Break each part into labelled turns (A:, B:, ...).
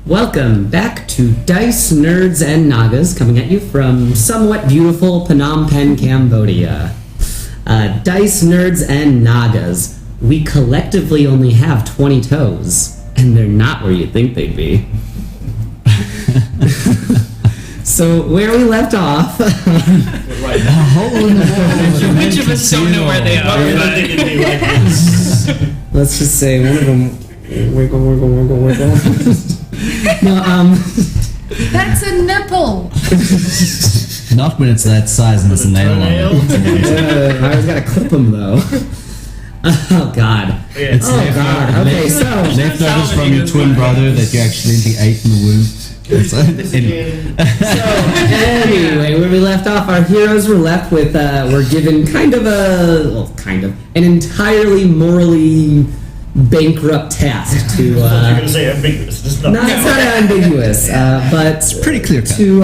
A: Welcome back to Dice, Nerds, and Nagas, coming at you from somewhat beautiful Phnom Penh, Cambodia. Dice, Nerds, and Nagas. We collectively only have 20 toes, and they're not where you'd think they'd be. So, where we left off...
B: Right, a hole in the wall.
C: Which of us don't know where they are?
A: Let's just say one of them... Wiggle. No,
D: That's a nipple!
B: Not when it's that size and there's a nail on it.
A: I was gotta clip them though. Oh god.
B: It's
A: God. Okay, so...
B: leftovers from your twin brother that you accidentally ate in the womb.
A: So anyway, where we left off, our heroes were left with, were given an entirely morally bankrupt task to,
E: You're gonna say ambiguous. It's not.
A: no, it's not ambiguous, but
B: It's pretty clear cut.
A: to,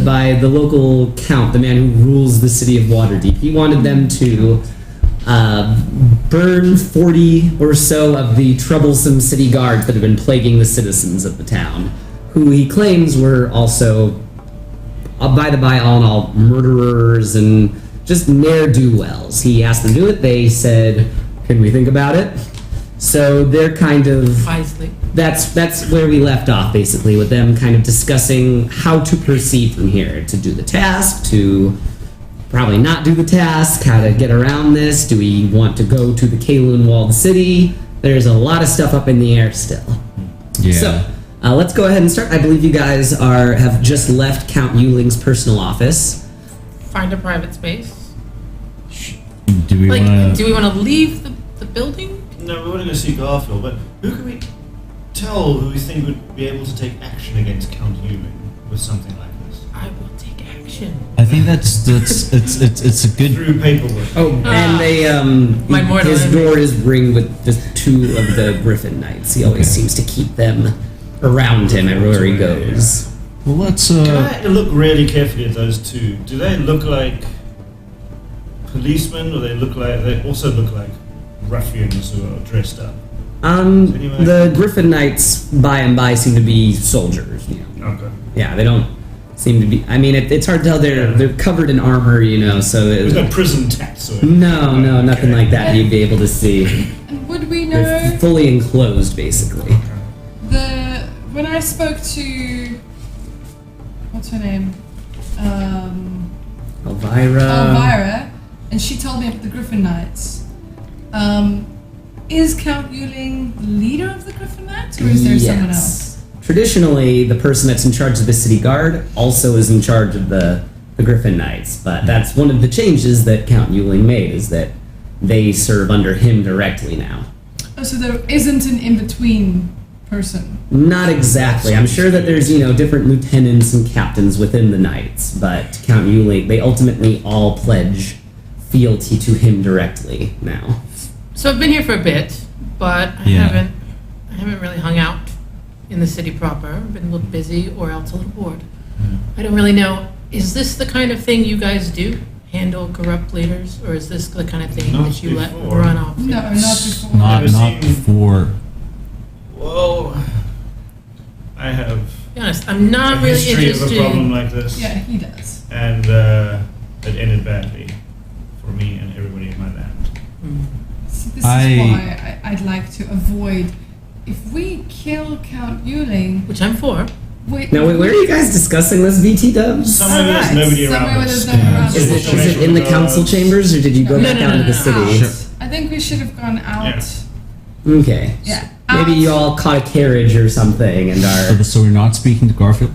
A: by the local count, the man who rules the city of Waterdeep. He wanted them to, burn 40 or so of the troublesome city guards that have been plaguing the citizens of the town, who he claims were also, by the by, all in all, murderers and just ne'er-do-wells. He asked them to do it. They said, "Can we think about it?" So they're kind of...
C: Wisely.
A: That's where we left off, basically, with them kind of discussing how to proceed from here. To do the task, to probably not do the task, how to get around this. Do we want to go to the Kaloon walled city? There's a lot of stuff up in the air still.
B: Yeah.
A: So, let's go ahead and start. I believe you guys have just left Count Yuling's personal office.
C: Find a private space.
B: Do we
C: Like,
B: want
C: do we want to leave the building?
E: No, we want to go see Garfield, but who can we tell who we think would be able to take action against Count Yuling with something like this?
C: I will take action.
B: I think it's a good...
E: Through paperwork.
A: Oh, and they
C: My mortal
A: his
C: enemy.
A: door is ringed with just 2 of the Griffin Knights. He always seems to keep them around him everywhere he goes.
B: Well, let's...
E: Can I look really carefully at those 2? Do they look like policemen, or they also look like ruffians who are dressed up?
A: The Griffin Knights by and by seem to be soldiers. You know.
E: Okay.
A: Yeah, they don't seem to be. I mean, it's hard to tell. They're covered in armor, you know. So
E: There's no prison tats or
A: no, nothing like that. You'd be able to see.
D: And would we
A: They're
D: know
A: fully enclosed, basically.
D: when I spoke to what's her name? Elvira, and she told me about the Griffin Knights. Is Count Yuling the leader of the Griffin Knights, or is there someone else?
A: Traditionally, the person that's in charge of the city guard also is in charge of the Griffin Knights, but that's one of the changes that Count Yuling made, is that they serve under him directly now.
D: Oh, so there isn't an in-between person?
A: Not exactly. I'm sure that there's, different lieutenants and captains within the Knights, but Count Yuling, they ultimately all pledge fealty to him directly now.
C: So I've been here for a bit, but I haven't really hung out in the city proper. I've been a little busy or else a little bored. I don't really know. Is this the kind of thing you guys do? Handle corrupt leaders, or is this the kind of thing
E: Not
C: that you let
E: before.
C: run off?
D: No, not before.
B: Not
E: seen-
B: before...
E: Whoa. I have
C: To be honest, I'm
E: a
C: not really
E: history of a
C: interested.
E: problem like this.
D: Yeah, he does.
E: And it ended badly for me and everybody in my land.
D: So this is why I'd like to avoid. If we kill Count Yuling,
C: Which I'm for.
A: Now, where are you guys discussing this, VT Dubs?
E: Somewhere where there's nobody around
D: Somewhere where
E: us.
D: there's nobody around us.
A: Is it in the council chambers, or did you go
C: No,
A: back
C: no,
A: out
C: no,
A: into the
C: no, no.
A: city?
D: Out. I think we should have gone out.
E: Yeah.
A: Okay.
D: Yeah.
A: Maybe
D: out.
A: you all caught a carriage or something and are...
B: So we're not speaking to Garfield?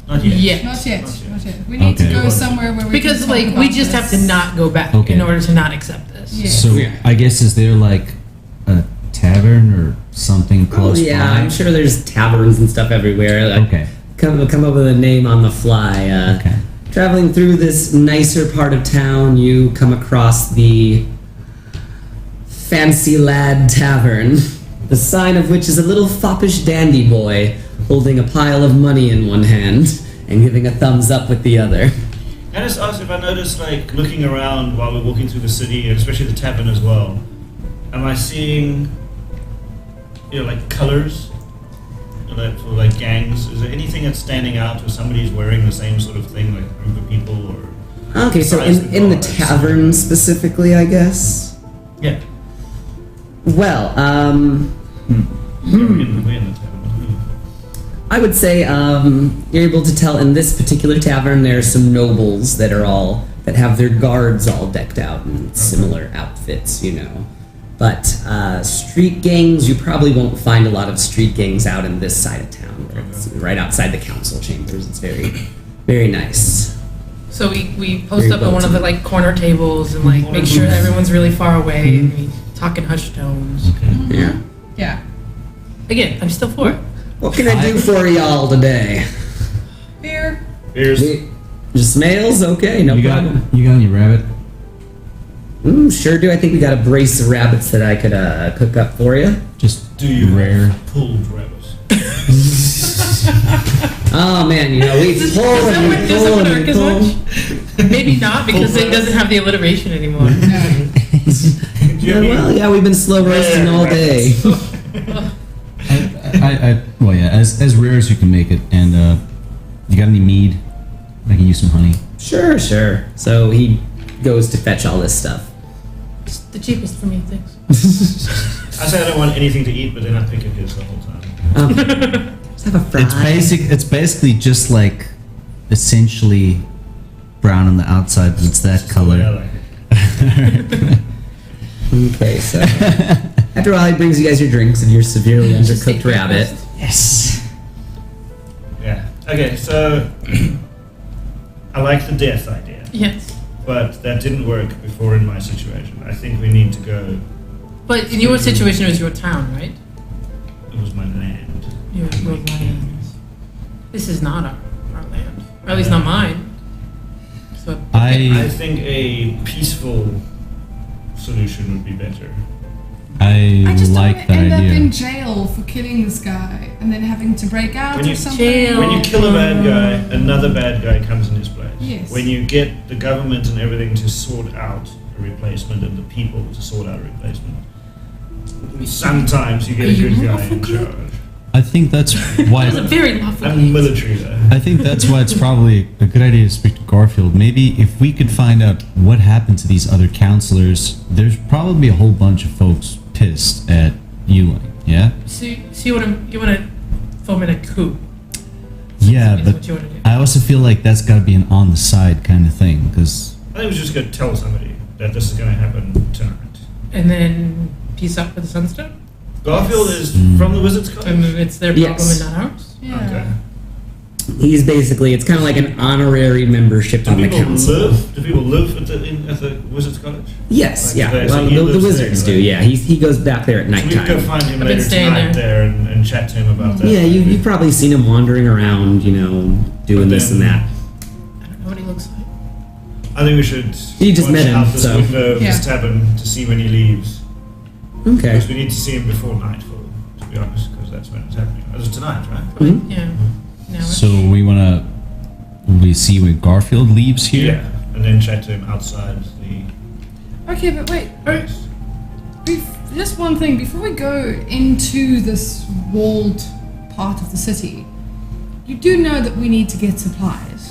E: Not yet.
C: Yeah.
D: Not yet. We need
B: Okay.
D: to go somewhere where we
C: Because
D: can talk
C: we
D: about
C: just have
D: this.
C: to not go back
B: Okay.
C: in order to not accept this.
D: Yeah.
B: So I guess is there like a tavern or something
A: Oh,
B: close
A: yeah,
B: by?
A: I'm sure there's taverns and stuff everywhere.
B: Okay.
A: Come up with a name on the fly.
B: Okay.
A: Traveling through this nicer part of town, you come across the Fancy Lad Tavern, the sign of which is a little foppish dandy boy holding a pile of money in one hand and giving a thumbs up with the other.
E: Can I just ask if I noticed, like, looking around while we're walking through the city, and especially the tavern as well, am I seeing, like, colors? Like, for, like, at gangs, is there anything that's standing out where somebody's wearing the same sort of thing, like a group of people, or?
A: Okay, so in the tavern specifically, I guess.
E: Yeah.
A: Well,
E: We're in the tavern.
A: I would say you're able to tell in this particular tavern there are some nobles that have their guards all decked out in similar outfits, you know. But street gangs, you probably won't find a lot of street gangs out in this side of town, where it's right outside the council chambers. It's very, very nice.
C: So we post
A: Very
C: up on one of the like corner tables and like make sure everyone's really far away and we talk in hushed tones.
A: Yeah.
D: Yeah.
C: Again, I'm still for it.
A: What can I do for y'all today?
D: Beer.
E: Here's
A: Just males? Okay, no
B: You got
A: problem.
B: any rabbit?
A: Sure do. I think we got a brace of rabbits that I could cook up for you.
B: Just
E: do you
B: rare.
E: have pulled rabbits?
A: Oh man, you know, we pull and we pull and we pull.
C: Maybe not because it doesn't have the alliteration anymore.
A: Yeah, well, yeah, we've been slow roasting all day.
B: Well, yeah, as rare as you can make it, and you got any mead? I can use some honey.
A: Sure. So he goes to fetch all this stuff.
C: It's the cheapest for me, thanks.
E: I say I don't want anything to eat, but then I pick at his the whole time.
A: Just have a fry.
B: It's basically just like essentially brown on the outside, but it's that color.
E: Yeah, I like it.
A: Okay, so after a while, he brings you guys your drinks and your severely undercooked rabbit.
B: Yes.
E: Yeah. Okay, so I like the death idea,
C: Yes.
E: but that didn't work before in my situation. I think we need to go.
C: But in your situation, it was your town, right?
E: It was my land.
C: Your land. This is not our land. Or at least not mine. So
E: I think a peaceful solution would be better.
D: I just
B: like
D: don't
B: that
D: end up in
B: idea.
D: jail for killing this guy and then having to break out
E: When
D: or
E: you-
D: something.
C: Jail.
E: When you kill a bad guy, another bad guy comes in his place.
D: Yes.
E: When you get the government and everything to sort out a replacement and the people to sort out a replacement, sometimes you get a good guy in charge.
B: I think that's why.
C: It's a very lawful
E: I'm military though.
B: I think that's why it's probably a good idea to speak to Garfield. Maybe if we could find out what happened to these other counselors, there's probably a whole bunch of folks pissed at Ewing. Yeah.
C: So you want to foment a coup?
B: Yeah,
C: Is
B: but
C: what you want to do.
B: I also feel like that's got to be an on the side kind of thing because
E: I think we should just go tell somebody that this is going to happen tonight.
C: And then peace out with the Sunstone?
E: Garfield is from the Wizard's College.
C: And it's their problem
A: Yes.
C: and not ours?
D: Yeah.
E: Okay.
A: He's basically, it's kind of like an honorary membership
E: Do
A: on the
E: people
A: council.
E: live? Do people live at the Wizard's College?
A: Yes,
E: Like,
A: yeah.
E: okay, so
A: Well,
E: he
A: the
E: lives
A: wizards
E: there,
A: do.
E: right?
A: Yeah, he goes back there at
E: So we could go
A: nighttime.
E: find him
C: I've been
E: later
C: staying
E: tonight there and chat to him about that.
A: Yeah, you've probably seen him wandering around, you know, doing this and that.
C: I don't know what he looks like.
E: I think we should
A: You just
E: watch
A: met him,
E: out this
A: so-
E: window of
D: Yeah.
E: this tavern to see when he leaves.
A: Okay.
E: Because we need to see him before nightfall, to be honest, because that's when it's happening. It was tonight, right?
A: Mhm.
C: Yeah. Now
B: so we see when Garfield leaves here.
E: Yeah, and then chat to him outside the
D: Okay, but wait.
E: place.
D: Just one thing. Before we go into this walled part of the city, you do know that we need to get supplies.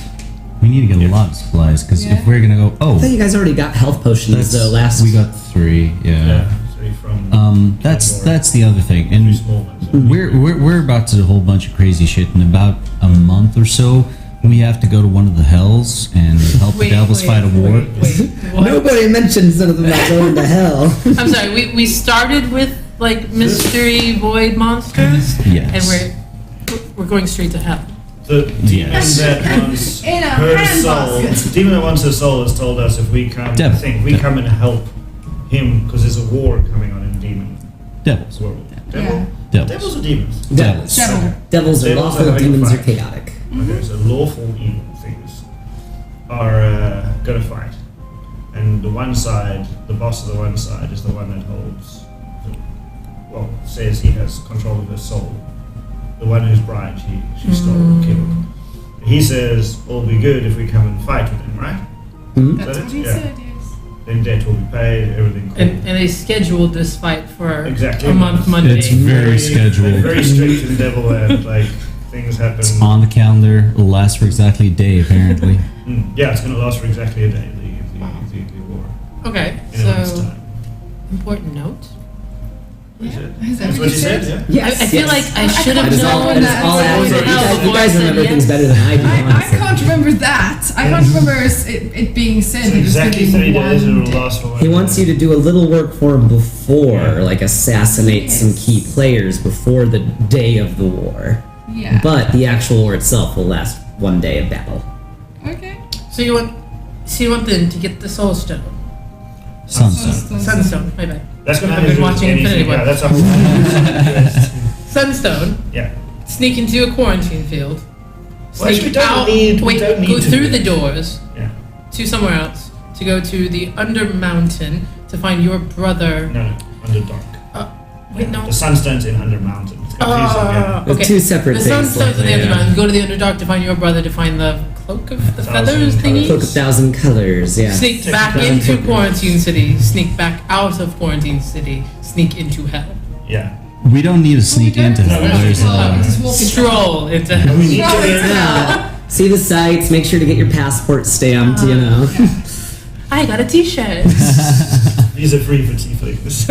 B: We need to get
E: Yeah.
B: a lot of supplies because
D: Yeah.
B: if we're gonna go,
A: I thought you guys already got health potions though last.
B: we got 3.
E: Yeah, 3 from
B: That's the other thing,
E: 3
B: and
E: small ones.
B: we're about to do a whole bunch of crazy shit in about a month or so. We have to go to one of the hells and help the devils fight a war.
C: Wait, what?
A: Nobody mentions none of them not going to hell.
C: I'm sorry, we started with like mystery void monsters,
B: Yes.
C: and we're going straight to hell.
E: The demon
B: Yes.
E: that wants
D: In a
E: her soul,
D: handbasket.
E: the demon that wants her soul has told us if we come,
B: Devil.
E: I think, we come and help him because there's a war coming on in demon
B: Devils.
E: world.
D: Yeah.
B: Devils.
E: Devils or demons?
B: Devils.
D: Devil.
A: Devils are
E: Devils
A: lawful,
E: are having
A: demons are
E: fun.
A: chaotic.
E: Okay, so lawful evil things are going to fight. And the one side, the boss of the one side, is the one that says he has control of her soul. The one whose bride she stole and killed. He says, all be good if we come and fight with him, right?
A: Mhm.
D: That's
E: That
D: what
E: it?
D: he
E: Yeah.
D: said, yes.
E: Then debt will be paid, everything cool.
C: And they scheduled this fight for
E: Exactly.
C: a month Monday.
B: It's very scheduled.
E: Very strict in Devil Land. Like, things happen.
B: It's on the calendar. It'll last for exactly a day, apparently.
E: Yeah, it's going to last for exactly a day. The war.
C: Okay,
E: In a month's
C: so
E: time.
C: important note.
E: Is it?
D: Is that
E: That's
D: what you said?
E: Yeah.
A: Yes,
C: I feel like I should have
A: That is all,
C: known
A: that is all
D: that.
A: accurate.
C: How
A: You guys remember
C: yes.
A: things better than I do,
D: I
A: honestly.
D: can't remember that. I can't remember it being said.
E: So
D: that it's
E: exactly
D: gonna be
E: 3 days. It
D: one
E: will
D: day.
E: last for 1
A: He wants you to do a little work for him before,
E: Yeah.
A: like assassinate some key players before the day of the war.
D: Yeah.
A: But the actual war itself will last 1 day of battle.
D: Okay.
C: So you want them to get the soul stone.
B: Sunstone.
C: Sunstone, my bad.
E: That's going to
C: I've been watching Infinity War.
E: Yeah, that's up.
C: Sunstone,
E: Yeah.
C: sneak into a quarantine field.
E: Well, actually, we don't
C: out,
E: need- we
C: wait,
E: don't need
C: go
E: to
C: through
E: do
C: the
E: that.
C: doors
E: Yeah.
C: to somewhere else to go to the Under Mountain to find your brother.
E: No, Underdark.
C: Wait, no.
E: The Sunstone's in Under Mountain. It's confusing, yeah.
A: There's
C: Okay.
A: two separate
C: The
A: things.
C: Sunstone's in the
E: Yeah.
C: Under Mountain. Go to the Underdark to find your brother to find the cloak of the
E: Thousand
C: feathers thingy.
A: Cloak of Thousand Colors, yeah.
C: Sneak
E: Take
C: back
E: the thousand
C: into
E: cloak.
C: Quarantine City. Sneak back out of Quarantine City. Sneak into hell.
E: Yeah.
B: We don't need to sneak into
E: No,
B: hell.
E: we don't.
B: There's
D: Just walk in.
C: Stroll into
E: We
C: hell.
E: need to
A: Yeah. See the sights, make sure to get your passport stamped, you know.
C: I got a t-shirt.
E: These are free for tieflings.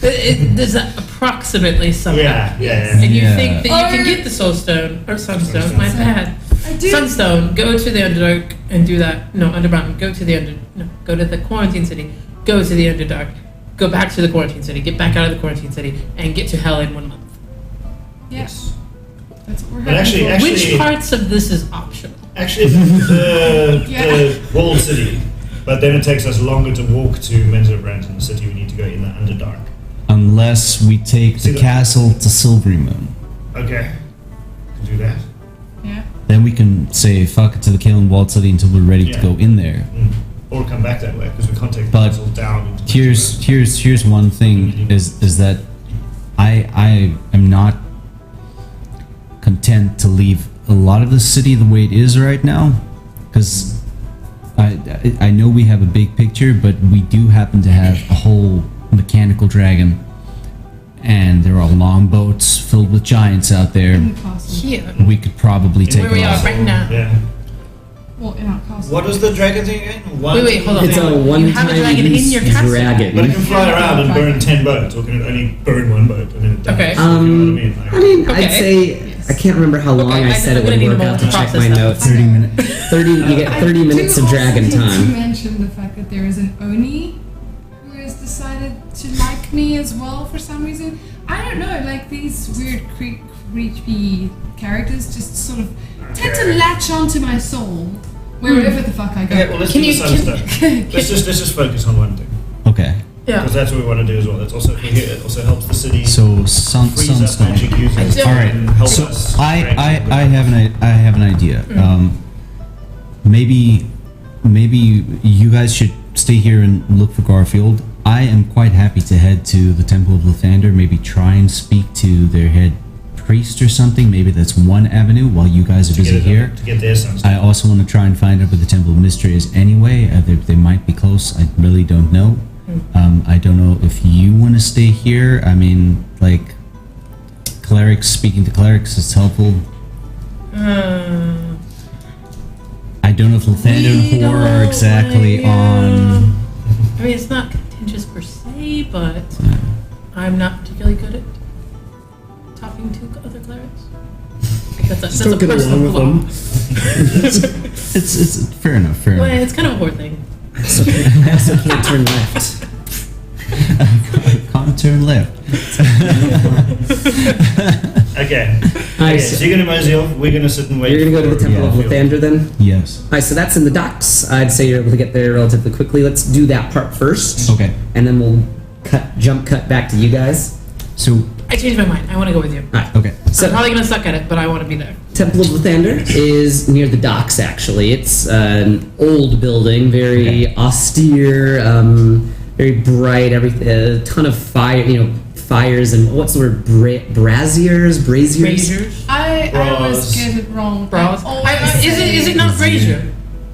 C: There's approximately something.
E: Yeah.
C: And you
B: Yeah.
C: think that you can
D: Or-
C: get the Soul Stone, or Sunstone,
E: Sunstone.
C: my bad.
D: I do.
C: Sunstone, go to the Underdark and do that. No, Undermountain, go to the Quarantine City, go to the Underdark, go back to the Quarantine City, get back out of the Quarantine City, and get to hell in 1 month.
D: Yes. That's what we're
E: But
D: having
E: actually-
C: Which parts of this is optional?
E: Actually, the walled city. But then it takes us longer to walk to Menzobrand in the city. We need to go in the Underdark.
B: Unless we take
E: See
B: the
E: the-
B: castle to Silvery Moon.
E: Okay. Can do that.
D: Yeah.
B: Then we can say fuck it to the Kiln Walled City until we're ready to
E: Yeah.
B: go in there.
E: Or come back that way because we can't take the
B: But
E: castle down. Into
B: Here's one thing is that I am not content to leave a lot of the city the way it is right now, because I know we have a big picture, but we do happen to have a whole mechanical dragon, and there are longboats filled with giants out there.
D: In the castle.
C: Here.
B: We could probably take
C: Where we
B: a
C: are
B: lot.
C: right now.
E: Yeah.
D: Well, in our castle.
E: What was the dragon thing again?
C: Wait, hold on.
A: It's a
C: You have a
A: one-time
C: dragon in
A: use
C: your castle?
E: But it
A: dragon.
E: can fly around and burn 10 boats, or can it only burn 1 boat and then it dies?
C: Okay.
E: You know what I mean? Like,
A: I'd
C: Okay.
A: say I can't remember how long
C: Okay,
A: I
C: I
A: said
C: know
A: it
C: I'm gonna
A: would
C: need a
A: work. I have
C: moment
A: to
C: to
A: check my
C: process that.
A: notes.
B: 30 minutes.
A: 30. You get 30 minutes of dragon
D: To
A: time.
D: mention the fact that there is an Oni who has decided to like me as well for some reason. I don't know, like these weird creepy characters just sort of tend to latch onto my soul wherever the fuck I go.
E: okay, well, let's
C: Can
E: do
C: you-
E: the sun stuff. Let's just focus on one thing.
B: Okay,
C: Yeah.
E: Because that's what we want to do as well. That's also it also helps the city
B: so
E: freeze up
B: Sunstone.
E: magic users.
C: don't-
B: All right.
E: and help
B: So
E: us.
B: I have an idea. Maybe you guys should stay here and look for Garfield. I am quite happy to head to the Temple of Lathander. Maybe try and speak to their head priest or something. Maybe that's one avenue while you guys are
E: to
B: busy
E: get
B: here.
E: to get their sun stuff.
B: I also want to try and find out where the Temple of Mystery is anyway. They might be close. I really don't know. I don't know if you want to stay here. I mean, like, speaking to clerics is helpful. I don't know if Lathander and
C: We
B: Hor are
C: don't
B: exactly
C: wanna-
B: on.
C: I mean, it's not contentious per se, but I'm not particularly good at talking to other clerics. That's a
A: don't get
C: personal
A: along with
C: flaw.
A: them.
B: It's fair enough. Fair
C: Well,
B: enough.
C: it's kind of a whore thing.
A: I also can't turn left.
B: Can't turn left.
E: Okay.
A: Alright,
E: Okay,
A: so
E: so you're going to Mozil, we're going to sit and wait.
A: you're gonna go to the
E: for
A: Temple of
E: Garfield.
A: Lathander then?
B: Yes.
A: Alright, so that's in the docks. I'd say you're able to get there relatively quickly. Let's do that part first.
B: Okay.
A: And then we'll jump cut back to you guys.
B: So
C: I changed my mind. I want to go with you.
A: Alright.
B: okay.
A: So
C: I'm probably gonna suck at it, but I want to be there.
A: Temple of Lathander is near the docks, actually. It's an old building, very austere, very bright, everything, a ton of fires and what's the word? Braziers?
C: Braziers.
D: I always
E: Bras.
D: get it wrong.
C: Bras.
D: I always
C: Is it
D: say-
C: not Brazier?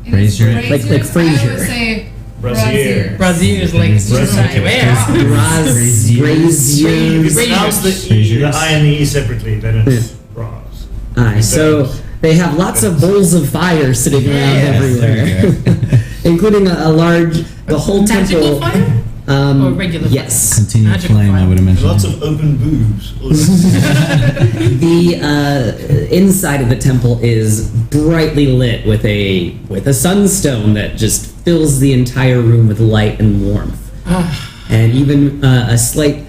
D: It is
B: Brazier?
A: Like
D: I
A: Frasier.
D: always say
E: Brazier.
C: Brazier is like
E: Brazier.
A: Brazier.
E: If you pronounce the I and the E separately, then it's Braz.
A: Aye, so they have lots of bowls of fire sitting around everywhere, including the whole
C: magical
A: temple.
C: fire? Or regular
A: yes.
C: fire?
B: Continued
C: Magical
B: flame,
C: fire.
B: I would imagine.
E: Lots of open boobs.
A: The inside of the temple is brightly lit with a sunstone that just fills the entire room with light and warmth, and even a slight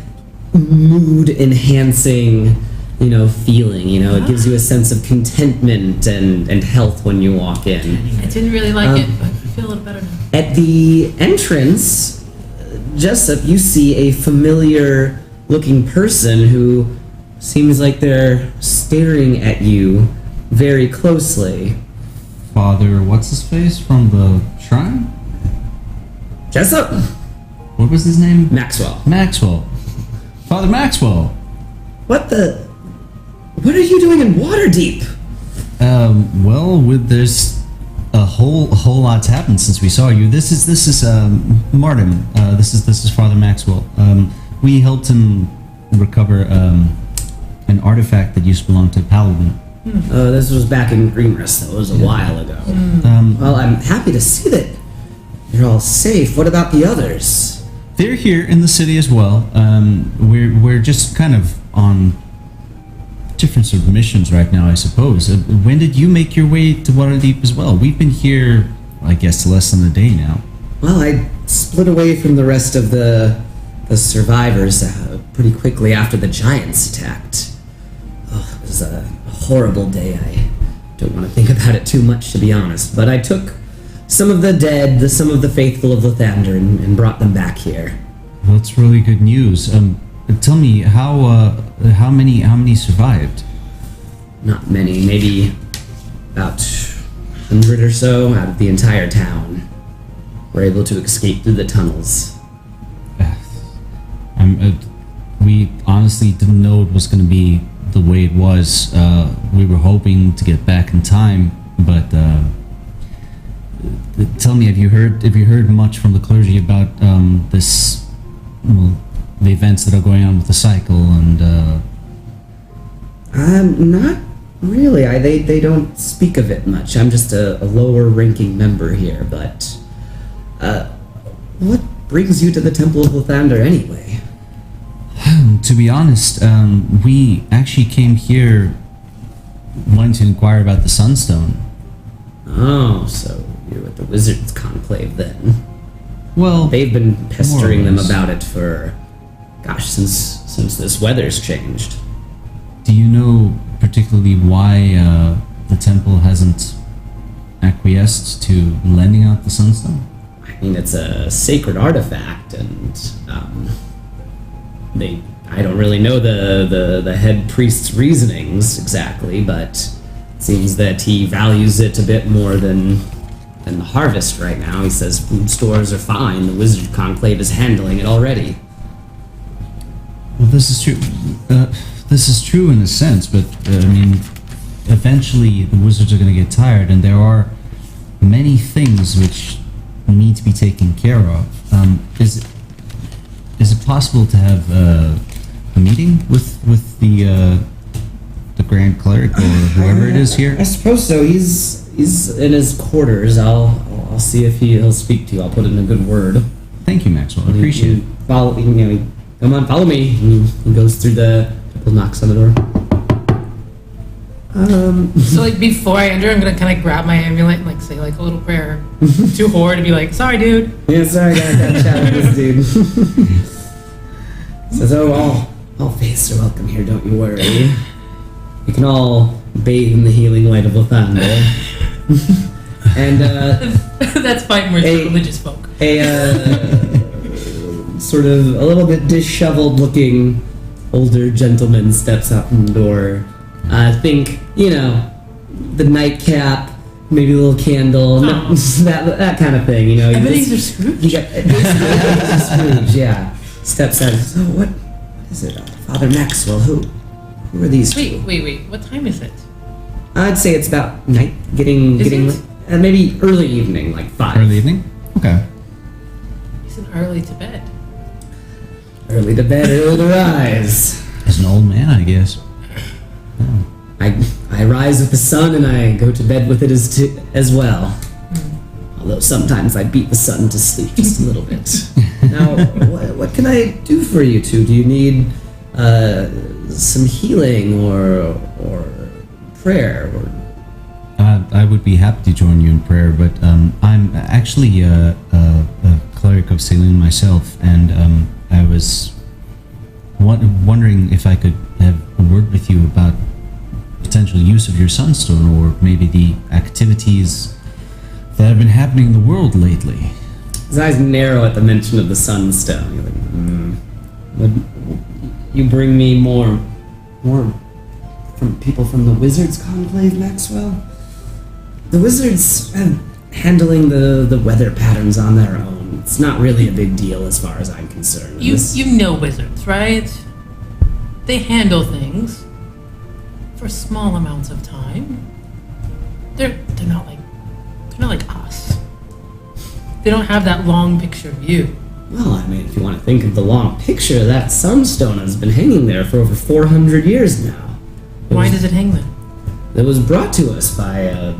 A: mood enhancing, feeling. It gives you a sense of contentment and health when you walk in.
C: I didn't really like it, but I feel a little better now.
A: At the entrance, Jessup, you see a familiar looking person who seems like they're staring at you very closely.
B: Father, what's his face from the shrine?
A: Jessup!
B: What was his name?
A: Maxwell.
B: Maxwell. Father Maxwell.
A: What are you doing in Waterdeep?
B: Well, there's a whole lot's happened since we saw you. This is Martin. This is Father Maxwell. We helped him recover an artifact that used to belong to Paladin.
A: This was back in Greenrest, though. It was a while ago. Well, I'm happy to see that you're all safe. What about the others?
B: They're here in the city as well. We're just kind of on different sort of missions right now, I suppose. When did you make your way to Waterdeep as well? We've been here, I guess, less than a day now.
A: Well, I split away from the rest of the survivors pretty quickly after the Giants attacked. It was a horrible day. I don't want to think about it too much, to be honest. But I took some of the dead, some of the faithful of Lathander, and brought them back here.
B: Well, that's really good news. Tell me, how many survived?
A: Not many, maybe about 100 or so out of the entire town were able to escape through the tunnels.
B: We honestly didn't know it was going to be the way it was. We were hoping to get back in time, but tell me, have you heard much from the clergy about the events that are going on with the cycle and?
A: Not really. They don't speak of it much. I'm just a lower ranking member here, but what brings you to the Temple of Lathander anyway?
B: To be honest, we actually came here wanting to inquire about the Sunstone.
A: Oh, so you're with the Wizards Conclave then?
B: Well,
A: They've been pestering them
B: more or less.
A: about it for, since this weather's changed.
B: Do you know particularly why the temple hasn't acquiesced to lending out the Sunstone?
A: I mean, it's a sacred artifact, and I don't really know the head priest's reasonings exactly, but it seems that he values it a bit more than the harvest right now. He says food stores are fine. The Wizard Conclave is handling it already.
B: Well, this is true. This is true in a sense, but I mean, eventually the wizards are going to get tired, and there are many things which need to be taken care of. Is it possible to have a meeting with the Grand Cleric or whoever it is here?
A: I suppose so. He's in his quarters. I'll see if he'll speak to you. I'll put in a good word.
B: Thank you, Maxwell. I appreciate it.
A: Come on, follow me. And he goes through the knocks on the door.
C: So like before I enter, I'm gonna kind of grab my amulet and like say like a little prayer to Horde to be like, sorry, dude.
A: Yeah, sorry, I got chat with this dude. Says, all faiths are welcome here. Don't you worry. You can all bathe in the healing light of Lathander. And
C: That's fine. We're religious folk.
A: Sort of a little bit disheveled looking older gentleman steps out from the door. Think, the nightcap, maybe a little candle, that kind of thing,
C: Ebenezer Scrooge?
A: You got Ebenezer Scrooge, yeah. Steps out and says, oh, what is it? Father Maxwell, who are these two?
C: Wait. What time is it?
A: I'd say it's about night, getting
C: Is
A: late.
C: it?
A: Maybe early evening, like 5.
B: Early evening? Okay.
C: It's an early to bed.
A: Early to bed, early to rise.
B: As an old man, I guess.
A: I rise with the sun and I go to bed with it as well. Although sometimes I beat the sun to sleep just a little bit. Now, what can I do for you two? Do you need some healing or prayer?
B: I would be happy to join you in prayer, but I'm actually a cleric of Ceylon myself, and I was wondering if I could have a word with you about potential use of your sunstone, or maybe the activities that have been happening in the world lately.
A: His eyes narrow at the mention of the sunstone. You're like, Would you bring me more from people from the Wizards Conclave, Maxwell? The Wizards have handling the weather patterns on their own. It's not really a big deal as far as I'm concerned.
C: You know wizards, right? They handle things for small amounts of time. They're not like us. They don't have that long picture view.
A: Well, I mean, if you want to think of the long picture, that sunstone has been hanging there for over 400 years now.
C: Why does it hang there?
A: It was brought to us by a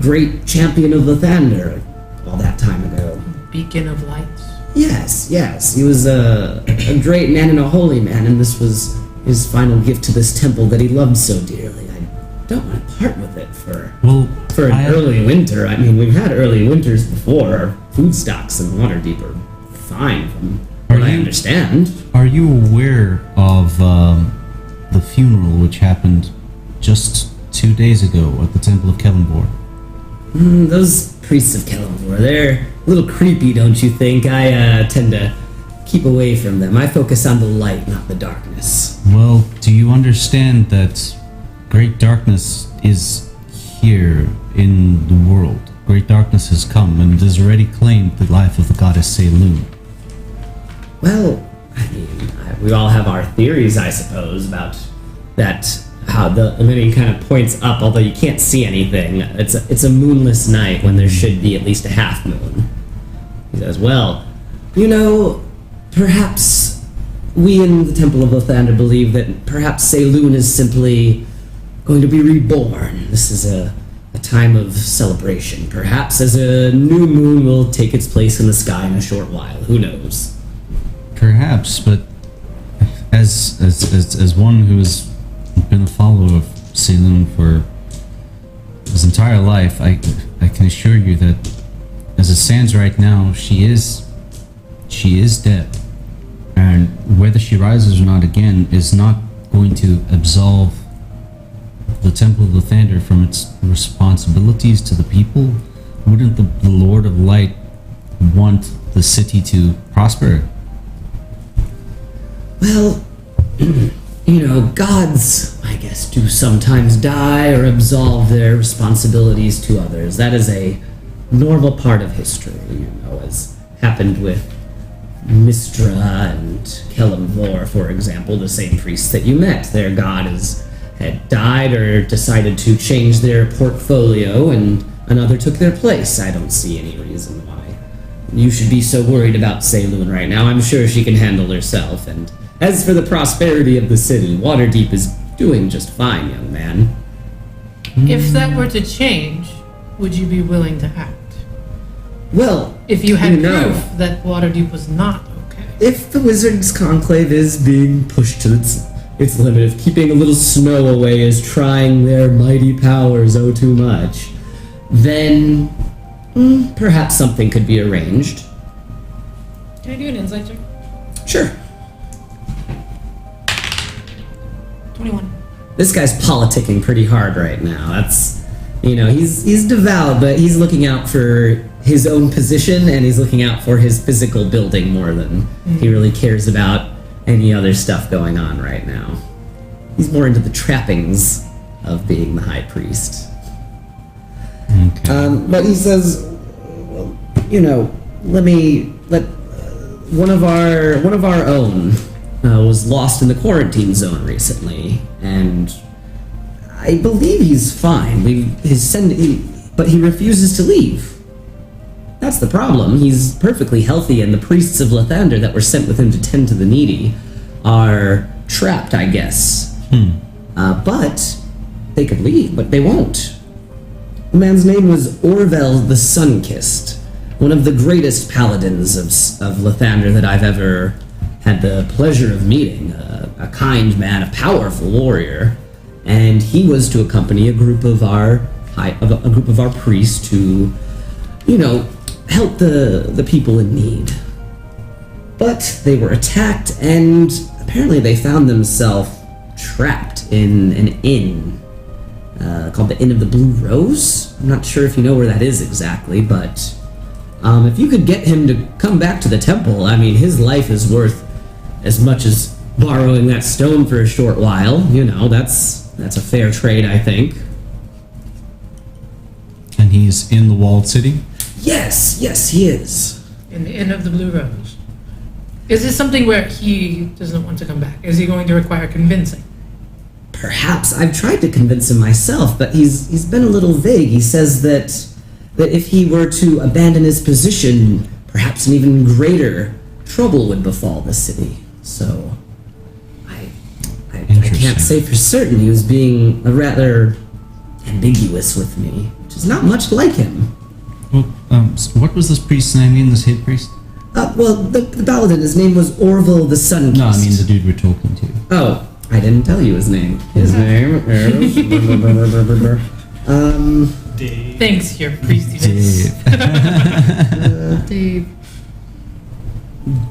A: great champion of the Thunder all that time ago.
C: Beacon of lights.
A: Yes. He was a great man and a holy man, and this was his final gift to this temple that he loved so dearly. I don't want to part with it for an early winter. I mean, we've had early winters before. Our food stocks in Waterdeep are fine, from what I understand.
B: Are you aware of the funeral which happened just 2 days ago at the Temple of Kellenborg?
A: Those priests of Kellenborg, they're a little creepy, don't you think? I tend to keep away from them. I focus on the light, not the darkness.
B: Well, do you understand that great darkness is here in the world? Great darkness has come and has already claimed the life of the goddess Saloon.
A: Well, I mean, we all have our theories, I suppose, about that. How and then he kind of points up, although you can't see anything. It's a moonless night when there should be at least a half moon. He says, well, perhaps we in the Temple of Lathander believe that perhaps Saloon is simply going to be reborn. This is a time of celebration. Perhaps as a new moon will take its place in the sky in a short while. Who knows?
B: Perhaps, but as one who has been a follower of Saloon for his entire life, I can assure you that as it stands right now, she is dead, and whether she rises or not again is not going to absolve the Temple of Lathander from its responsibilities to the people. Wouldn't the Lord of Light want the city to prosper?
A: Well, gods, I guess, do sometimes die or absolve their responsibilities to others. That is a normal part of history, as happened with Mistra and Kellenvor, for example, the same priests that you met. Their god had died or decided to change their portfolio, and another took their place. I don't see any reason why you should be so worried about Saloon right now. I'm sure she can handle herself, and as for the prosperity of the city, Waterdeep is doing just fine, young man.
C: If that were to change, would you be willing to act?
A: Well,
C: if you had proof that Waterdeep was not okay.
A: If the Wizards Conclave is being pushed to its limit, if keeping a little snow away is trying their mighty powers too much, then perhaps something could be arranged.
C: Can I do an insight check?
A: Sure.
C: 21.
A: This guy's politicking pretty hard right now. That's, he's devout, but he's looking out for his own position, and he's looking out for his physical building more than he really cares about any other stuff going on right now. He's more into the trappings of being the high priest.
B: Okay.
A: But he says, let one of our own was lost in the quarantine zone recently, and I believe he's fine. But he refuses to leave. That's the problem. He's perfectly healthy, and the priests of Lathander that were sent with him to tend to the needy are trapped, I guess. But they could leave, but they won't. The man's name was Orvel the Sunkissed, one of the greatest paladins of Lathander that I've ever had the pleasure of meeting. A kind man, a powerful warrior, and he was to accompany a group of our priests to, help the people in need. But they were attacked, and apparently they found themselves trapped in an inn called the Inn of the Blue Rose. I'm not sure if you know where that is exactly, but if you could get him to come back to the temple, I mean, his life is worth as much as borrowing that stone for a short while. That's a fair trade, I think.
B: And he's in the walled city?
A: Yes, he is.
C: In the Inn of the Blue Rose. Is this something where he doesn't want to come back? Is he going to require convincing?
A: Perhaps. I've tried to convince him myself, but he's been a little vague. He says that if he were to abandon his position, perhaps an even greater trouble would befall the city. So, I can't say for certain. He was being rather ambiguous with me, which is not much like him.
B: Well, so what was this priest's name again, this head priest?
A: The paladin, his name was Orville the Sunkissed.
B: No, I mean the dude we're talking to.
A: Oh, I didn't tell you his name. His name is...
E: Dave.
C: Thanks, your priestiness. Dave.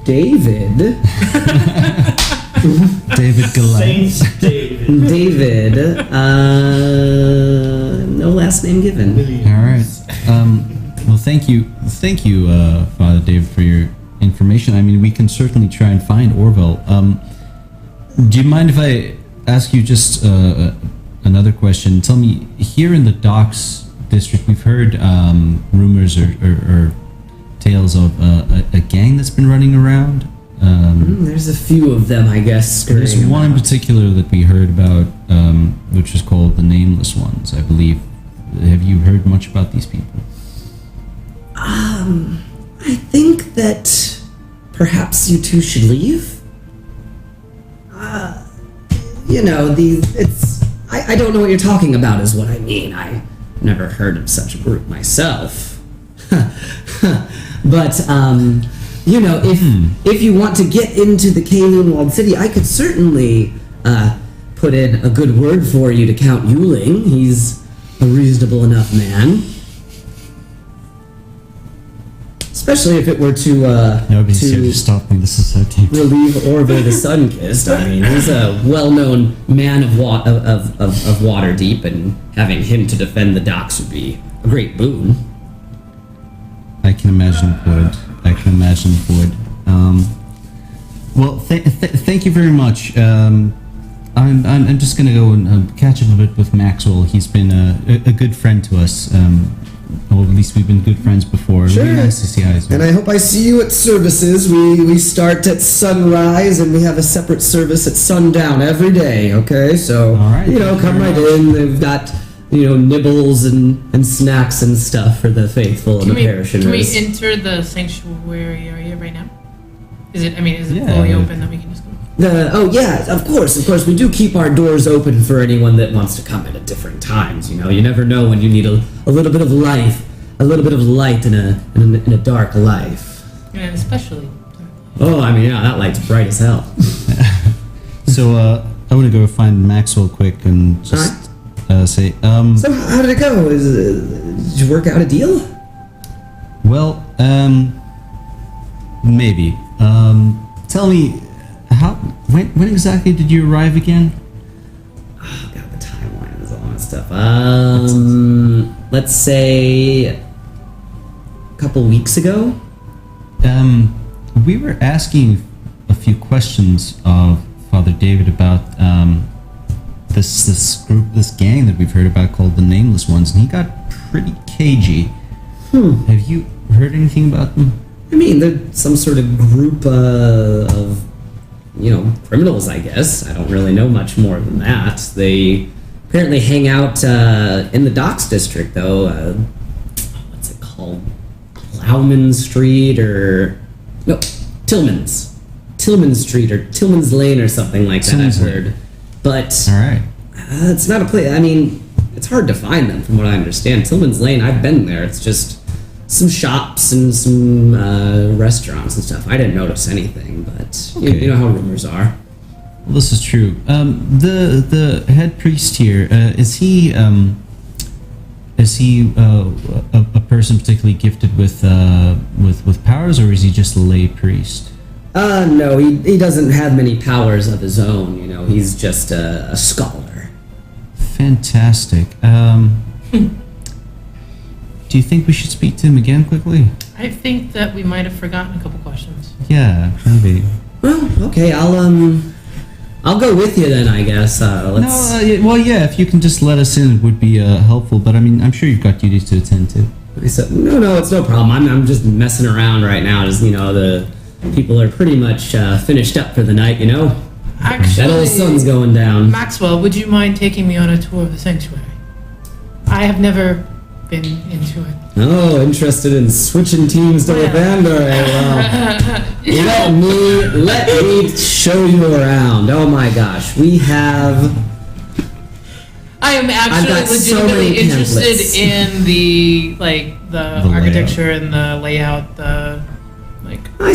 A: David.
B: David Goliath.
E: Saint David.
A: David. No last name given.
B: All right. Well, thank you, Father David, for your information. I mean, we can certainly try and find Orville. Do you mind if I ask you just another question? Tell me, here in the Docks district, we've heard rumors or tales of a gang that's been running around.
A: There's a few of them, I guess.
B: There's one in particular that we heard about, which was called the Nameless Ones, I believe. Have you heard much about these people?
A: I think that perhaps you two should leave. I don't know what you're talking about is what I mean. I never heard of such a group myself. But, if you want to get into the Kowloon Walled City, I could certainly put in a good word for you to Count Yuling. He's a reasonable enough man. Especially if it were
B: Nobody's here to stop me. This is so deep.
A: relieve Orville the Sunkissed. I mean, he's a well-known man of Waterdeep, and having him to defend the docks would be a great boon.
B: I can imagine it would. Well, thank you very much. I'm just gonna go and catch up a bit with Maxwell. He's been a good friend to us. Or at least we've been good friends before.
A: Sure.
B: Really nice to see eyes.
A: And I hope I see you at services. We start at sunrise, and we have a separate service at sundown every day, okay? So,
B: all right,
A: come right in. They've got, nibbles and snacks and stuff for the faithful and the parishioners.
C: Can we enter the sanctuary area right now? Is it
B: Yeah.
C: fully open that we can just go?
A: Of course. We do keep our doors open for anyone that wants to come in at different times. You never know when you need a little bit of light in a dark life.
C: And especially.
A: Oh, that light's bright as hell.
B: So I want to go find Maxwell quick and just say.
A: So how did it go? Did you work out a deal?
B: Well, maybe. Tell me. When exactly did you arrive again?
A: Oh god, the timeline is all that stuff. Let's say a couple weeks ago.
B: We were asking a few questions of Father David about this group, this gang that we've heard about called the Nameless Ones, and he got pretty cagey. Have you heard anything about them?
A: They're some sort of group of criminals, I guess. I don't really know much more than that. They apparently hang out in the Docks district, though. What's it called? Plowman Street or no, Tillman Street or Tillman's Lane or something like that.
B: Tillman's
A: I've
B: Lane.
A: heard, but
B: All right.
A: it's not a place. I mean, it's hard to find them from what I understand. Tillman's Lane, I've been there. It's just some shops and some restaurants and stuff. I didn't notice anything, but
B: Okay.
A: you know how rumors are.
B: Well, this is true. The head priest here, is he a person particularly gifted with powers, or is he just a lay priest?
A: No, he doesn't have many powers of his own. You know, he's just a scholar.
B: Fantastic. Do you think we should speak to him again quickly?
C: I think that we might have forgotten a couple questions.
B: Yeah, maybe.
A: Well, okay, I'll go with you then, I guess. Let's.
B: Well, yeah. If you can just let us in, it would be helpful. But I mean, I'm sure you've got duties to attend to.
A: I said, no, it's no problem. I'm just messing around right now. As you know, the people are pretty much finished up for the night. You know, that old sun's going down.
C: Maxwell, would you mind taking me on a tour of the sanctuary? I have never been into it.
A: Oh, interested in switching teams to Lavender? Well, let me show you around. Oh my gosh, we have.
C: I am
A: I've got
C: actually
A: so
C: legitimately
A: many
C: interested
A: pamphlets.
C: in the architecture and the layout,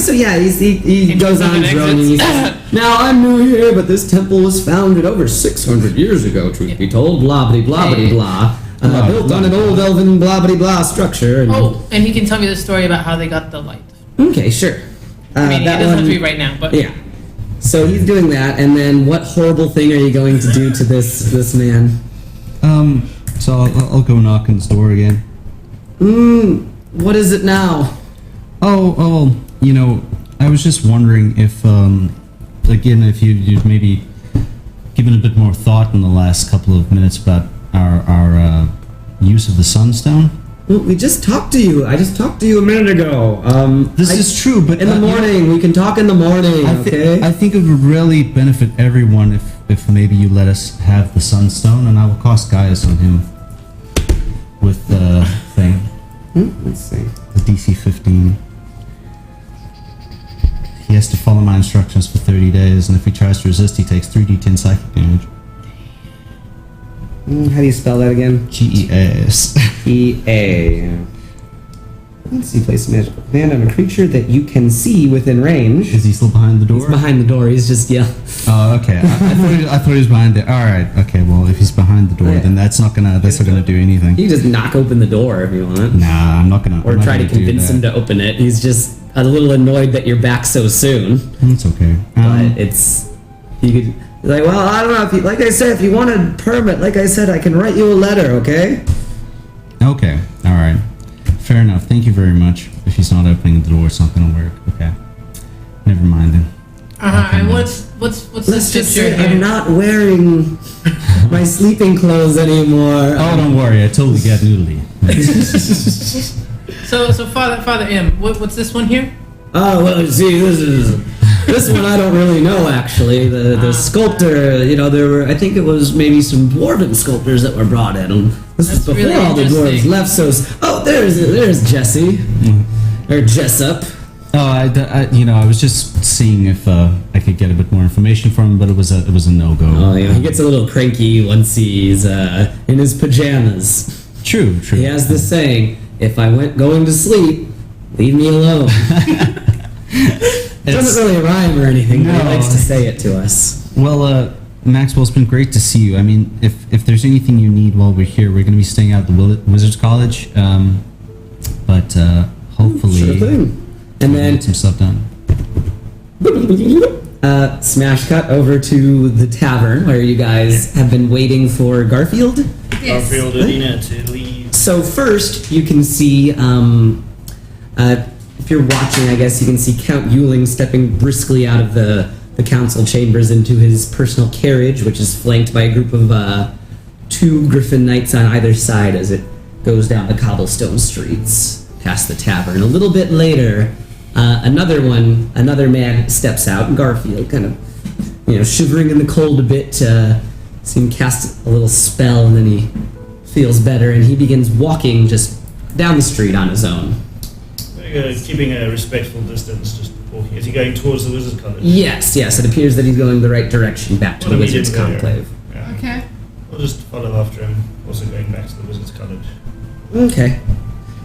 A: So yeah, he goes on
C: Entrances and
A: droning. He
C: exits.
A: says, now I'm new here, but this temple was founded over 600 years ago, truth be told. Blah blah blah blah blah. Built on an old elven blah blah blah structure.
C: And he can tell me the story about how they got the light.
A: Okay, sure.
C: I mean, it
A: that
C: doesn't have
A: one-
C: to be right now, but
A: Yeah. So he's doing that, and then what horrible thing are you going to do to this man?
B: So I'll go knock on his door again.
A: What is it now?
B: Oh, you know, I was just wondering if, again, if you'd maybe given a bit more thought in the last couple of minutes about our use of the Sunstone.
A: Well, we just talked to you. I just talked to you a minute ago.
B: This is true, but
A: in the morning. We can talk in the morning, okay?
B: I think it would really benefit everyone if maybe you let us have the Sunstone, and I will cast Gaius on him with the thing,
A: Let's see.
B: the DC 15. He has to follow my instructions for 30 days, and if he tries to resist, he takes 3d10 psychic damage.
A: How do you spell that again?
B: GEAS.
A: EA. Let's see. Place a magical command on a creature that you can see within range.
B: Is he still behind the door?
A: He's behind the door. He's just
B: Oh, okay. I thought he was behind it. All right. Okay. Well, if he's behind the door, then that's not gonna do anything.
A: You can just knock open the door if you want.
B: Nah, I'm not gonna.
A: Or try to convince him to open it. He's just a little annoyed that you're back so soon.
B: It's okay.
A: But you could. He's like, well, I don't know if you, like I said, if you want a permit, like I said, I can write you a letter, okay?
B: Okay. All right. Fair enough. Thank you very much. If he's not opening the door, it's not gonna work. Okay. Never mind then.
C: and what's
A: Let's
C: this
A: just
C: picture
A: say
C: here?
A: I'm not wearing my sleeping clothes anymore.
B: Oh, don't worry. I totally get noodly.
C: So Father M, what's this one here?
A: Oh, well, you see, this one I don't really know, actually. The sculptor, you know, I think it was maybe some dwarven sculptors that were brought in. And this was
C: That's
A: before
C: really
A: all the dwarves
C: interesting.
A: left, so, there's Jesse. Or Jessup.
B: Oh, I was just seeing if I could get a bit more information from him, but it was a no-go.
A: Oh, yeah, he gets a little cranky once he's in his pajamas.
B: True.
A: He has this saying, if I went going to sleep, leave me alone. It doesn't really rhyme or anything, but he
B: No.
A: likes to say it to us.
B: Well, Maxwell, it's been great to see you. I mean, if there's anything you need while we're here, we're going to be staying out at the Wizards College, but hopefully
A: Sure thing. And
B: we'll
A: then
B: get some stuff done.
A: smash cut over to the tavern where you guys have been waiting for Garfield.
D: Yes.
E: Garfield and Nina to leave.
A: So first, you can see, if you're watching, I guess you can see Count Euling stepping briskly out of the council chambers into his personal carriage, which is flanked by a group of 2 Griffin Knights on either side as it goes down the cobblestone streets past the tavern. A little bit later, another man steps out, Garfield, kind of, shivering in the cold a bit, see him cast a little spell, and then he feels better, and he begins walking just down the street on his own.
E: Very Keeping a respectful distance, just walking. Is he going towards the Wizard's College?
A: Yes, it appears that he's going the right direction back to
E: What
A: the
E: do we do
A: Wizard's
E: there?
A: Conclave.
E: Yeah.
D: Okay.
E: We'll just follow after him, also going back to the Wizard's College.
A: Okay.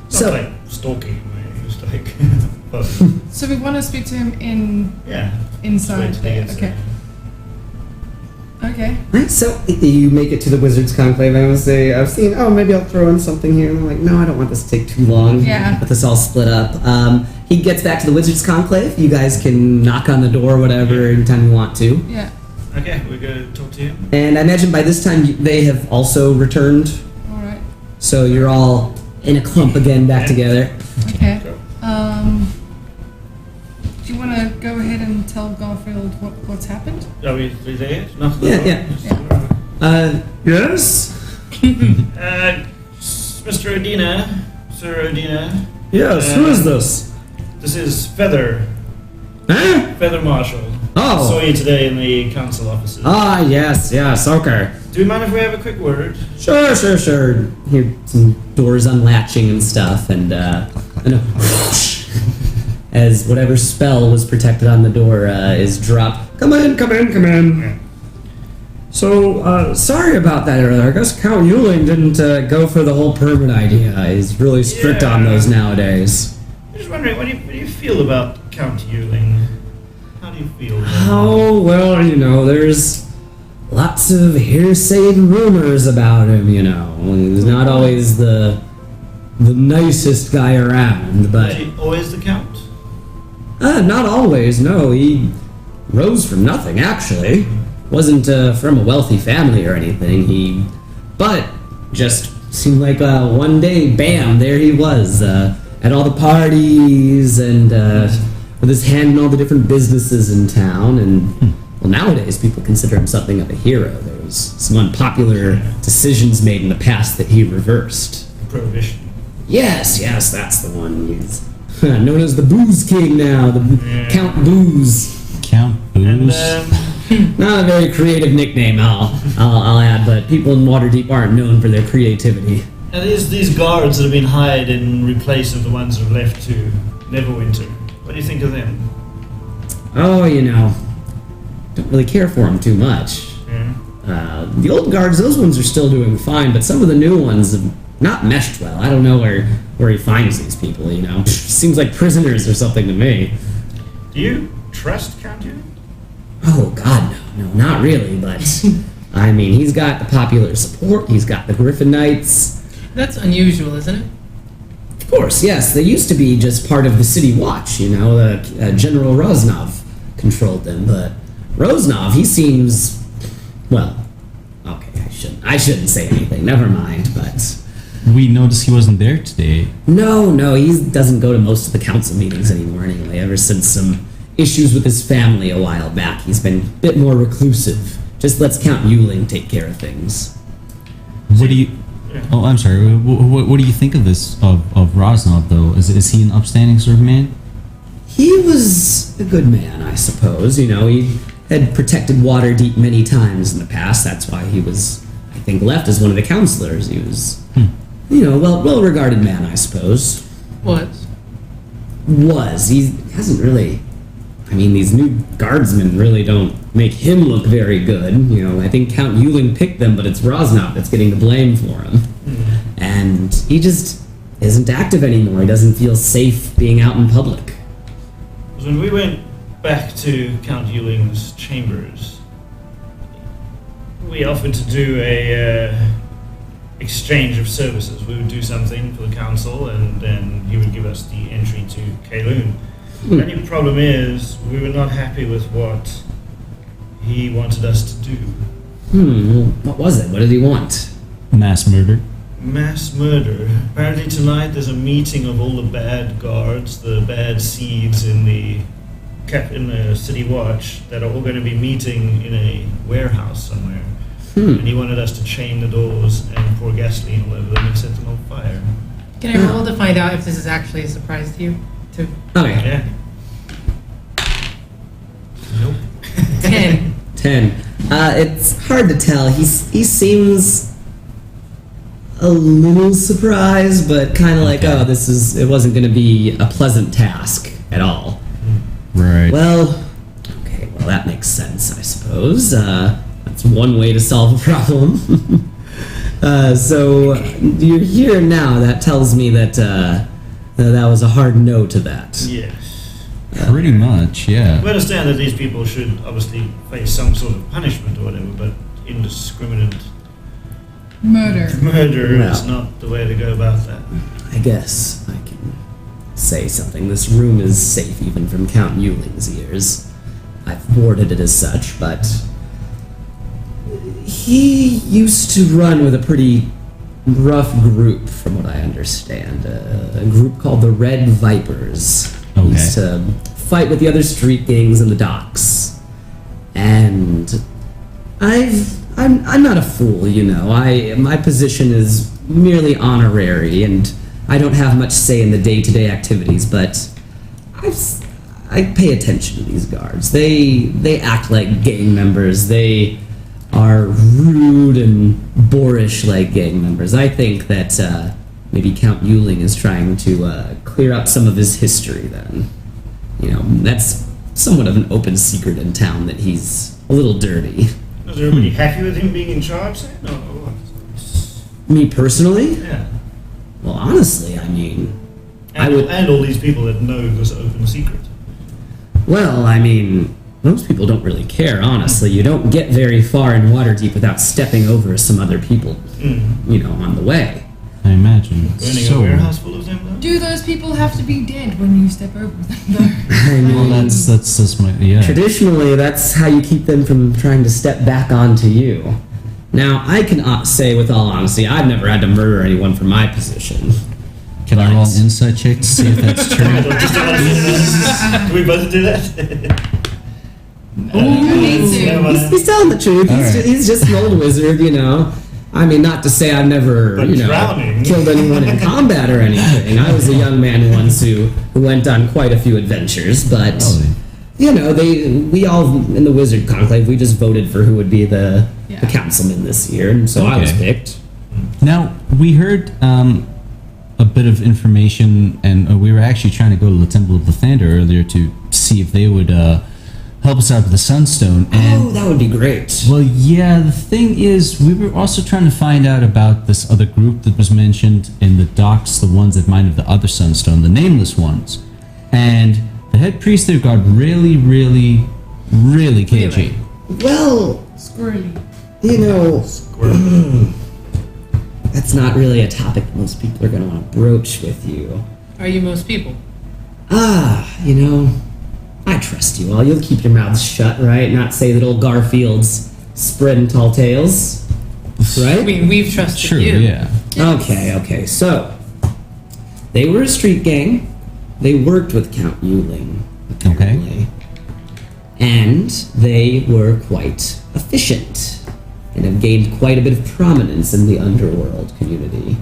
E: It's not like stalking, just like...
D: So we want to speak to him inside
E: Just wait till he
D: there.
E: gets
D: Okay. Okay.
A: Right, so you make it to the Wizard's Conclave. I would say, I've seen, maybe I'll throw in something here. And I'm like, no, I don't want this to take too long.
D: Yeah.
A: Let this all split up. He gets back to the Wizard's Conclave. You guys can knock on the door, whatever, anytime you want to.
D: Yeah.
E: Okay, we're going to talk to him.
A: And I imagine by this time they have also returned.
D: All right.
A: So you're all in a clump again, back together.
D: Okay.
E: Go.
D: Do you want to go ahead and tell Garfield what's happened?
E: Are we there? Knock on the
A: Yeah,
E: door?
A: Yes?
E: Mr. Odina, Sir Odina.
A: Yes, who is this?
E: This is Feather,
A: Huh?
E: Feather Marshal.
A: Oh.
E: Saw you today in the council offices.
A: Yes, okay.
E: Do you mind if we have a quick word?
A: Sure. Hear some doors unlatching and stuff, and as whatever spell was protected on the door is dropped. Come in.
E: Yeah.
A: So, sorry about that earlier. I guess Count Yuling didn't go for the whole permit idea. He's really strict on
E: Yeah.
A: those nowadays.
E: I'm just wondering, what do you feel about Count Yuling? How do you feel about him?
A: Oh, well, there's lots of hearsay and rumors about him, He's not always the nicest guy around, but...
E: Is he always the Count?
A: Not always, no. He rose from nothing, actually. Wasn't from a wealthy family or anything. But just seemed like one day, bam, there he was, at all the parties and with his hand in all the different businesses in town. And well, nowadays people consider him something of a hero. There was some unpopular decisions made in the past that he reversed.
E: Prohibition.
A: Yes, that's the one. He's known as the Booze King now, the Count Booze.
B: Count
E: And,
B: Booze.
A: Not a very creative nickname, I'll add, but people in Waterdeep aren't known for their creativity.
E: and these guards that have been hired in replace of the ones that have left to Neverwinter, what do you think of them?
A: Oh, don't really care for them too much.
E: Yeah.
A: The old guards, those ones are still doing fine, but some of the new ones have not meshed well. I don't know where he finds these people, Seems like prisoners or something to me.
E: Do you trust Count Yuling?
A: Oh, God, no, not really, but... I mean, he's got the popular support, he's got the Griffin Knights.
C: That's unusual, isn't it?
A: Of course, yes, they used to be just part of the City Watch, General Roznov controlled them, but Roznov, he seems... Well, okay, I shouldn't say anything, never mind, but...
B: We noticed he wasn't there today.
A: No, he doesn't go to most of the council meetings anymore anyway, ever since some issues with his family a while back. He's been a bit more reclusive. Just lets Count Yuling take care of things.
B: What do you... Oh, I'm sorry. What do you think of this, of Roznov, though? Is he an upstanding sort of man?
A: He was a good man, I suppose. He had protected Waterdeep many times in the past. That's why he was, I think, left as one of the counselors. He was, well-regarded man, I suppose.
C: Was.
A: He hasn't really... I mean, these new guardsmen really don't make him look very good. I think Count Yuling picked them, but it's Roznov that's getting the blame for him. And he just isn't active anymore. He doesn't feel safe being out in public.
E: When we went back to Count Yuling's chambers, we offered to do a exchange of services. We would do something for the council, and then he would give us the entry to Kowloon. The only problem is, we were not happy with what he wanted us to do.
A: What was it? What did he want?
B: Mass murder.
E: Mass murder. Apparently tonight there's a meeting of all the bad guards, the bad seeds in the City Watch, that are all going to be meeting in a warehouse somewhere. And he wanted us to chain the doors and pour gasoline all over them and set them on fire.
C: Can I roll to find out if this is actually a surprise to you?
A: Okay.
E: Yeah. Nope.
C: 10.
A: 10. It's hard to tell. He seems a little surprised, but kind of like,
B: Okay.
A: it wasn't going to be a pleasant task at all.
B: Right.
A: Well, okay, well, that makes sense, I suppose. That's one way to solve a problem. So, you're here now. That tells me that that was a hard no to that.
E: Yes.
B: Pretty much, yeah.
E: We understand that these people should obviously face some sort of punishment or whatever, but indiscriminate
D: Murder.
E: murder is
A: Well.
E: not the way to go about that.
A: I guess I can say something. This room is safe even from Count Yuling's ears. I've warded it as such, but he used to run with a pretty rough group, from what I understand. A group called the Red Vipers. He
B: Okay.
A: used to fight with the other street gangs in the docks. And I'm not a fool, you know. My position is merely honorary, and I don't have much say in the day-to-day activities, but I pay attention to these guards. They act like gang members. They are rude and boorish like gang members. I think that maybe Count Yuling is trying to clear up some of his history then. You know, that's somewhat of an open secret in town that he's a little dirty.
E: Was everybody happy with him being in charge then? No.
A: Me personally?
E: Yeah.
A: Well, honestly, I mean,
E: And all these people that know this open secret.
A: well, I mean, most people don't really care, honestly. You don't get very far in Waterdeep without stepping over some other people, you know, on the way.
B: I imagine.
E: Burning a warehouse full of them though?
D: Do those people have to be dead when you step over them, though?
A: I mean,
B: Well, that's my, yeah.
A: traditionally, that's how you keep them from trying to step back onto you. Now, I can say with all honesty, I've never had to murder anyone for my position.
B: Can I roll
A: Right.
B: an insight check to see if that's true?
E: Can we both do that?
D: Me too.
E: Never mind.
A: He's telling the truth.
B: All right.
A: He's just an old wizard, you know. I mean, not to say I've never,
E: But
A: you know,
E: drowning.
A: killed anyone in combat or anything. I was a young man once who went on quite a few adventures, but
B: Oh,
A: you know, we all in the wizard conclave, we just voted for who would be the
D: Yeah.
A: councilman this year, and so I was
B: Okay.
A: picked.
B: Now, we heard a bit of information, and we were actually trying to go to the Temple of Lathander earlier to see if they would help us out with the Sunstone. And
A: Oh, that would be great.
B: well, yeah, the thing is, we were also trying to find out about this other group that was mentioned in the docks, the ones that might have the other Sunstone, the nameless ones. And the head priest there got really, really, really cagey.
A: Well,
D: Squirrely.
A: you know,
E: Squirrel.
A: that's not really a topic most people are going to want to broach with you.
C: Are you most people?
A: You know, I trust you all. You'll keep your mouths shut, right? Not say that old Garfield's spreading tall tales,
C: I
A: right?
C: mean, we've trusted
B: True,
C: you.
B: yeah.
A: Okay. So, they were a street gang. They worked with Count Yuling, apparently. And they were quite efficient and have gained quite a bit of prominence in the underworld community.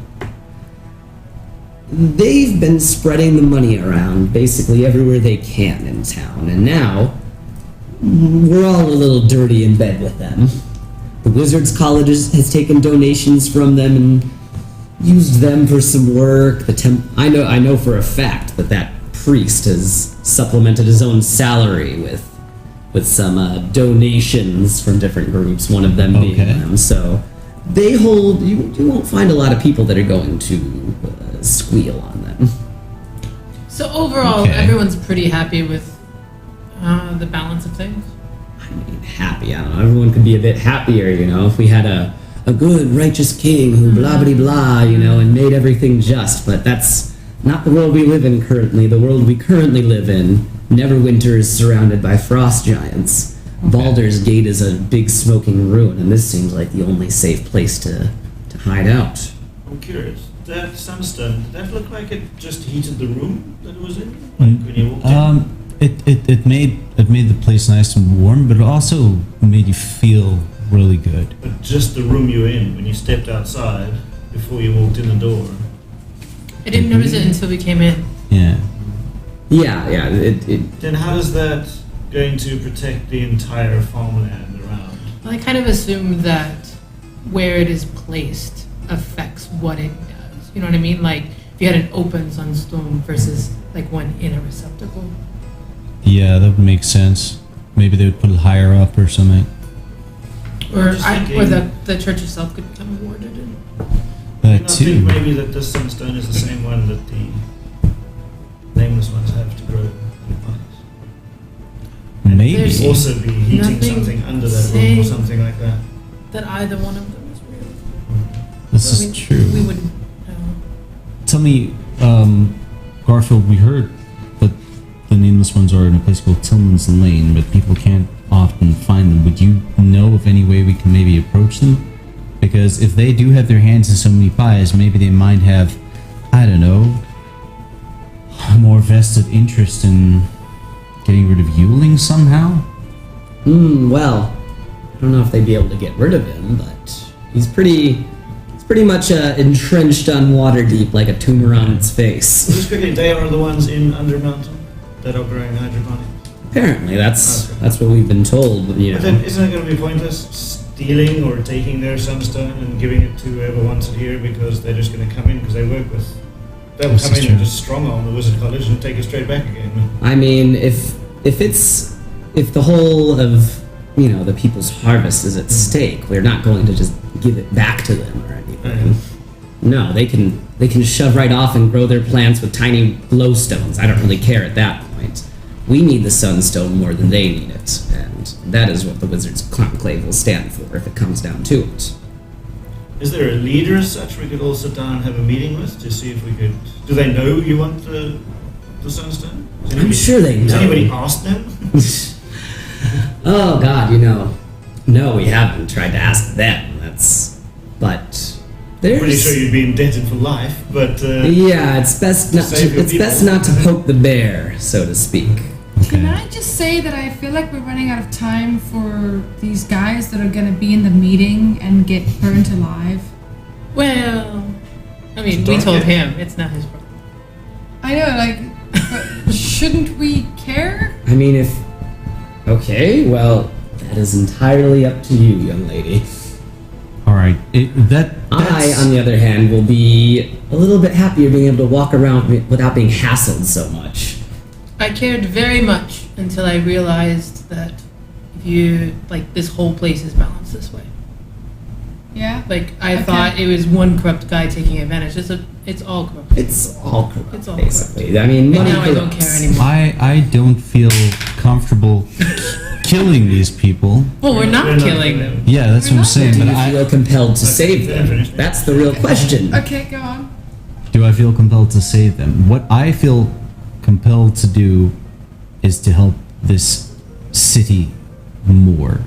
A: They've been spreading the money around basically everywhere they can in town, and now we're all a little dirty in bed with them. The Wizards College has taken donations from them and used them for some work. I know for a fact that priest has supplemented his own salary with some donations from different groups. One of them being
B: Okay.
A: them. So they hold. You won't find a lot of people that are going to squeal on them.
C: So overall,
B: Okay.
C: everyone's pretty happy with the balance of things.
A: I mean, happy. I don't know. Everyone could be a bit happier, you know, if we had a good, righteous king who blah blah blah, you know, and made everything just. But that's not the world we live in currently. The world we currently live in, Neverwinter is surrounded by frost giants. Baldur's Gate is a big smoking ruin, and this seems like the only safe place to hide out.
E: I'm curious. That sunstone, did that look like it just heated the room that it was in? Like when you walked in?
B: It made the place nice and warm, but it also made you feel really good.
E: But just the room you were in when you stepped outside before you walked in the door.
C: I didn't notice it until we came in.
B: Yeah.
A: Yeah. It
E: Then how is that going to protect the entire farmland around?
C: Well, I kind of assumed that where it is placed, affects what it does. You know what I mean? Like if you had an open sunstone versus like one in a receptacle.
B: Yeah, that would make sense. Maybe they would put it higher up or something.
C: Or
E: just
C: the church itself could become awarded. And
B: That
E: I
B: too.
E: think maybe that this sunstone is the same one that the nameless ones have to grow in plants.
B: Maybe.
C: There's-
E: Also be heating
C: Nothing
E: something under that room
C: saying-
E: or something like that.
C: that either one of them is real.
B: This
C: I
B: is
C: mean,
B: true.
C: We wouldn't know.
B: Tell me, Garfield, we heard that the nameless ones are in a place called Tillman's Lane, but people can't often find them. Would you know of any way we can maybe approach them? Because if they do have their hands in so many pies, maybe they might have, I don't know, a more vested interest in getting rid of Yuling somehow?
A: Well, I don't know if they'd be able to get rid of him, but he's pretty much entrenched on Waterdeep like a tumor on its face.
E: Just quickly, they are the ones in Undermountain that are growing hydroponics.
A: Apparently, that's
E: Okay.
A: what we've been told. You
E: But
A: know,
E: then isn't it going to be pointless stealing or taking their sunstone and giving it to whoever wants it here because they're just going to come in because they work with... They'll
B: This
E: come
B: is
E: in
B: true.
E: and just strong arm the Wizard College and take it straight back again.
A: I mean, if the whole of the people's harvest is at stake, we're not going to just give it back to them or anything. No, they can shove right off and grow their plants with tiny glowstones. I don't really care at that point. We need the sunstone more than they need it, and that is what the Wizards' Conclave will stand for if it comes down to it.
E: Is there a leader as such we could all sit down and have a meeting with to see if we could... Do they know you want the sunstone?
A: I'm sure they
E: Has
A: know.
E: anybody asked them?
A: Oh God, no, we haven't tried to ask them. But there's.
E: Pretty sure you'd be indebted for life, but...
A: Yeah, it's best not
E: Save your
A: it's best
E: people.
A: not to poke the bear, so to speak.
D: Can I just say that I feel like we're running out of time for these guys that are going to be in the meeting and get burnt alive?
C: Well, I mean, we
E: Dark
C: told
E: it.
C: him it's not his problem.
D: I know, but shouldn't we care?
A: I mean, okay, well, that is entirely up to you, young lady.
B: All right.
A: I,
B: That's,
A: on the other hand, will be a little bit happier being able to walk around without being hassled so much.
C: I cared very much until I realized that this whole place is balanced this way.
D: Yeah?
C: Like, I
D: Okay.
C: thought it was one corrupt guy taking advantage. It's all corrupt.
A: It's all corrupt,
C: It's all
A: basically. I mean,
C: And
A: money
C: now I don't
A: corrupts.
C: care anymore.
B: I don't feel comfortable killing these people.
C: Well, we're not
E: We're not
C: killing
E: killing
C: them.
B: Yeah, that's what I'm saying.
A: Do
B: But
A: you feel compelled to save them? That's the real question.
D: Okay, go on.
B: do I feel compelled to save them? What I feel compelled to do is to help this city more.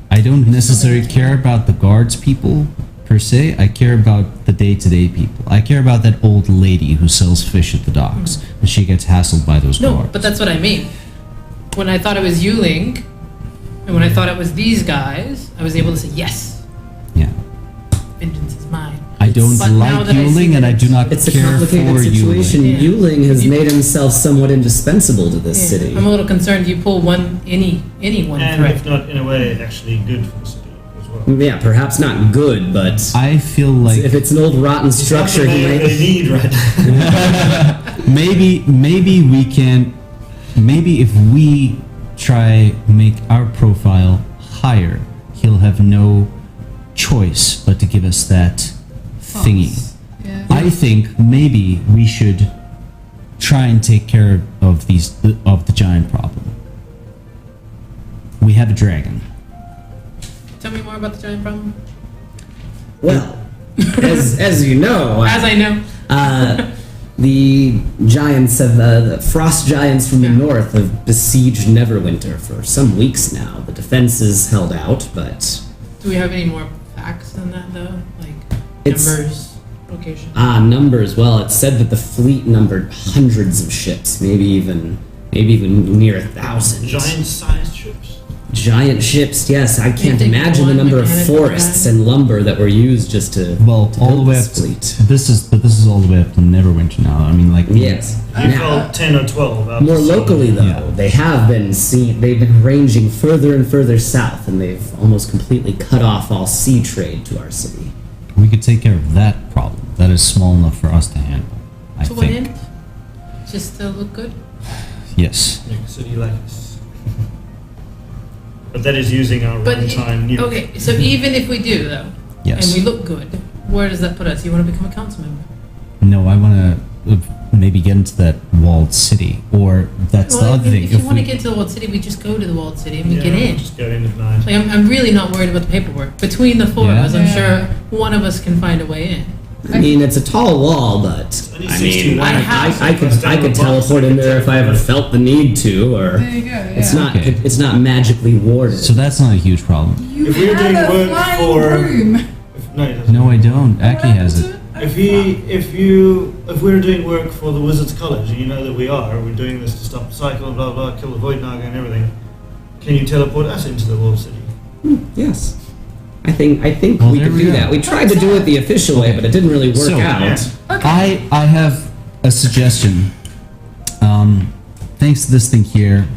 B: I don't necessarily care about the guards people per se. I care about the day-to-day people. I care about that old lady who sells fish at the docks and she gets hassled by those
C: No,
B: guards.
C: but that's what I mean. When I thought it was Yuling, and when I thought it was these guys, I was able to say, yes,
B: yeah.
C: vengeance is mine.
B: I don't
C: But now
B: like
C: that I see
B: Yuling and
C: that
B: I do not
A: It's a
B: care for
A: complicated situation.
B: Yuling.
C: Yeah.
A: Yuling has made himself somewhat indispensable to this
C: Yeah,
A: city.
C: I'm a little concerned you pull any one
E: And
C: threat.
E: if not, in a way, actually good for the city as well.
A: Yeah, perhaps not good, but
B: I feel like
A: if it's an old rotten structure,
E: It's
A: he
E: not the man they
A: might.
E: need right now.
B: maybe we can, maybe if we try make our profile higher, he'll have no choice but to give us that thingy.
D: Yeah.
B: I think maybe we should try and take care of the giant problem. We have a dragon.
C: Tell me more about the giant problem.
A: Well, as you know,
C: As I know.
A: the giants of the frost giants from the north have besieged Neverwinter for some weeks now. The defenses held out, but
C: Do we have any more facts than that, though? Like,
A: It's-
C: numbers, location?
A: numbers. Well, it said that the fleet numbered hundreds of ships, maybe even near 1,000.
E: Giant-sized ships.
A: Giant ships, yes. I can't
C: think
A: imagine the
C: one
A: number of
C: mechanical
A: forests
C: guy-
A: and lumber that were used just to
B: Well,
A: to
B: all the
A: build
B: way
A: this
B: up to
A: fleet.
B: this is all the way up to Neverwinter now. I mean, like
A: Yes.
E: You
A: Now,
E: felt 10 or 12 out
A: more
E: to sea.
A: locally, though,
B: Yeah.
A: they have been seen. They've been ranging further and further south, and they've almost completely cut off all sea trade to our city.
B: we could take care of that problem. That is small enough for us to handle. I
C: To what
B: think.
C: end? Just to look good?
B: Yes.
E: Make the city like us. But that is using our
C: But
E: runtime nuke.
C: okay, so even if we do though,
B: Yes.
C: and we look good, where does that put us? You want to become a council member?
B: No, I want to maybe get into that walled city, or that's the
C: Well,
B: other thing.
C: if you want to get to the walled city, we just go to the walled city and we get in.
E: Just go in at night.
C: Like I'm really not worried about the paperwork. Between the four
B: Yeah.
C: of us, I'm
D: Yeah.
C: sure one of us can find a way in.
A: I mean, it's a tall wall, but
E: only
A: I
E: 61.
A: mean, I could
E: It's down the
A: teleport in there if I ever felt the need to, or
D: There you go. Yeah.
A: it's not
B: Okay.
A: it's not magically warded.
B: So that's not a huge problem.
D: You
E: If we were
D: have
E: doing
D: a
E: work
D: flying
E: for-
D: broom.
E: No, he doesn't.
B: No, I don't.
D: What
B: Aki has
D: happened
B: it.
D: to
E: If we were doing work for the Wizards College, and you know that we are, we're doing this to stop the cycle, blah blah, kill the Void Naga and everything. Can you teleport us into the walled city?
A: Yes, I think
B: Well,
A: we
B: there
A: could
B: we
A: do
B: go.
A: that. We tried to do it the official way, but it didn't really work
B: So-
A: out.
E: Yeah.
B: I have a suggestion. Thanks to this thing here,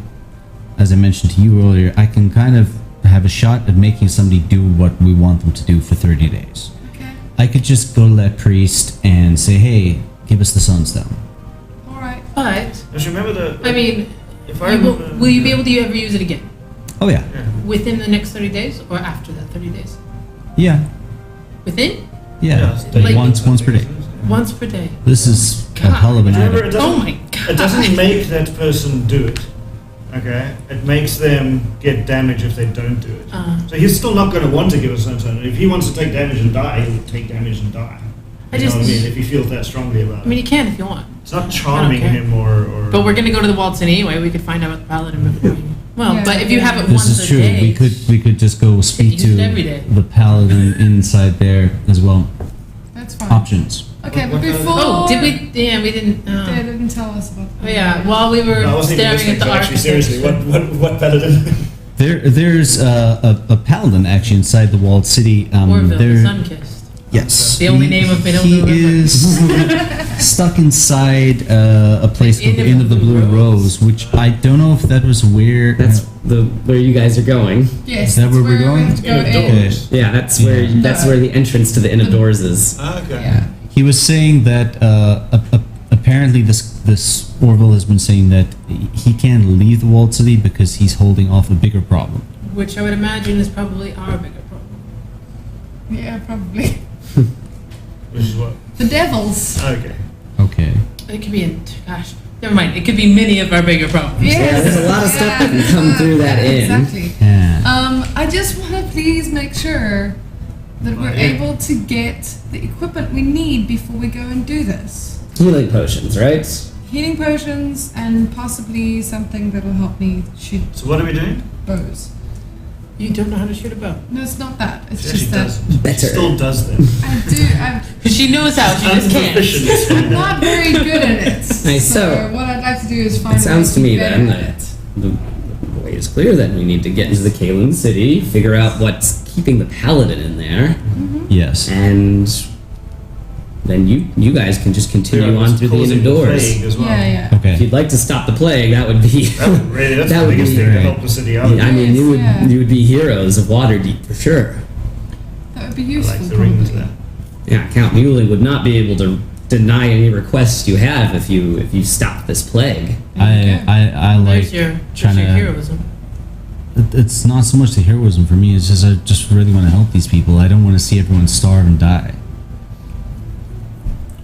B: as I mentioned to you earlier, I can kind of have a shot at making somebody do what we want them to do for 30 days.
D: Okay.
B: I could just go to that priest and say, hey, give us the Sunstone.
D: All right.
C: But
E: Just remember the.
C: I mean,
E: if I
C: you will,
E: remember,
C: will you be able to ever use it again
B: Oh, yeah.
E: Yeah.
C: within the next 30 days or after that 30 days?
B: Yeah.
C: Within?
B: Yeah.
E: it's
C: Like-
B: once per day.
C: Once per day.
B: This is a
C: God.
B: hell of an
E: Remember,
B: item.
E: it doesn't,
C: Oh my god.
E: it doesn't make that person do it. Okay? It makes them get damage if they don't do it. So he's still not going to want to give us something. If he wants to take damage and die, he'll take damage and die.
C: I
E: You know
C: just-
E: what I mean? If he feels that strongly about
C: I
E: it.
C: mean, you can if you want.
E: It's not charming
C: care.
E: him or.
C: But we're going to go to the walled city anyway. We could find out about the paladin before we... Well,
D: Yeah.
C: but if you have it
B: This
C: once
B: is
C: a
B: true.
C: day...
B: We could just go speak
C: use it every day.
B: to the paladin inside there as well.
D: That's fine.
B: Options.
D: Okay, but
E: What- what-
D: before.
C: Oh, did we... Yeah, we didn't...
D: They didn't tell us about.
C: Oh, yeah, while we were
E: I wasn't even
C: staring
E: listening
C: at the
E: to actually seriously.
C: architecture...
E: What paladin?
B: There's a paladin actually inside the walled city.
C: Orville, the
B: there-
C: Sunkissed.
B: Yes.
C: The only name I've been able to
B: He
C: remember.
B: is stuck inside a place called the Inn of the Blue Rose, which I don't know if that was where.
A: That's where you guys are going.
D: Yes.
B: Is that
D: that's
B: where we're going?
D: We have to go
E: Inn of
D: in.
E: Doors.
A: Yeah, that's where the entrance to the Inn of Doors is.
E: Okay.
D: Yeah.
B: He was saying that apparently this Orville has been saying that he can't leave the walled city because he's holding off a bigger problem.
C: Which I would imagine is probably our bigger problem.
D: Yeah, probably.
E: Which is what?
D: The devils.
E: Okay.
B: Okay.
C: It could be in... Gosh, never mind. It could be many of our bigger problems.
D: Yes.
A: there's a lot of stuff that can come through that inn.
D: Exactly.
B: Yeah.
D: I just want to please make sure that we're
E: Yeah.
D: able to get the equipment we need before we go and do this.
A: Healing potions, right?
D: Healing potions and possibly something that will help me shoot
E: So what are we doing?
D: bows.
C: You don't know how to shoot a bow.
D: No, it's not that. It's
E: She
D: just
E: actually
D: that
E: doesn't.
A: Better.
E: She still does them.
D: I do.
C: She knows how, she just can't.
D: I'm not very good at it.
A: Nice, so-
D: what I'd like to do is find.
A: It sounds
D: a
A: to
D: way
A: me
D: be
A: then
D: better at
A: that
D: it.
A: the way is clear. Then we need to get into the Kalen city, figure out what's keeping the paladin in there,
B: Yes.
A: and then you guys can just continue on through the Inn of Doors.
E: As well.
D: Yeah, yeah.
A: If
B: Okay.
A: you'd like to stop the plague, that would be.
E: That would really, that's
A: That
E: the
A: would
E: biggest
A: be
E: thing to
B: great.
E: help the city out.
A: I mean, you would
D: Yeah.
A: you would be heroes of Waterdeep for sure.
D: That would be
E: I
D: useful.
E: like the ring to
D: probably.
E: that.
A: Yeah, Count Muley would not be able to deny any requests you have if you stop this plague.
B: I like
C: There's your
B: trying to.
C: heroism.
B: It's not so much the heroism for me. It's just I just really want to help these people. I don't want to see everyone starve and die.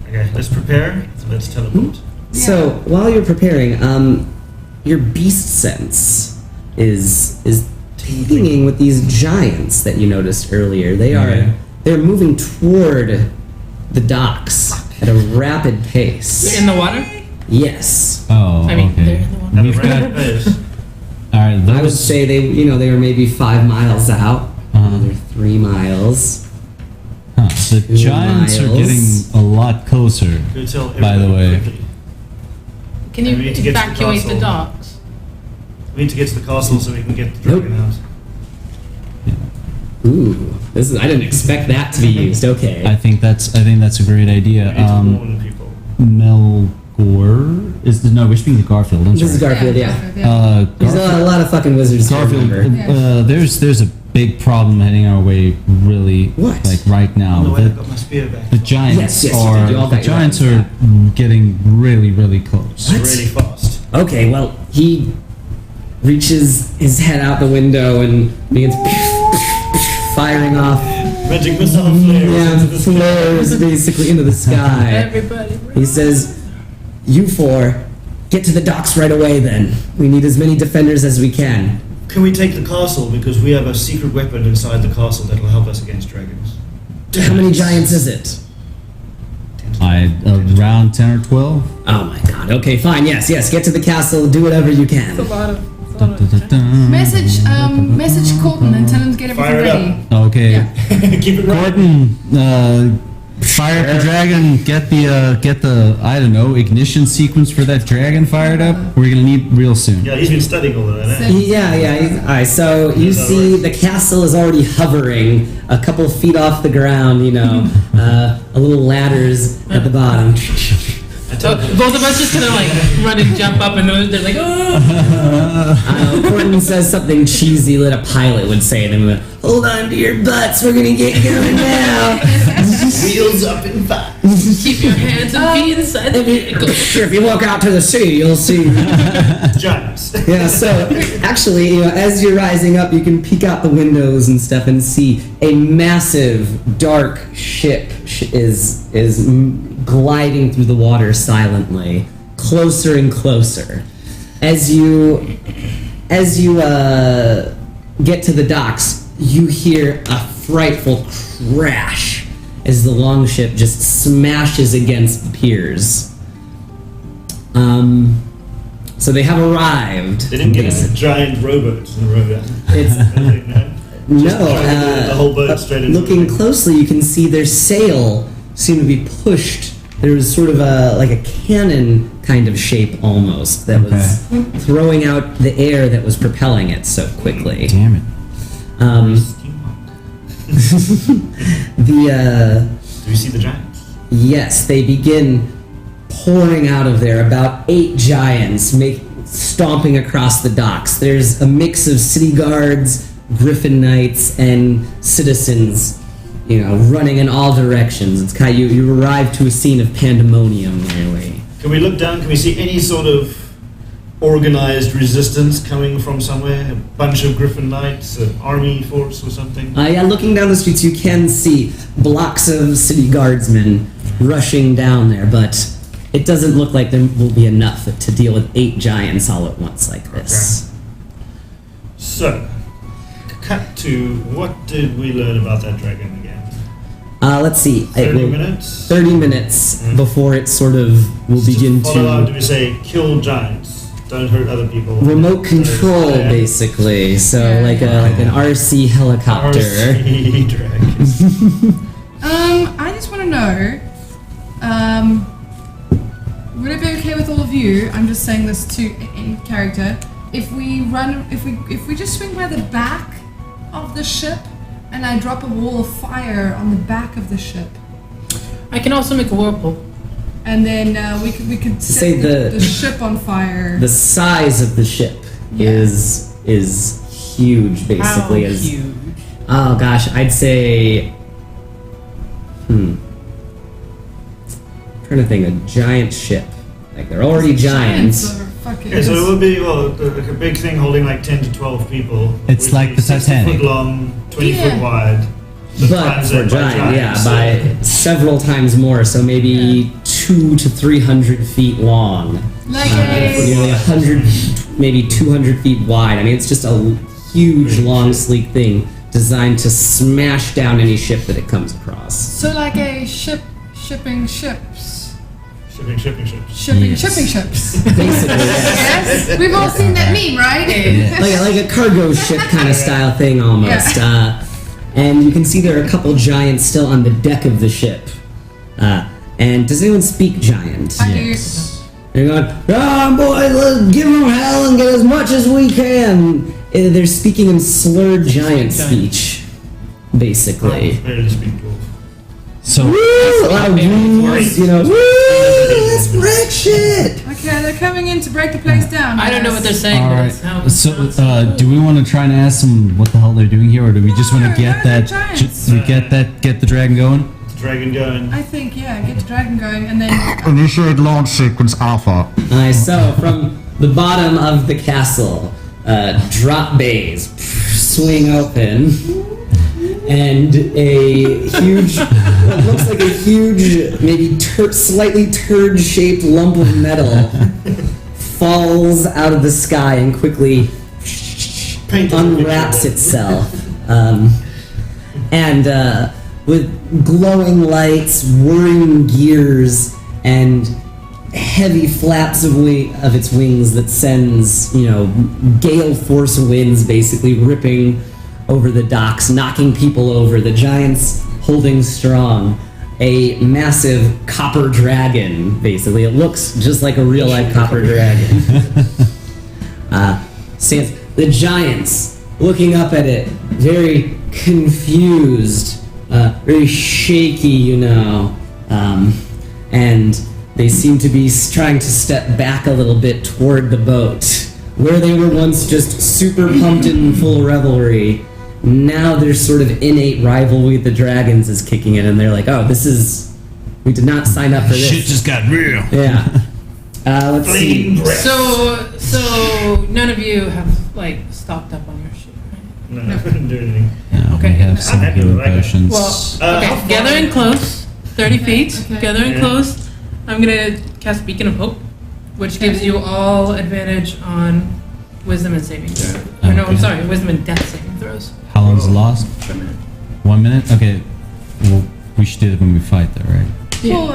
E: Okay, let's prepare. Let's teleport.
A: So while you're preparing, your beast sense is pinging with these giants that you noticed earlier.
B: Okay.
A: They're moving toward the docks at a rapid pace.
C: In the water?
A: Yes,
B: Oh,
C: I mean,
B: okay.
C: they're in the water.
E: Have a
B: We've
E: rapid
B: got
E: pace.
B: all right. Those,
A: I would say they were maybe 5 miles out. Another 3 miles.
B: the giants are
A: miles.
B: getting a lot closer.
E: Go tell
B: By the
E: everyone
B: way.
E: quickly.
C: Can
E: And
C: you
E: we need to get to the
C: evacuate the
E: castle.
C: docks?
E: We need to get to the castle so we can get the dragon out.
A: Ooh, I didn't expect that to be used. Okay.
B: I think that's a great
E: We
B: idea.
E: need to warn people.
B: Melgor we're speaking to Garfield. I'm
A: This is
B: sorry.
A: Garfield, yeah. There's
B: Garfield,
A: a lot of fucking wizards here,
B: Garfield,
A: remember.
B: there's a big problem heading our way. Really,
A: What?
B: like right now.
E: On the way, I got my spear back.
B: The giants
A: Yes, you did. You all got your
B: giants
A: weapons
B: are getting really, really close.
A: What?
E: Really fast.
A: Okay, well, he reaches his head out the window and begins firing off
E: Magic missile flares into the sky.
A: flares basically into the sky.
C: Everybody.
A: He says, "You four, get to the docks right away then. We need as many defenders as we can."
E: Can we take the castle? Because we have a secret weapon inside the castle that will help us against dragons.
A: How many giants is it?
B: Around 10 or 12.
A: Oh my god. Okay, fine. Yes, get to the castle. Do whatever you
C: It's a
A: can.
C: lot of.
D: Message Colton and tell him to get
E: Fire
D: everything
E: it up.
D: ready.
B: Okay.
D: Yeah.
E: Keep it right.
B: Gordon, fire up the dragon. Get the I don't know, ignition sequence for that dragon fired up. We're gonna need real soon.
E: Yeah, he's been studying all of that. Eh?
A: Yeah. Alright, so you see the castle is already hovering a couple feet off the ground, a little ladders at the bottom.
C: So both of us just kind of like run and jump up, and they're like, oh.
A: Gordon says something cheesy that a pilot would say to him. Hold on to your butts, we're gonna get going now.
E: Wheels up in five.
C: Keep your hands and feet inside the vehicle.
A: Sure, if you walk out to the sea, you'll see.
E: Giants.
A: Yeah, so actually, as you're rising up, you can peek out the windows and stuff and see a massive, dark ship is gliding through the water silently, closer and closer. As you get to the docks, you hear a frightful crash as the longship just smashes against the piers. So they have arrived.
E: They didn't get a giant rowboat in the road.
A: It's
E: The whole boat
A: but
E: straight into
A: looking
E: the
A: closely, you can see their sail seem to be pushed. There was sort of like a cannon kind of shape almost that was throwing out the air that was propelling it so quickly.
B: Damn it.
E: Do you see the giants?
A: Yes, they begin pouring out of there. About 8 giants stomping across the docks. There's a mix of city guards, griffin knights, and citizens, running in all directions. It's kind of, you arrive to a scene of pandemonium, really.
E: Can we look down? Can we see any sort of organized resistance coming from somewhere? A bunch of griffin knights, an army force or something?
A: Yeah, looking down the streets, you can see blocks of city guardsmen rushing down there, but it doesn't look like there will be enough to deal with 8 giants all at once like this.
E: Okay. So, cut to what did we learn about that dragon again?
A: Let's see.
E: 30 minutes?
A: 30 minutes before it sort of will begin
E: Follow on, do
A: to
E: we say kill giants? Don't hurt other people.
A: remote control, basically. So
D: Yeah.
A: like an RC helicopter.
E: RC dragon.
D: I just want to know, would it be okay with all of you? I'm just saying this to in character. If we just swing by the back of the ship, and I drop a wall of fire on the back of the ship,
C: I can also make a whirlpool.
D: and then we could
A: Say
D: set
A: the-
D: the ship on fire.
A: The size of the ship is huge, basically.
C: How
A: as
C: huge.
A: Oh gosh, I'd say. Trying to think, a giant ship. Like they're already giants.
D: are fucking.
E: Okay, so it would be like a big thing holding like 10 to 12 people.
B: It's
E: Would
B: like
E: be
B: the
E: 60
B: Titanic.
E: foot long, 20
D: Yeah.
E: foot wide.
A: But
E: times
A: for
E: that by
A: giant, yeah,
E: giants,
A: by several times more. So maybe 200 to 300 feet long.
D: Like
A: Nearly 100, maybe 200 feet wide. I mean, it's just a huge, long, sleek thing designed to smash down any ship that it comes across.
D: so like a shipping ships.
E: Shipping ships.
D: Shipping
B: Yes.
D: ships.
A: Basically,
D: Yes, we've all seen that meme, right?
A: like a cargo ship kind of style thing almost. And you can see there are a couple giants still on the deck of the ship. And does anyone speak giant?
D: I
B: Yes.
A: They're going, boys, let's give them hell and get as much as we can. They're speaking in slurred giant speech, basically.
E: Barely speak dwarf.
B: So
A: Woo! A lot of woos, you know. Woo! Let's break shit.
D: Okay, they're coming in to break the place down.
C: I don't know what they're saying,
B: all
C: but
B: right.
C: it sounds.
B: So do we want to try and ask them what the hell they're doing here, or do we just want
D: No,
B: to get
D: they're
B: that?
D: giants.
B: Get the dragon going.
E: Dragon going.
D: I think, yeah, get the dragon going and then.
F: Initiate launch sequence Alpha.
A: Nice. So from the bottom of the castle, drop bays swing open, and a huge, what looks like a huge, maybe slightly turd-shaped lump of metal falls out of the sky and quickly
E: Paint
A: unwraps itself. And with glowing lights, whirring gears, and heavy flaps of its wings that sends, gale force winds basically ripping over the docks, knocking people over. The giants holding strong. A massive copper dragon, basically. It looks just like a real-life copper dragon. Stands. The giants looking up at it, very confused, very shaky, and they seem to be trying to step back a little bit toward the boat. Where they were once just super pumped and full revelry, now their sort of innate rivalry with the dragons is kicking in, and they're like, oh, we did not sign up for this.
B: Shit just got real.
A: Yeah. Let's see.
C: So none of you have stocked up on your shit, right?
E: No, I couldn't do anything.
B: No,
C: Okay.
B: we have some
E: I'm happy
B: healing
E: with that.
B: potions.
C: Well,
E: how
C: okay.
E: far-
C: Gather in close, 30 feet.
D: Okay.
C: Gather in
E: Yeah.
C: close. I'm gonna cast Beacon of Hope, which gives you all advantage on Wisdom and saving throw. Or no, I'm
B: Okay.
C: sorry, Wisdom and Death saving throws.
B: How long's it last?
C: For a minute.
B: 1 minute? Okay. Well, we should do it when we fight, though, right?
D: Well,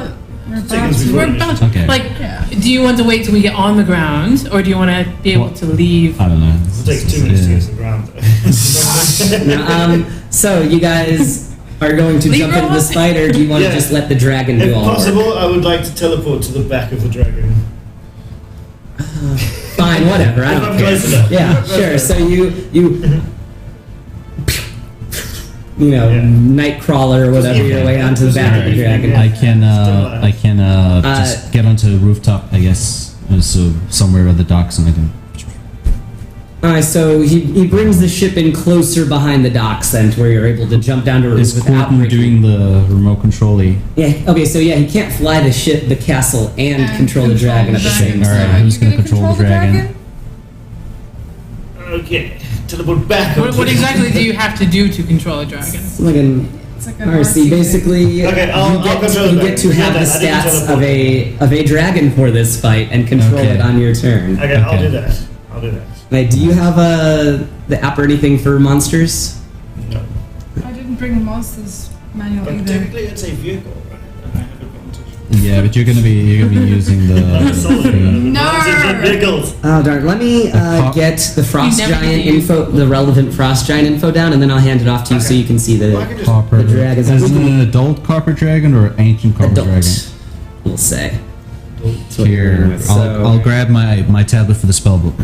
D: we're about
E: Seconds
D: to.
E: before
C: We're about to,
B: Okay.
D: Yeah.
C: do you want to wait till we get on the ground, or do you want to be able to leave?
B: I don't know.
E: It'll take 2 minutes to get to the ground.
A: Now, so you guys are going to
C: Leave
A: jump
C: her
A: into this
C: alone.
A: fight, or do you want to
E: Yeah.
A: just let the dragon do
E: If
A: all the work?
E: possible, I would like to teleport to the back of the dragon.
A: Fine, whatever. I
E: If
A: don't
E: I'm
A: care.
E: close enough.
A: Yeah,
E: That's
A: sure.
E: fine.
A: So you
E: Yeah.
A: Nightcrawler or whatever your way onto the back of the dragon.
B: I can just get onto the rooftop, I guess. So somewhere at the docks, and I can.
A: Alright, so he brings the ship in closer behind the docks then to where you're able to jump down to a
B: Is
A: roof without
B: Quentin
A: breaking.
B: doing the remote control-y?
A: Yeah, okay, so yeah, he can't fly the ship, the castle, and control the dragon at the same
B: All right,
A: time.
B: who's
D: You're
B: gonna control the dragon?
E: Okay, teleport back.
C: What exactly do you have to do to control a dragon?
A: It's like an
D: It's like an
A: RC,
D: RC.
A: basically,
E: Okay, I'll
A: you get
E: control
A: you
E: that.
A: get to
E: Yeah,
A: have the
E: I didn't
A: stats
E: teleport.
A: of a dragon for this fight and control
B: Okay.
A: it on your turn.
E: Okay, I'll
B: Okay.
E: do that. I'll do that.
A: Right, do you have the app or anything for monsters?
E: No.
D: I didn't bring the monsters manual
E: But
D: either.
E: technically, it's a vehicle, right? And I have advantage.
B: Yeah, but you're gonna be using the.
E: Solid.
D: No!
E: Advantage on vehicles.
A: Oh darn! Let me get the frost
C: You never
A: giant
C: do.
A: info, the relevant frost giant info down, and then I'll hand it off to you so
E: Okay.
A: you can see
E: Well, I
A: the
E: can just
B: Copper.
A: The dragons.
B: Is it an adult copper dragon or ancient copper
A: adult.
B: dragon?
A: We'll say. That's what you're
B: Here,
A: going with,
B: I'll,
A: so-
B: I'll grab my tablet for the spell book.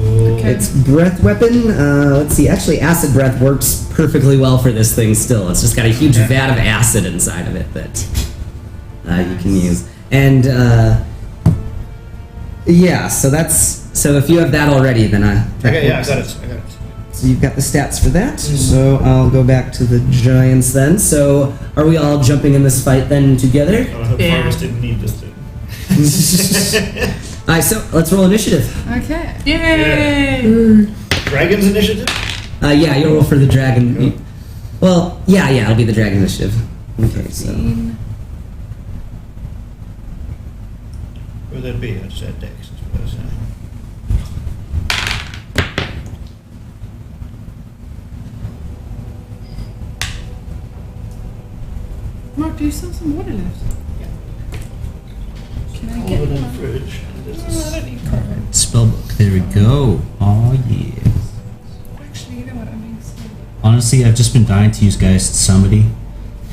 D: Okay.
A: It's breath weapon. Let's see. Actually, acid breath works perfectly well for this thing. Still, it's just got a huge vat of acid inside of it that you can use. And yeah, so if you have that already, then
E: Okay, yeah, I got it.
A: So you've got the stats for that. So I'll go back to the giants then. So are we all jumping in this fight then together?
E: I hope
C: Yeah.
E: Fargus didn't need this thing.
A: Alright, so let's roll initiative.
D: Okay.
C: Yay!
E: Dragon's initiative?
A: Yeah, you'll roll for the dragon. Well, yeah, it'll be the dragon initiative. Okay, so.
D: 15.
E: Where'd that be? I just had Dex. That's what I was saying.
D: Mark, do you still have some water left? Can I
E: All
D: get
E: in the
D: one?
E: fridge. This
D: Oh,
E: is-
D: I don't need carbon.
B: Spell book. There we go. Oh yeah.
D: Actually, you know what I mean. So.
B: Honestly, I've just been dying to use Geist Somebody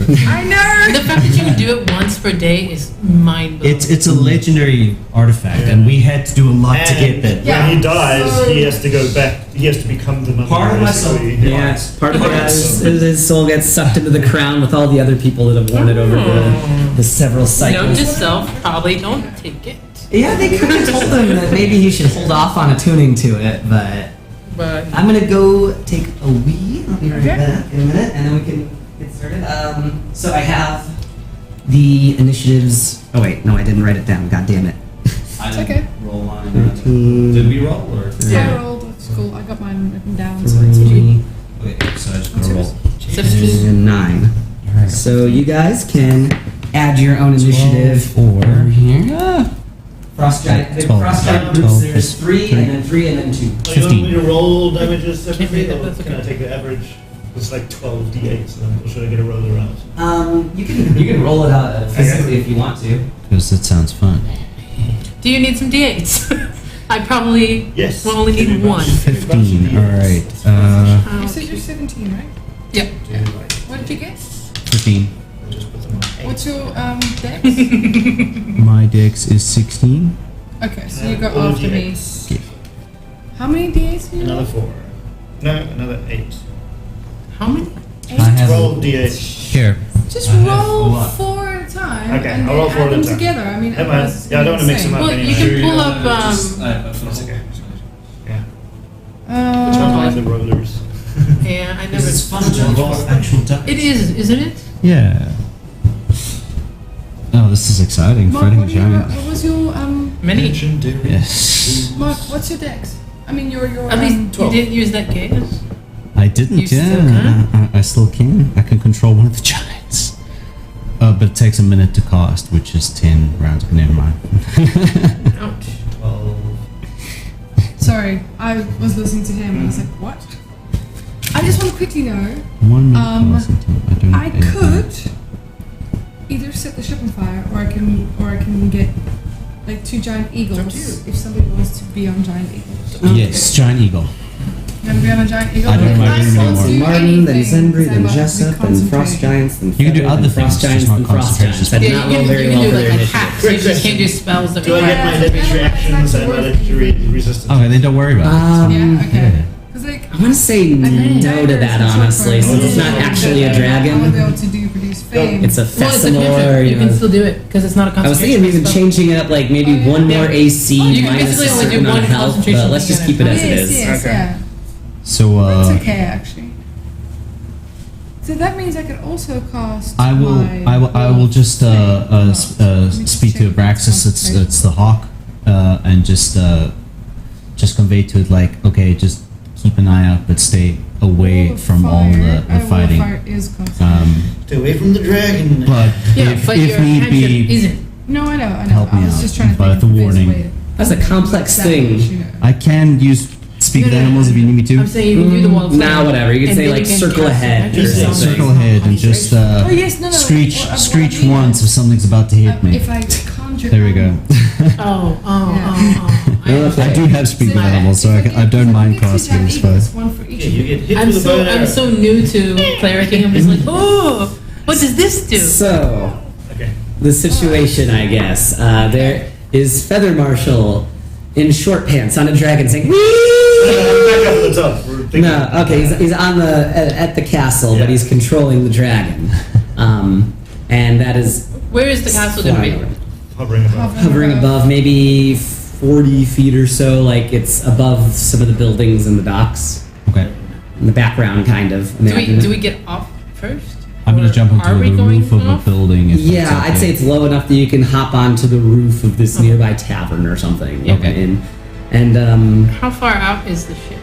D: I know.
C: The fact that you can do it once per day is mind-blowing.
B: It's a legendary artifact, and we had to do a lot to get that.
D: Yeah.
E: When he dies,
D: So-
E: he has to go back. He has to become the mummy.
B: Part of my soul.
E: basically.
A: Yeah, part of it is his soul gets sucked into the crown with all the other people that have worn it over the several
C: Note
A: cycles.
C: to self, probably don't take it.
A: Yeah, they could have told him that maybe he should hold off on attuning to it, but
C: But
A: I'm gonna go take a wee. I'll be right
D: Okay.
A: back in a minute, and then we can get started. So I have the initiatives. Oh wait, no, I didn't write it down. God damn it.
D: It's okay.
B: Roll line.
A: 13,
B: Did we roll or?
D: I rolled at school. I got mine written down. So it's
A: 3,
B: Okay, so I just gonna roll.
C: 17.
A: and 9. So you guys can add your own initiative
B: 12,
A: over here.
B: Frost
A: Giant
B: Giant
A: groups.
B: 12,
A: There's 3, and then 3, and then 2.
E: Do you want me to roll damages
C: Can't
E: separately,
C: read that,
E: or
C: that's
E: can I
C: okay.
E: take the average? It's like 12 d8s, or should I get a roller out?
A: You can roll it out physically if you want to.
B: Because that sounds fun.
C: Do you need some D8s? I probably
E: Yes.
C: will only need one.
B: 15. All right.
D: You said you're 17, right?
C: Yep.
D: What did you get?
B: 15.
E: Just put them on 8.
D: What's your dex?
B: My dex is 16.
D: Okay, so you got
E: All
D: after me.
E: D8s.
D: How many days do you
E: Another
D: have?
E: 4. No, another 8.
C: How many?
B: I have
E: 12 d8s.
B: here.
D: Just
B: I have a
D: roll
B: lot.
D: 4 at a time
E: Okay,
D: and
E: I'll roll
D: then
E: 4
D: add
E: at a
D: them
E: time.
D: together. I mean,
E: Never mind.
D: otherwise it's
E: Yeah, I don't wanna mix
D: insane.
E: them up.
C: Well, you can pull up.
E: That's okay. Yeah. Don't
D: Uh,
E: mind the rollers.
C: Yeah, I never.
B: Because it's fun to roll actual dice.
C: It is, isn't it?
B: Yeah. Oh, this is exciting.
D: Mark,
B: Fighting
D: what,
B: a
D: do you,
B: giant.
D: what was your
C: Many.
B: Yes.
D: Mark? What's your dex? I mean, your
C: At least you
E: 12.
C: didn't use that gas.
B: I didn't,
C: You still
B: yeah.
C: can?
B: I still can. I can control one of the giants. But it takes a minute to cast, which is 10 rounds. Never mind.
C: Ouch.
E: 12.
D: Sorry, I was listening to him and I was like, what? I just want to quickly know,
B: 1 minute
D: Um,
B: cast until I don't
D: I
B: have anything.
D: could either set the ship on fire or I can get like 2 giant eagles if somebody wants to be on giant eagle.
B: Yes, giant eagle.
D: You want to be on a giant eagle?
B: I don't
D: Then
B: mind
D: I
B: doing
D: can't
B: more.
D: do
A: Martin, then
D: anything,
A: Zembri,
D: so
A: then
D: I have to be
A: Jessup, then Frost
D: concentrating.
A: Giants, then
B: You can do
A: Feather,
B: other
A: then Frost
B: things, just
A: Giants,
B: not
A: then Frost Giants.
B: concentration.
A: That did
C: Yeah,
A: not
C: you
A: roll
C: can,
A: very
C: you can
A: well
C: do
A: for their
C: like
A: initiative.
C: attacks. You just can't do spells that
E: Do I get
C: require.
E: my damage reactions and my electric resistance?
B: Okay, then don't worry about it.
D: Yeah, okay.
B: Yeah.
D: Because like,
A: I want to say no to that, honestly, since it's not actually a
D: I will be
A: dragon.
D: able to do produce fame.
A: It's a
C: Well, it's a
A: Fessamore,
C: cantrip. You
A: you know.
C: can still do it because it's not a
A: I was
C: concentration.
A: thinking of even
C: spell.
A: changing it up, like maybe
D: Oh, yeah.
A: one more
C: Yeah.
A: AC
C: You can
A: minus a
C: basically only
A: certain
C: do
A: amount of
C: one
A: health,
C: concentration
A: but let's just
C: unit.
A: keep it as it
D: yes,
A: is.
D: yes,
E: Okay.
D: yeah.
B: So,
D: That's okay, actually. So that means I could also cast.
B: I will just speak to Abraxas. It's the hawk, and just convey to it like, okay, just keep an eye out, but stay away from all the fighting.
D: Fire is concentration.
E: Stay away from the dragon.
B: But
C: Yeah,
B: if,
C: but
B: if
C: your
B: need
C: cantrip
B: be,
C: isn't.
D: No, I know.
B: Help me
D: I was
B: out,
D: just trying to
B: but
D: think of
B: the
D: the best
B: warning.
D: way to-
A: That's a complex thing.
D: You know.
B: I can use speak with
C: No, no, no,
B: animals if you need me to.
C: I'm saying you can do the wall of
A: Nah,
C: fire,
A: whatever. You can
C: and
A: say,
C: then
A: like,
C: can
A: circle
C: cast
A: ahead
C: magic
A: or
C: spells.
A: something.
B: Circle ahead and just
D: Oh, yes, no, no.
B: screech
D: What I
B: screech
D: mean
B: once
D: is,
B: if something's about to hit me.
D: If I conjure.
B: There we go.
A: No,
B: I do have speak with animals, so I don't mind casting it. It's fine.
D: One for each.
E: Yeah, you get hit
C: I'm
E: with a bow
C: so
E: and arrow.
C: I'm so new to clericing. I'm just like, oh, what does this do?
A: So,
E: Okay.
A: the situation, I guess. There is Feather Marshal in short pants on a dragon saying, "Whee!"
E: Back up at the top. We're thinking-
A: No, okay, he's on at the castle, but
E: Yeah.
A: he's controlling the dragon, and that is
C: Where is the castle going to be?
A: flying,
E: Hovering above.
A: hovering above, maybe 40 feet or so, like it's above some of the buildings and the docks
B: Okay.
A: in the background, kind of.
C: Do we get off first?
B: I'm gonna
C: Or
B: jump onto
C: are we
B: the
C: going
B: roof of a
C: off?
B: building. If
A: Yeah,
B: it's okay.
A: I'd say it's low enough that you can hop onto the roof of this nearby tavern or something.
B: Okay.
A: And
C: How far out is the ship?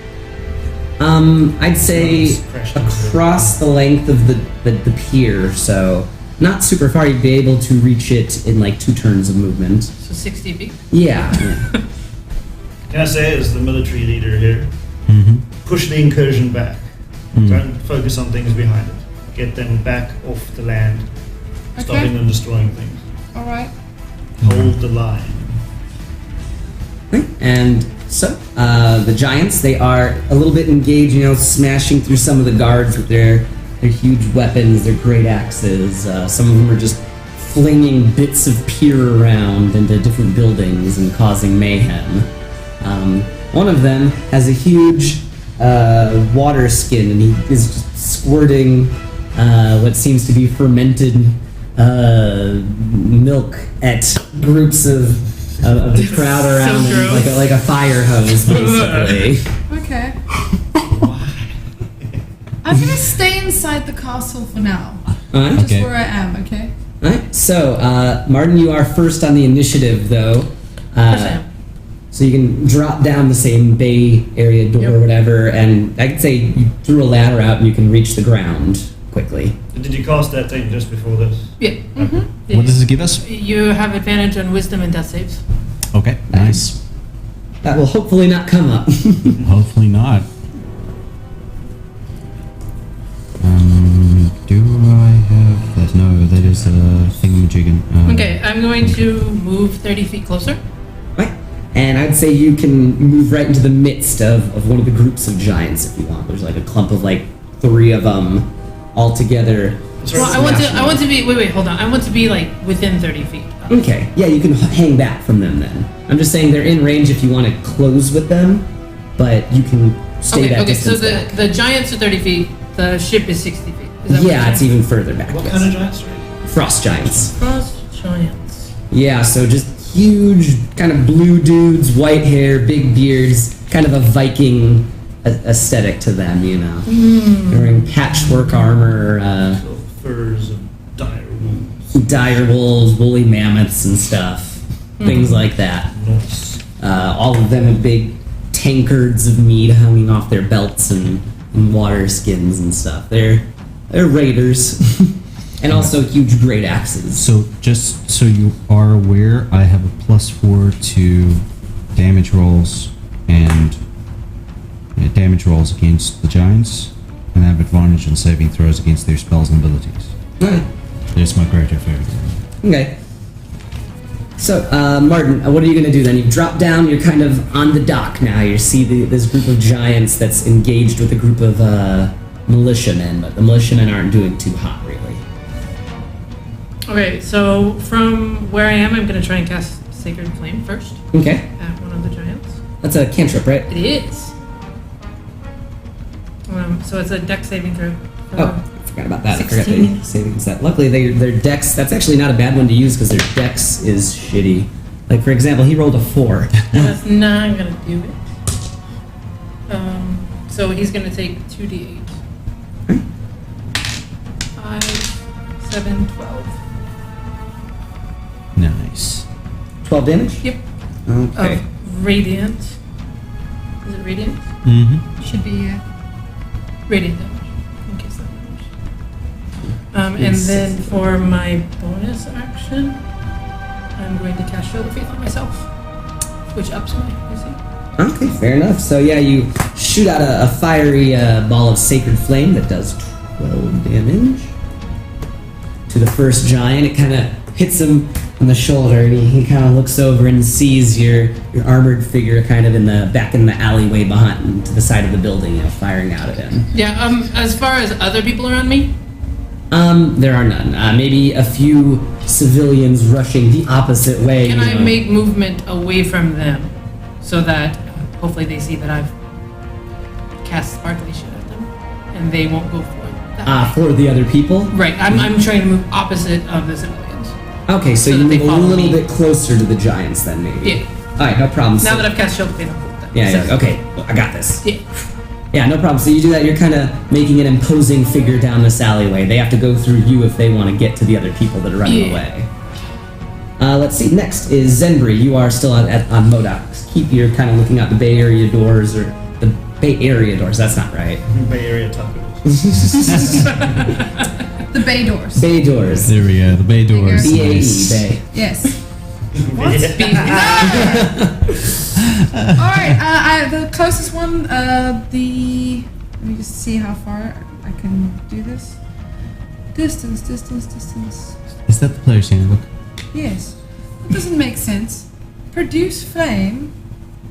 A: I'd say
E: Crashed into the-
A: across the length of the pier, so not super far. You'd be able to reach it in like 2 turns of movement.
C: So 60 feet.
A: Yeah.
E: Can I say, as the military leader here,
B: Mhm.
E: push the incursion back.
B: Mm.
E: Don't focus on things behind it. Get them back off the land, stopping
D: Okay.
E: them destroying things.
D: All right.
E: Hold the line.
A: And so the giants, they are a little bit engaged, smashing through some of the guards with their They're huge weapons. They're great axes. Some of them are just flinging bits of pier around into different buildings and causing mayhem. One of them has a huge water skin, and he is just squirting what seems to be fermented milk at groups of the crowd around
C: So
A: him,
C: gross.
A: like a fire hose, basically.
D: Okay. I'm gonna stay inside the castle for now.
A: Alright.
D: Just
B: Okay.
D: where I am, okay?
A: Alright, so, Martin, you are first on the initiative, though.
C: Of course I am.
A: So you can drop down the same bay area door or
C: Yep.
A: whatever, and I could say you threw a ladder out and you can reach the ground quickly.
E: Did you cast that thing just before this?
C: Yeah. Yeah.
B: What does it give us?
C: You have advantage on wisdom and death saves.
B: Okay, nice.
A: That will hopefully not come up.
B: Hopefully not. Do I have that? No, that is a thingamajiggin.
C: Okay, I'm going to move 30 feet closer.
A: Right. And I'd say you can move right into the midst of one of the groups of giants if you want. There's like a clump of like 3 of them all together.
C: Well, I want to be. Wait, hold on. I want to be like within 30 feet.
A: Okay, yeah, you can hang back from them then. I'm just saying they're in range if you want to close with them, but you can stay that
C: Okay. So
A: distance back.
C: the giants are 30 feet. The ship is 60 feet. Is that
A: Yeah,
C: what
A: it's
C: you're
A: even further back.
E: What
A: yes.
E: kind of giants are you?
A: Frost giants.
C: saying? Frost giants.
A: Yeah, so just huge, kind of blue dudes, white hair, big beards, kind of a Viking aesthetic to them, you know. They're wearing patchwork armor,
E: Little furs and dire wolves.
A: dire wolves, woolly mammoths, and stuff. Things like that.
E: Nice.
A: All of them have big tankards of meat hanging off their belts and water skins and stuff. They're raiders. And also huge great axes.
B: So just so you are aware, I have a +4 to damage rolls and damage rolls against the giants, and I have advantage on saving throws against their spells and abilities.
A: Okay.
B: There's my greater favor.
A: Okay. So, Martin, what are you going to do then? You've dropped down, you're kind of on the dock now. You see this group of giants that's engaged with a group of militiamen, but the militiamen aren't doing too hot, really.
C: Okay, so from where I am, I'm going to try and cast Sacred Flame first
A: Okay.
C: at one of the giants.
A: That's a cantrip, right?
C: It is. So it's a dex saving throw.
A: Oh, I forgot about that. I forgot
C: 16.
A: the savings that. Luckily, their dex, that's actually not a bad one to use because their dex is shitty. Like, for example, he rolled a 4.
C: That's not going to do it. So he's going to take 2d8. 5, 7, 12.
B: Nice.
A: 12 damage?
C: Yep.
A: Okay.
C: Of radiant. Is it radiant?
B: Mm-hmm.
D: Should be,
C: Radiant damage. In case that matters. And then for my bonus action, I'm going to cast Shield of Faith on myself, which ups my AC.
A: Okay, fair enough. So yeah, you shoot out a fiery ball of sacred flame that does 12 damage to the first giant. It kind of hits him on the shoulder, and he kind of looks over and sees your armored figure kind of back in the alleyway behind to the side of the building, firing out at him.
C: Yeah. As far as other people around me,
A: There are none. Maybe a few civilians rushing the opposite way.
C: can
A: you
C: I
A: know.
C: make movement away from them so that hopefully they see that I've cast sparkly shit at them and they won't go for it? That way.
A: For the other people?
C: Right. I'm trying to move opposite of the civilians.
A: Okay, so
C: So
A: you
C: that they
A: move a
C: follow
A: little
C: me.
A: bit closer to the giants then, maybe.
C: Yeah.
A: Alright, no problem.
C: Now
A: So-
C: that I've cast Shield of Faith, I'm cool with that.
A: Yeah,
C: So-
A: yeah, okay. Well, I got this.
C: Yeah.
A: Yeah, no problem. So you do that, you're kind of making an imposing figure down this alleyway. They have to go through you if they want to get to the other people that are running
C: Yeah.
A: away. Let's see, next is Zenbri. You are still on Modoc. Keep your kind of looking out the Bay Area doors, or the Bay Area doors, that's not right.
E: Bay Area tacos.
D: the bay doors.
A: Bay doors.
B: There we go. The bay doors.
A: B-A-E,
B: Nice.
A: Bay.
D: Yes.
E: Yeah.
D: Alright, the closest one, let me just see how far I can do this. Distance.
B: Is that the player's handbook?
D: Yes. It doesn't make sense. Produce flame.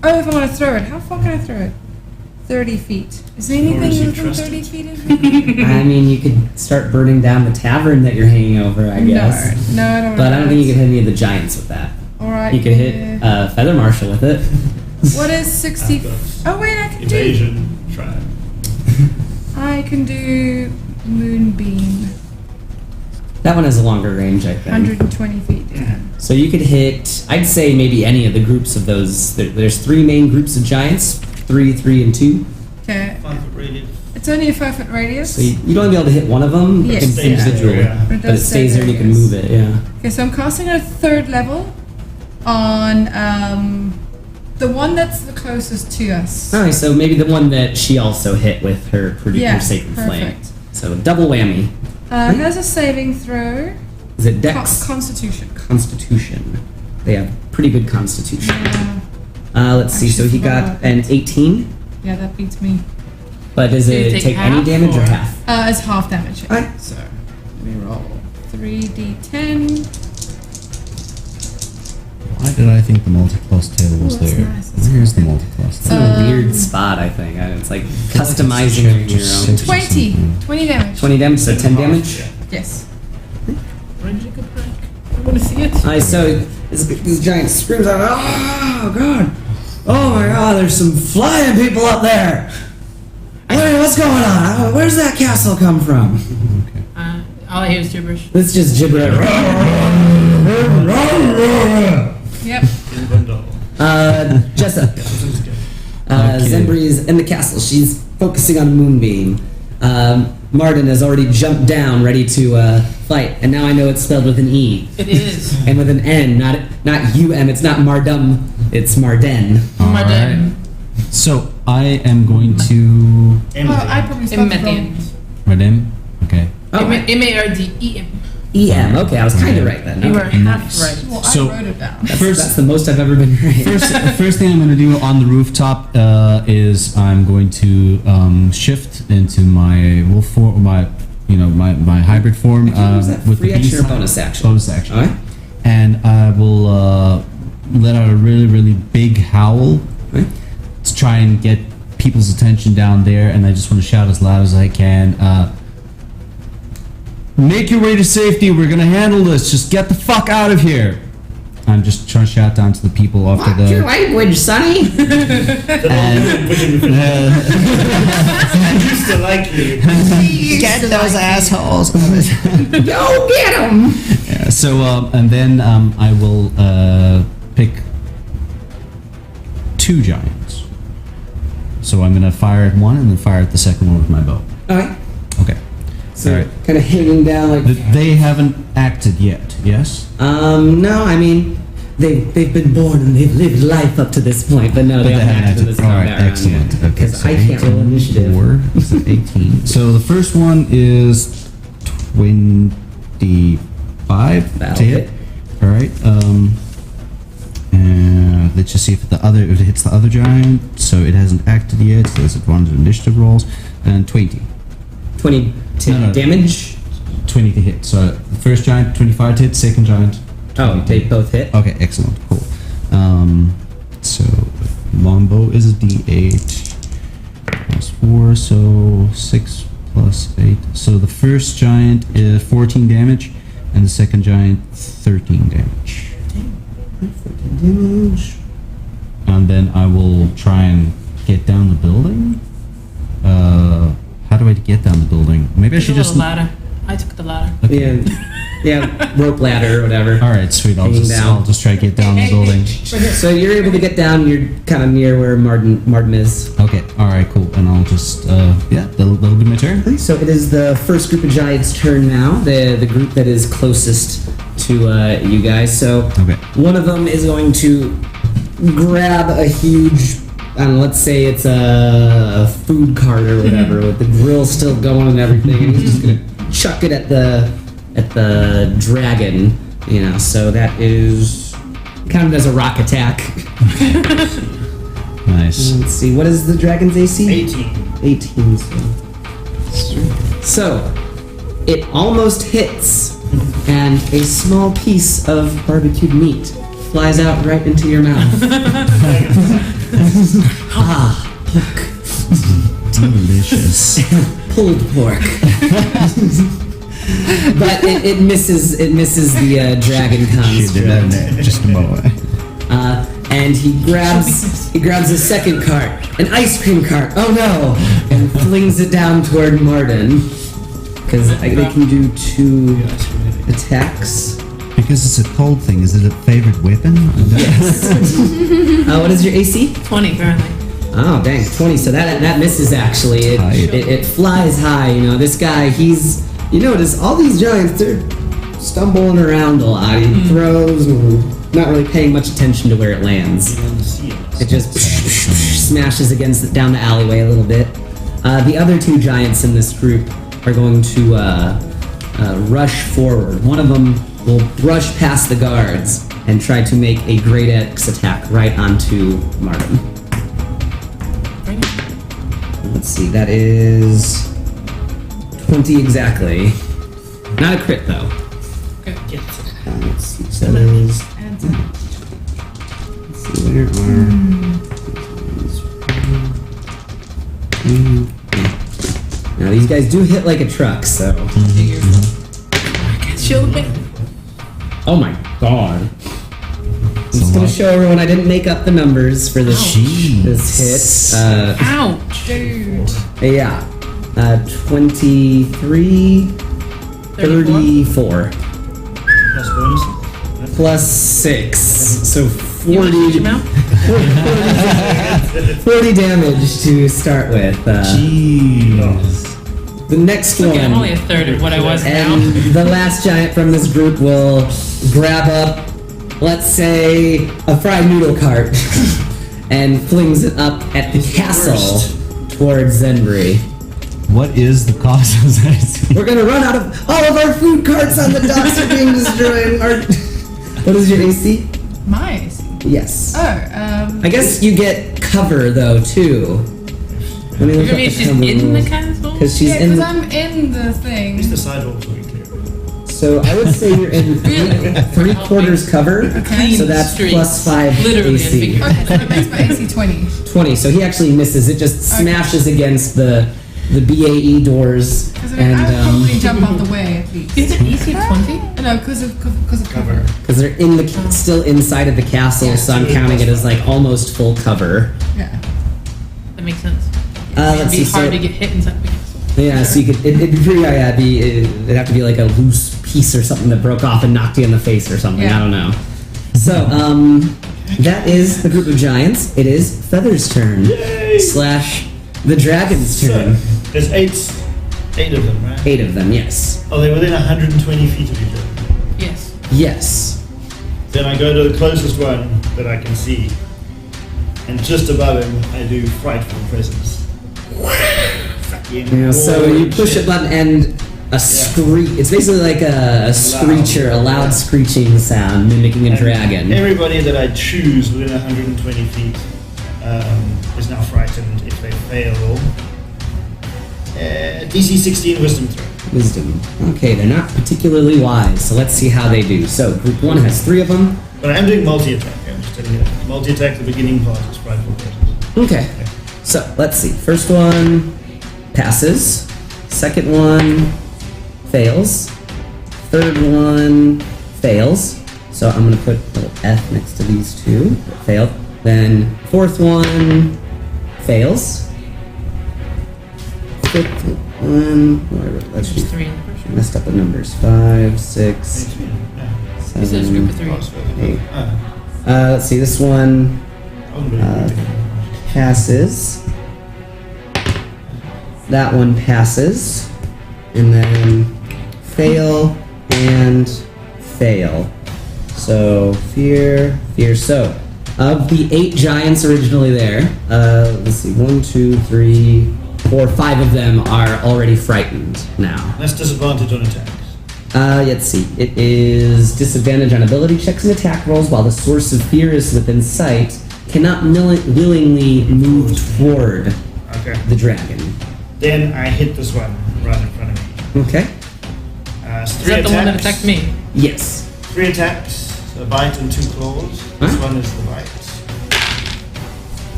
D: Oh, if I want to throw it. How far can I throw it? 30 feet. Is there anything
E: is he
D: within
E: trusted?
D: 30 feet of me?
A: I mean, you could start burning down the tavern that you're hanging over, I guess.
D: No, I don't.
A: But I don't think you could hit any of the giants with that.
D: All right.
A: You could hit Feather Marshal with it.
D: What is 60? Oh wait, I can do.
E: Evasion. Try.
D: I can do Moonbeam.
A: That one has a longer range, I think.
D: 120 feet. Yeah.
A: So you could hit, I'd say maybe any of the groups of those. There's 3 main groups of giants, 3, 3, and 2.
D: Okay.
E: 5-foot radius.
D: It's only a 5-foot radius.
A: So you'd only be able to hit one of them
D: Yes.
A: individually.
E: Yeah.
D: But it
A: But
D: does
A: it stays
D: say
A: there and you can
D: radius.
A: move it, yeah.
D: Okay, so I'm casting at a 3rd level on the one that's the closest to us.
A: Alright, so maybe the one that she also hit with her
D: Yeah,
A: Sacred Flame.
D: perfect.
A: So double whammy.
D: Has a saving throw.
A: Is it Dex?
D: Constitution.
A: Constitution. They have pretty good constitution.
D: Yeah.
A: Let's see, so he got an 18,
D: Yeah, that beats me.
A: but does
C: Do you
A: it
C: take
A: take any
C: half,
A: damage or
C: or-
A: half?
D: It's half damage.
A: Alright.
D: So let me roll 3d10.
B: Why did I think the multi-class table was
D: Ooh, that's
B: there?
D: nice, that's
B: Where's the multi-class
A: It's
B: table?
A: in a weird spot, I think. It's like customizing your own.
D: 20. 20 damage.
A: 20 damage, so 10 damage.
E: Yeah.
D: Yes.
C: Where did you go back? I want to see it.
A: Alright, so this giant screams out, "Oh god! Oh my god, there's some flying people up there! What's going on? Where's that castle come from?"
C: All I hear is gibberish.
A: It's just gibberish.
D: Yep.
A: Jessup.
B: Okay.
A: Zembre's in the castle. She's focusing on Moonbeam. Martin has already jumped down, ready to fight, and now I know it's spelled with an E
C: It is.
A: and with an N, not U-M. It's not Mardum. It's Marden.
C: Marden.
B: So I am going to
D: Oh, I probably started wrong.
C: Median.
B: Radim. Okay.
A: Oh,
C: M-A-R-D-E-M.
A: E-M. Okay, I was kind of right then.
C: You were
A: Okay.
C: half
B: Nice.
C: right.
D: Well,
B: So-
D: I wrote it down.
A: That's the most I've ever been right.
B: First thing I'm going to do on the rooftop is I'm going to shift into my wolf form, my hybrid form
A: Is that
B: with
A: free
B: the
A: action or
B: beast.
A: bonus action?
B: Bonus action.
A: Alright.
B: And I will let out a really, really big howl
A: Right.
B: to try and get people's attention down there, and I just want to shout as loud as I can. Make your way to safety. We're gonna handle this. Just get the fuck out of here. I'm just trying to shout down to the people after
A: Watch your
B: the.
A: language, Sonny.
E: I used to like you.
B: Get those assholes.
A: Go get him.
B: Yeah, so and then I will pick 2 giants. So I'm gonna fire at one and then fire at the second one with my bow.
A: All right.
B: Okay.
A: So
B: All right.
A: kind of hanging down like.
B: They haven't acted yet. Yes.
A: No, I mean, they've been born and they've lived life up to this point, but no, they haven't acted this
B: All right,
A: combat round
B: excellent.
A: yet.
B: Okay,
A: Because
B: so
A: I can't roll
B: 18
A: initiative.
B: for- is it 18? So the first one is 25
A: That'll
B: to hit.
A: hit.
B: All right. And let's just see if if it hits the other giant. So it hasn't acted yet. So there's advantage initiative rolls and 20.
A: 20 to
B: No.
A: damage.
B: 20 to hit. So the first giant 25 to hit. Second giant.
A: Oh,
B: 20 to
A: they
B: hit.
A: both hit.
B: Okay, excellent, cool. So longbow is a d8 plus 4, so 6 plus 8. So the first giant is 14 damage, and the second giant 13 damage.
A: 14 damage.
B: And then I will try and get down the building. How do I get down the building? Maybe I
C: There's a
B: should
C: little
B: just.
C: ladder. I took the ladder.
B: Okay.
A: Yeah, rope ladder or whatever.
B: All right, sweet.
A: Hanging down.
B: I'll just try to get down the building.
A: So you're able to get down. You're kind of near where Martin is.
B: Okay. All right. Cool. And I'll just that'll be my turn.
A: So it is the first group of giants' turn now. The group that is closest to you guys. So
B: Okay.
A: one of them is going to grab a huge, I don't know, let's say it's a food cart or whatever, with the grill still going and everything. And he's just gonna chuck it at the dragon. You know, so that is counted as a rock attack.
B: Nice.
A: Let's see, what is the dragon's AC?
E: 18.
A: 18. So, it almost hits, and a small piece of barbecued meat flies out right into your mouth. Look,
B: Delicious.
A: Pulled pork. But it misses the dragon construct.
B: Just a moment.
A: And he grabs a second cart, an ice cream cart. Oh no! And flings it down toward Martin. Because they can do 2 attacks.
B: Because it's a cold thing, is it a favorite weapon?
A: Yes. What is your AC?
C: 20 currently.
A: Oh dang, 20. So that misses actually. It flies high. You know, this guy. You notice all these giants. They're stumbling around a lot. He throws, not really paying much attention to where it lands. It just smashes against down the alleyway a little bit. The other 2 giants in this group are going to rush forward. One of them will brush past the guards and try to make a Great Axe attack right onto Martin. Let's see, that is 20 exactly. Not a crit though. Let's see, so that is... Let's see, where are... Now these guys do hit like a truck, so...
C: Shield me.
A: Oh my god. I'm just gonna show everyone I didn't make up the numbers for this hit.
C: Ouch.
D: Dude.
A: Yeah. 23... 34.
E: Plus bonus.
A: Plus 6. So 40...
C: You want to shoot him out?
A: 40 damage to start with. The next one.
C: Okay, I'm only a third of what I was now.
A: And the last giant from this group will grab up, let's say, a fried noodle cart and flings it up at the castle towards Zenbury.
B: What is the cause of that?
A: We're gonna run out of all of our food carts on the docks are being destroyed. What is your AC?
D: My AC.
A: Yes.
D: Oh,
A: I guess you get cover though too. Let me look
C: You
A: up
C: mean
A: the
C: she's
A: cover
C: in the
A: rules.
C: castle?
A: Because she's
D: yeah,
A: in
D: because
A: the,
D: I'm in the thing.
E: At least the sidewalks will be clear.
A: so I would say you're in
C: Really?
A: 3/4 cover.
D: Okay.
A: So that's
C: Streets.
A: plus 5
C: Literally
A: AC.
C: and
D: Okay, so that makes my AC 20.
A: 20. So he actually misses. It just
D: Okay.
A: smashes against the BAE doors.
D: Because I mean,
A: And
D: I would probably jump out the way at least.
C: Is it AC 20?
D: No, because of cover.
A: because they're in the still inside of the castle,
D: Yeah.
A: so I'm counting it as like almost full cover.
D: Yeah.
C: That makes sense.
A: Let's
C: It'd
A: see.
C: be
A: So,
C: hard to get hit inside the castle.
A: yeah, so you could. It'd be pretty. Yeah, it'd have to be like a loose piece or something that broke off and knocked you in the face or something.
D: Yeah.
A: I don't know. So that is the group of giants. It is Feather's turn.
E: Yay!
A: / the dragon's
E: So,
A: turn.
E: there's 8 of them, right?
A: 8 of them. Yes.
E: Are they within 120 feet of each other?
C: Yes.
A: Yes.
E: Then I go to the closest one that I can see. And just above him, I do Frightful Presence.
A: Yeah, so you push a button and a screech. It's basically like a screecher, a loud screeching sound mimicking a
E: And
A: dragon.
E: Everybody that I choose within 120 feet is now frightened if they fail. DC 16 Wisdom throw.
A: Wisdom. Okay, they're not particularly wise, so let's see how they do. So group 1 has 3 of them.
E: But I am doing multi-attack. I'm just telling you that. Multi-attack, the beginning part is Frightful Presence.
A: Okay. So let's see. First one passes. Second one fails. Third one fails. So I'm gonna put a little F next to these 2 that failed. Then fourth one fails. Fifth one, whatever. Let's
C: There's
A: see.
C: 3 in the first room.
A: Messed up the numbers. 5, 6,
C: He says group of
A: 7,
C: 3.
A: 8. Let's see. This one passes. That one passes. And then fail and fail. So fear. So of the 8 giants originally there, let's see, 1, 2, 3, 4, 5 of them are already frightened now.
E: That's disadvantage on attacks.
A: Let's see. It is disadvantage on ability checks and attack rolls while the source of fear is within sight. Cannot willingly move toward
E: Okay.
A: the dragon.
E: Then I hit this one right in front of me.
A: Okay.
E: It's
C: Is
E: 3
C: that the one that
E: attacks.
C: attacked me?
A: Yes.
E: 3 attacks, a bite and 2 claws.
A: Huh?
E: This one is the bite.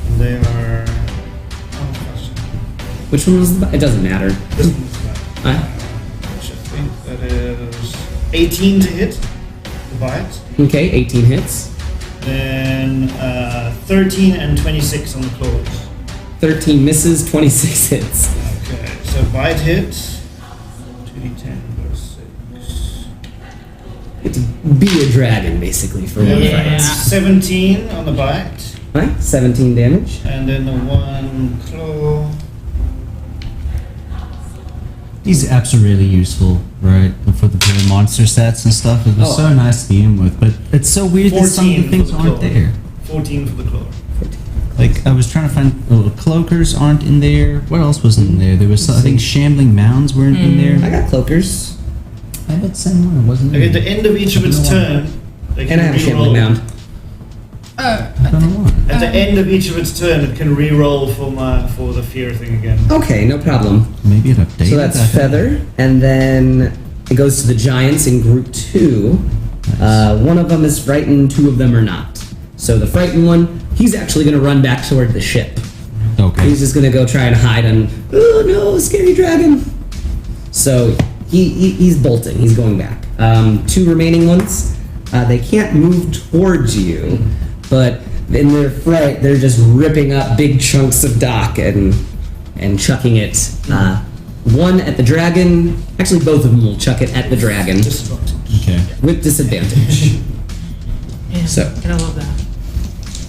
E: And they are...
A: Which one was the? It doesn't matter.
E: This one's fine. Which I think that is 18 to hit. The bite.
A: Okay, 18 hits.
E: Then 13 and 26 on the claws.
A: 13 misses, 26 hits.
E: Okay, so bite hits. 2d10 plus 6.
A: It's be a dragon, basically, for one
C: Yeah.
A: fight.
E: 17 on the bite.
A: Right? 17 damage.
E: And then the one claw.
B: These apps are really useful, right? For the monster stats and stuff. It was
A: Oh.
B: so nice to begin with, but it's so weird that some of
E: 14
B: the things
E: for the
B: aren't
E: claw.
B: there.
E: 14 for the claw.
B: Like, I was trying to find... cloakers aren't in there. What else wasn't in there? There was, I think, shambling mounds weren't in
A: I
B: there.
A: got cloakers.
B: I bet same one, wasn't
E: Okay,
B: it?
E: at the end of each of its turn, they can
A: And I have a shambling
E: re-roll.
A: mound.
B: I don't know why.
E: At the end of each of its turn, it can re-roll for the fear thing again.
A: Okay, no problem.
B: Maybe it updated.
A: So that's
B: that.
A: Feather, and then it goes to the giants in group 2. One of them is frightened, 2 of them are not. So the frightened one, he's actually going to run back toward the ship.
B: Okay.
A: He's just going to go try and hide and, oh no, scary dragon. So he's bolting, he's going back. 2 remaining ones, they can't move towards you, but in their fright, they're just ripping up big chunks of dock and chucking it. One at the dragon. Actually, both of them will chuck it at the dragon
B: Okay.
A: with disadvantage.
C: Yeah,
A: So.
C: I love that.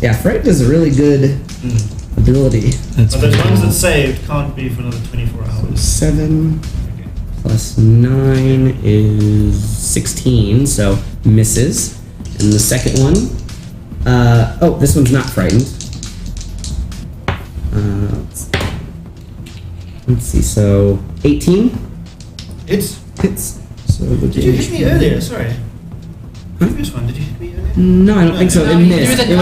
A: Yeah, fright is a really good ability.
B: That's
E: But the
B: pretty
E: ones
B: cool.
E: that saved can't be for another 24 hours.
A: 7 plus 9 is 16, so misses. And the second one, oh, this one's not frightened. Let's see, so 18
E: It's.
A: hits. So the
E: Did you hit me earlier? Sorry. Previous one, did you hit me earlier?
A: No, I don't think so.
C: No,
A: It
C: you
A: missed.
C: threw the
A: It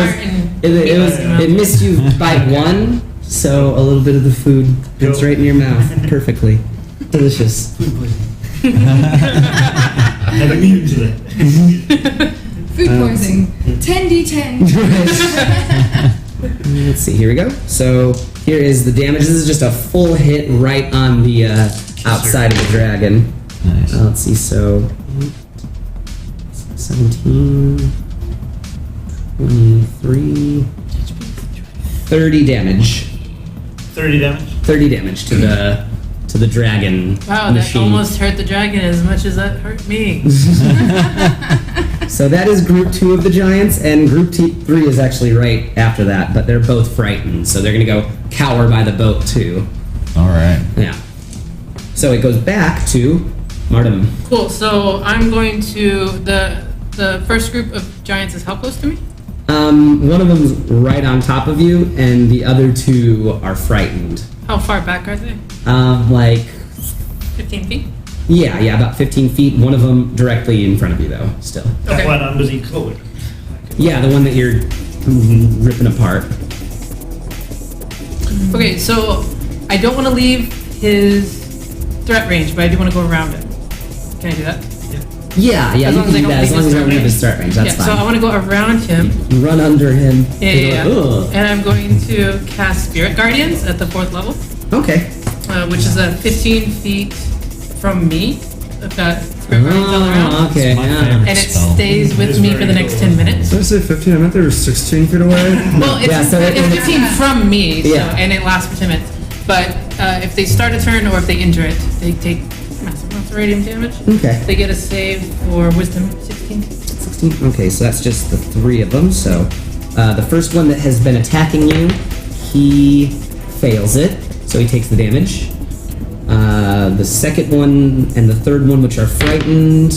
A: was,
C: dart and
A: it missed you by 1, so a little bit of the food gets
E: Cool.
A: right in your mouth perfectly. Delicious.
E: I'm immune to that.
D: Food poisoning. 10d10.
A: Let's see, here we go. So here is the damage. This is just a full hit right on the outside of the dragon.
B: Nice.
A: Let's see, so 17, 23, 30 damage.
E: 30 damage.
A: 30 damage to the dragon
C: Wow, that
A: machine.
C: almost hurt the dragon as much as that hurt me.
A: So that is group 2 of the giants, and group 3 is actually right after that, but they're both frightened, so they're gonna go cower by the boat too.
B: All right.
A: Yeah. So it goes back to Martin.
C: Cool. So I'm going to the first group of giants is how close to me?
A: One of them's right on top of you, and the other 2 are frightened.
C: How far back are they?
A: Like,
C: 15 feet.
A: yeah, about 15 feet. One of them directly in front of you, though, still.
E: That
C: Okay.
E: one I'm busy clawed.
A: Yeah, the one that you're ripping apart.
C: Okay, so I don't want to leave his threat range, but I do want to go around it. Can I do that?
A: Yeah,
C: As
A: you
C: long
A: can
C: as they
A: do
C: don't
A: that as
C: leave
A: long as
C: his
A: you don't
C: start
A: leave his
C: range.
A: start range. That's
C: Yeah, so I
A: fine.
C: want to go around him.
A: You run under him.
C: Yeah.
A: You're like, "Ugh."
C: And I'm going to cast Spirit Guardians at the 4th level,
A: Okay.
C: which is 15 feet from me. I've got Spirit Guardians all around.
A: Oh, okay.
B: My
A: Yeah.
B: favorite.
C: And it
B: Spell.
C: stays with
E: It's
C: me
E: very
C: for the next
E: cool.
C: 10 minutes.
G: Did I say 15? I meant they were 16 feet away.
C: Well, it's,
A: Yeah, so
C: it's
A: it-
C: 15 from me, so,
A: Yeah.
C: and it lasts for 10 minutes. But if they start a turn or if they injure it, they take massive amounts of radiant damage.
A: Okay.
C: They get a save for Wisdom 16.
A: 16. Okay, so that's just the 3 of them. So the first one that has been attacking you, he fails it, so he takes the damage. The second one and the third one, which are frightened,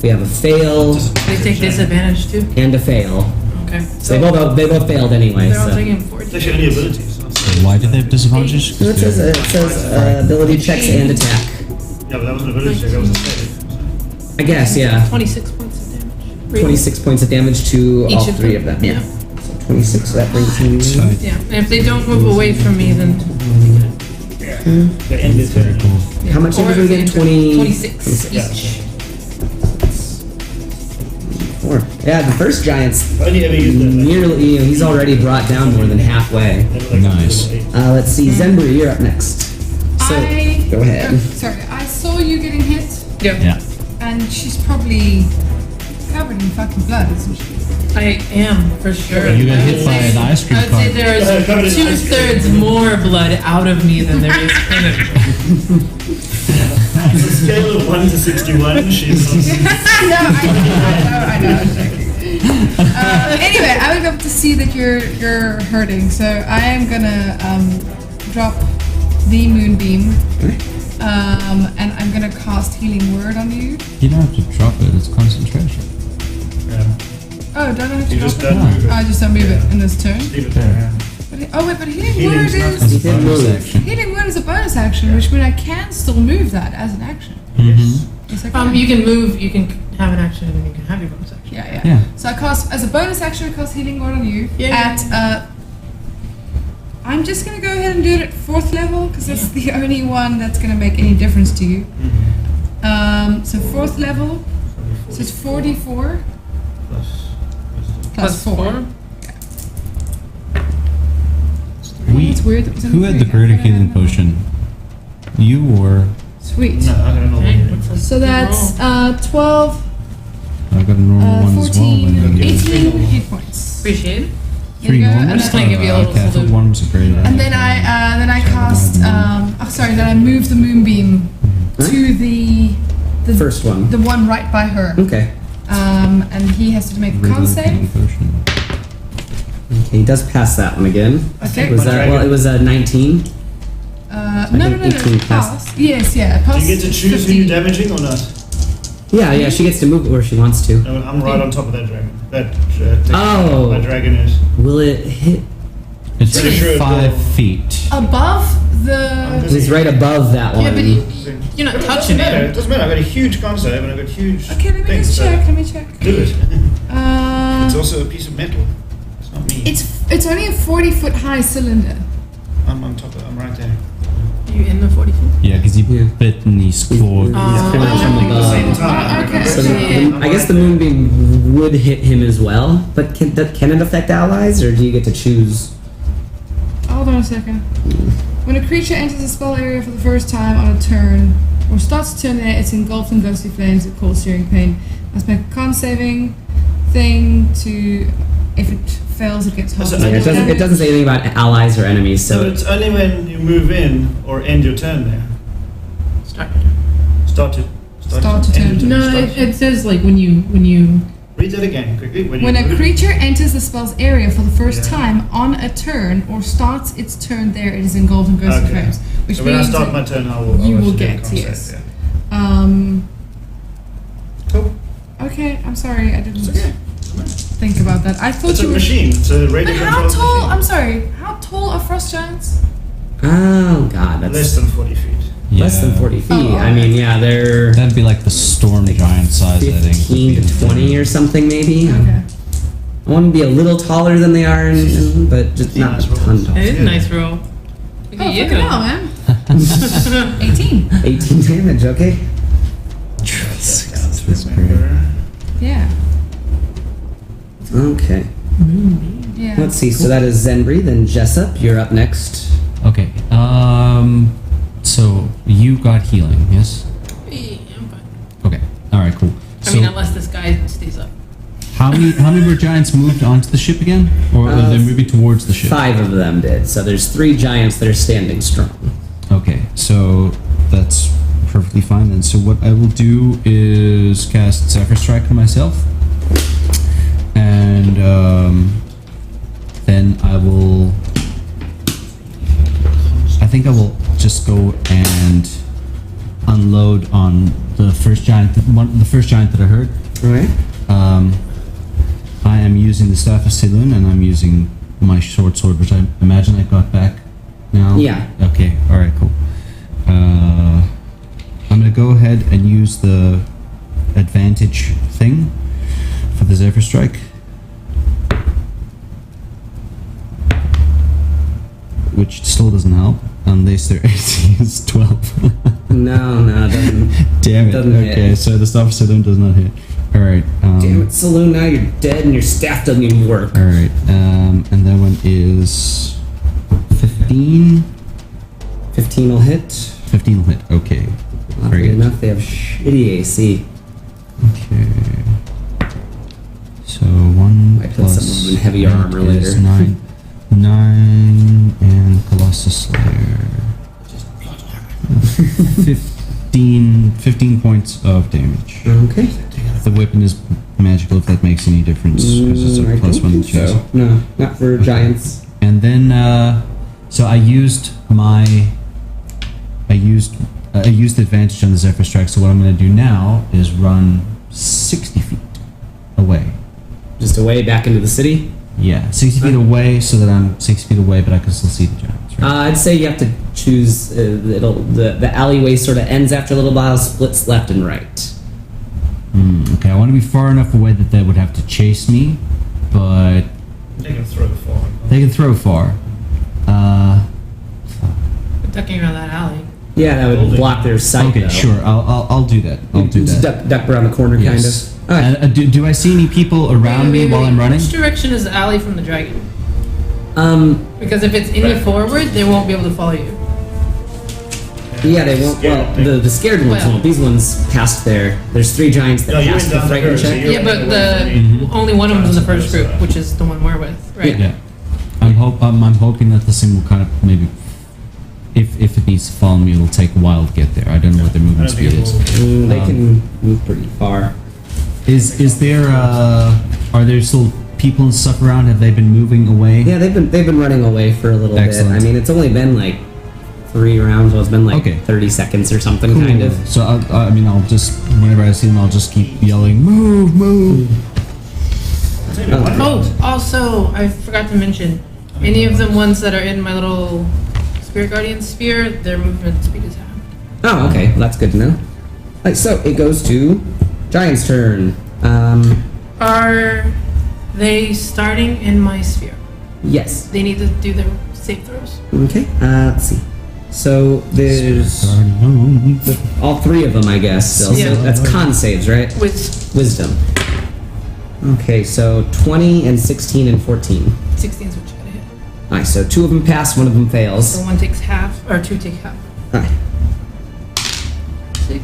A: we have a fail
C: They take disadvantage too.
A: and a fail.
C: Okay.
A: So they both failed anyway.
C: They're all
A: So.
C: taking 40.
E: It's actually only abilities.
B: Why did they have disadvantages?
A: No, it says ability checks and attack.
E: Yeah, but that wasn't an ability check, that was a save.
A: I guess, yeah.
C: 26 points of damage.
A: 26 points of damage to
C: Each
A: all
C: of
A: 3
C: them?
A: of them. Yeah.
C: Yeah.
A: So 26. So that brings me.
C: Yeah, and if they don't move away from me, then
E: The end is very cool.
C: yeah.
A: How much
C: Or
A: damage do we
C: if they
A: get?
C: injure-
A: 20
C: 26
E: Yeah.
C: each.
A: 4. Yeah, the first giant's
E: I've only ever used that.
A: nearly. He's already brought down more than halfway.
E: They were like
B: Nice.
E: little eight.
A: Let's see, Zenbury, you're up next. Go ahead.
D: Sorry, I saw you getting hit,
B: Yeah.
D: and she's probably covered in fucking blood, isn't she?
C: I am, for sure.
B: You got hit by an ice cream
C: I would say
B: cart.
C: there
E: Covered
C: is
E: in ice cream.
C: 2/3 more blood out of me than there is in of me.
E: On a scale of 1 to 61, she's on.
D: I know. I'm joking. Anyway, I would love to see that you're hurting, so I am gonna drop the moonbeam, and I'm gonna cast healing word on you.
B: You don't have to drop it. It's concentration.
E: Yeah.
D: Oh, don't I have to
E: You
D: drop
E: just
D: it?
E: don't move it.
D: I just don't move it in this turn.
E: Leave it there.
D: But healing
E: Healing's
D: word
E: not
D: is
B: It's a
A: didn't
B: bonus
A: move.
B: action.
D: healing word is a bonus action, which means I can still move that as an action.
E: Yes.
D: Yes, I can.
C: You can move, you can have an action, and then you can have your bonus action.
D: Yeah.
B: Yeah.
D: So I cast as a bonus action. I cast healing word on you
C: Yeah.
D: at. I'm just gonna go ahead and do it at 4th level because that's the only one that's gonna make any difference to you. So 4th level. So it's 4d4 plus 4. It's weird. That was
B: Who had the greater healing potion? You or
D: Sweet.
E: No, I don't know.
C: Okay, what's the
D: So that's 12,
B: I got a normal one as well.
D: 14,
B: and then
D: 18 hit points.
C: Appreciate it.
B: Three
D: There you go,
B: normals?
D: and
C: just gonna give you a little
B: okay, I thought
C: salute.
B: one was a greater.
D: And then I cast. Then I moved the moonbeam to the
A: First one.
D: the one right by her.
A: Okay.
D: And he has to make a con
B: Regular
D: save.
B: healing potion.
A: Okay, he does pass that one again.
D: Okay.
A: Was that, well, it was a 19.
D: No,
A: think 18
D: pass. Yes, yeah, pass.
E: Do you get to choose who
D: 15.
E: you're damaging or not?
A: Yeah, she gets to move it where she wants to.
E: No, I'm right on top of that dragon.
A: Oh.
E: My dragon is.
A: Will it hit?
B: It's
E: Pretty sure it
B: 5
E: will.
B: feet.
D: Above the.
A: He's right above that one.
C: Yeah, but you're not
E: It
C: touching
E: doesn't matter.
C: it.
E: It doesn't matter. I've got a huge con save and I've got huge.
D: Okay, let me
E: things,
D: just
E: so
D: check. Let me check.
E: Do it. It's
D: Uh,
E: also a piece of metal. It's not me.
D: it's only a 40-foot high cylinder.
E: I'm on top of. I'm right there.
C: You in the 40 feet?
B: Yeah, because he
A: Yeah.
B: bit and he scored.
A: coming out from
E: At the
A: above.
E: same time.
D: Okay.
A: So
C: Yeah.
A: I guess the moonbeam would hit him as well, but can it affect allies, or do you get to choose?
D: Hold on a second. When a creature enters a spell area for the first time on a turn, or starts a turn there, it's engulfed in ghostly flames that cause searing pain. Must make a con saving thing to. If it fails, it gets half.
E: So
A: Yeah, it doesn't say anything about allies or enemies,
E: So
A: so
E: it's only when you move in or end your turn there.
C: Start.
E: Start to
D: turn.
C: No, it says like when you.
E: Read that again quickly.
D: When
E: you
D: a
E: move-
D: creature enters the spell's area for the first
E: Yeah.
D: time on a turn or starts its turn there, it is engulfed in ghostly
E: Okay.
D: flames. Which
E: So when I
D: means
E: start
D: that
E: my turn, I will.
D: you
E: I'll
D: will
E: actually do a
D: get,
E: con save,
D: yes.
E: yeah. Cool.
D: Okay, I'm sorry, I didn't
E: It's okay.
D: think about that. I thought
E: It's
D: you
E: a
D: were.
E: machine. It's a
D: But
E: radio
D: how
E: controlled
D: tall?
E: machine.
D: I'm sorry. How tall are frost giants?
A: oh god, that's
E: Less than 40 feet.
A: less than 40 feet.
D: Oh,
A: I mean, yeah, they're
B: That'd be like the storm giant size, I think.
A: 15 to 20 or something, maybe.
D: Okay.
A: I want to be a little taller than they are, but just not a ton taller.
C: It is a nice roll. Look
D: Oh,
C: at you.
D: fucking hell, man. 18.
A: 18 damage, okay.
B: That's great.
D: Yeah.
A: Okay.
D: Yeah.
A: Let's see, so that is Zenbri, then Jessup, you're up next.
B: Okay. So you got healing, yes?
C: Yeah, I'm fine.
B: Okay. All right. Cool.
C: I
B: So
C: mean, unless this guy stays up.
B: how many more giants moved onto the ship again, or are they moving towards the ship?
A: 5 of them did, so there's 3 giants that are standing strong.
B: Okay. So that's perfectly fine. And so what I will do is cast Zephyr Strike on myself, and then I will. I think I will just go and unload on the first giant. The first giant that I heard.
A: Okay.
B: I am using the Staff of Saloon, and I'm using my short sword, which I imagine I got back now.
A: Yeah.
B: Okay. All right. Cool. I'm gonna go ahead and use the advantage thing for the Zephyr Strike, which still doesn't help unless their AC is 12.
A: No, it doesn't.
B: Damn it.
A: Doesn't hit.
B: Okay, so the Staff of Saloon does not hit. All right.
A: Damn it, Saloon, now you're dead and your staff doesn't even work.
B: All right. And that one is 15.
A: 15 will hit.
B: 15 will hit. Okay.
A: Not
B: Very
A: good
B: good.
A: enough. They have shitty AC.
B: Okay. So 1
A: Might put
B: plus
A: some of them in heavy armor
B: is
A: later.
B: 9. 9 and Colossus Slayer. 15 points of damage.
A: Okay.
B: The weapon is magical if that makes any difference. Because it's
A: I
B: a plus
A: don't
B: 1
A: think
B: to
A: so. No, not for giants.
B: And then, so I used advantage on the Zephyr Strike, so what I'm going to do now is run 60 feet away.
A: Just away back into the city.
B: Yeah, 60 feet away so that I'm 6 feet away, but I can still see the giants, right?
A: I'd say you have to choose. The alleyway sort of ends after a little while, splits left and right.
B: Okay, I want to be far enough away that they would have to chase me, but
E: They can throw far.
B: they can throw far.
C: We're ducking around that alley.
A: Yeah, that would
E: Building.
A: block their sight.
B: Okay,
A: though.
B: sure, I'll do that. I'll do
A: Just
B: that.
A: duck around the corner,
B: Yes.
A: kind of. All right.
B: Do I see any people around me while I'm running?
C: Which direction is the alley from the dragon?
A: Because
C: if it's any forward, they won't be able to follow you.
A: yeah, they won't. Well, the scared ones
C: Well.
A: won't. These ones passed there. There's 3 giants that
E: No, you
A: passed
E: went
A: the
E: down the
A: frightened
E: curve, so
A: check.
E: you're-
C: Yeah, but
E: away
C: the
E: from any
C: only one of them's in the
E: giants
C: first
E: on
C: group,
E: the side.
C: which is the one we're with, right?
B: Yeah. I'm hoping that this thing will kind of maybe, if it needs to follow me, it'll take a while to get there. I don't know what their movement
E: I don't think
B: speed
E: it
B: is.
E: will.
A: They can move pretty far.
B: Is there are there still people and stuff around? Have they been moving away?
A: Yeah, they've been running away for a little
B: Excellent.
A: bit. I mean, it's only been like 3 rounds. Well, it's been like
B: Okay.
A: 30 seconds or something, kind of.
B: So I'll just whenever I see them, I'll just keep yelling, "Move, move!"
C: Oh, also, I forgot to mention, any of the ones that are in my little Spirit Guardian sphere, their movement speed is half.
A: Oh, okay. Well, that's good to know. Right, so it goes to Giant's turn.
C: Are they starting in my sphere?
A: Yes.
C: They need to do their save throws.
A: Okay. Let's see. So there's all 3 of them, I guess. Still.
C: Yeah.
A: So that's con saves, right?
C: With
A: Wisdom. Okay, so 20 and 16 and 14.
C: 16 is what you gotta hit.
A: Alright, so 2 of them pass, 1 of them
C: So
A: fails.
C: one takes half, or 2 take half.
A: Alright.
C: 6,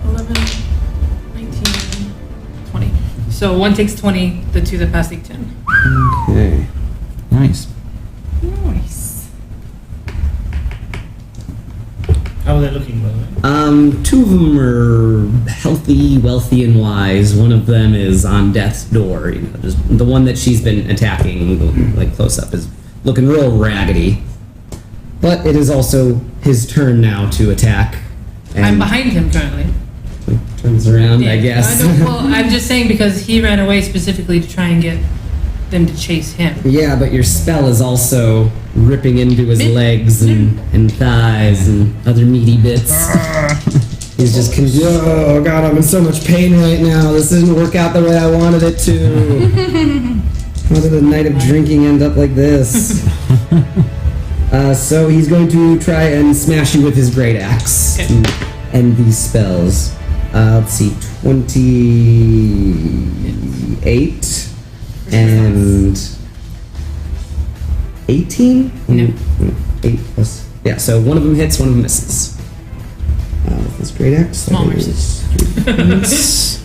C: 11, 19, 20. So one takes 20, the 2 that pass take 10.
A: Okay.
B: Nice.
D: Nice.
E: How are they looking, by the way?
A: 2 of them are healthy, wealthy, and wise. One of them is on death's door. You know, just the one that she's been attacking, like close up, is looking real raggedy. But it is also his turn now to attack. And
C: I'm behind him currently.
A: Turns around, I guess.
C: Well, I'm just saying because he ran away specifically to try and get them to chase him.
A: Yeah, but your spell is also ripping into his
C: Mid-
A: legs and thighs and other meaty bits. He's just oh god, I'm in so much pain right now. This didn't work out the way I wanted it to. How did a night of drinking end up like this? So he's going to try and smash you with his great axe
C: Okay.
A: to end these spells. Let's see, 28 and 18?
C: No.
A: 8 plus. Yeah, so one of them hits, one of them misses. With his great axe.
C: Small
A: that is 3 points.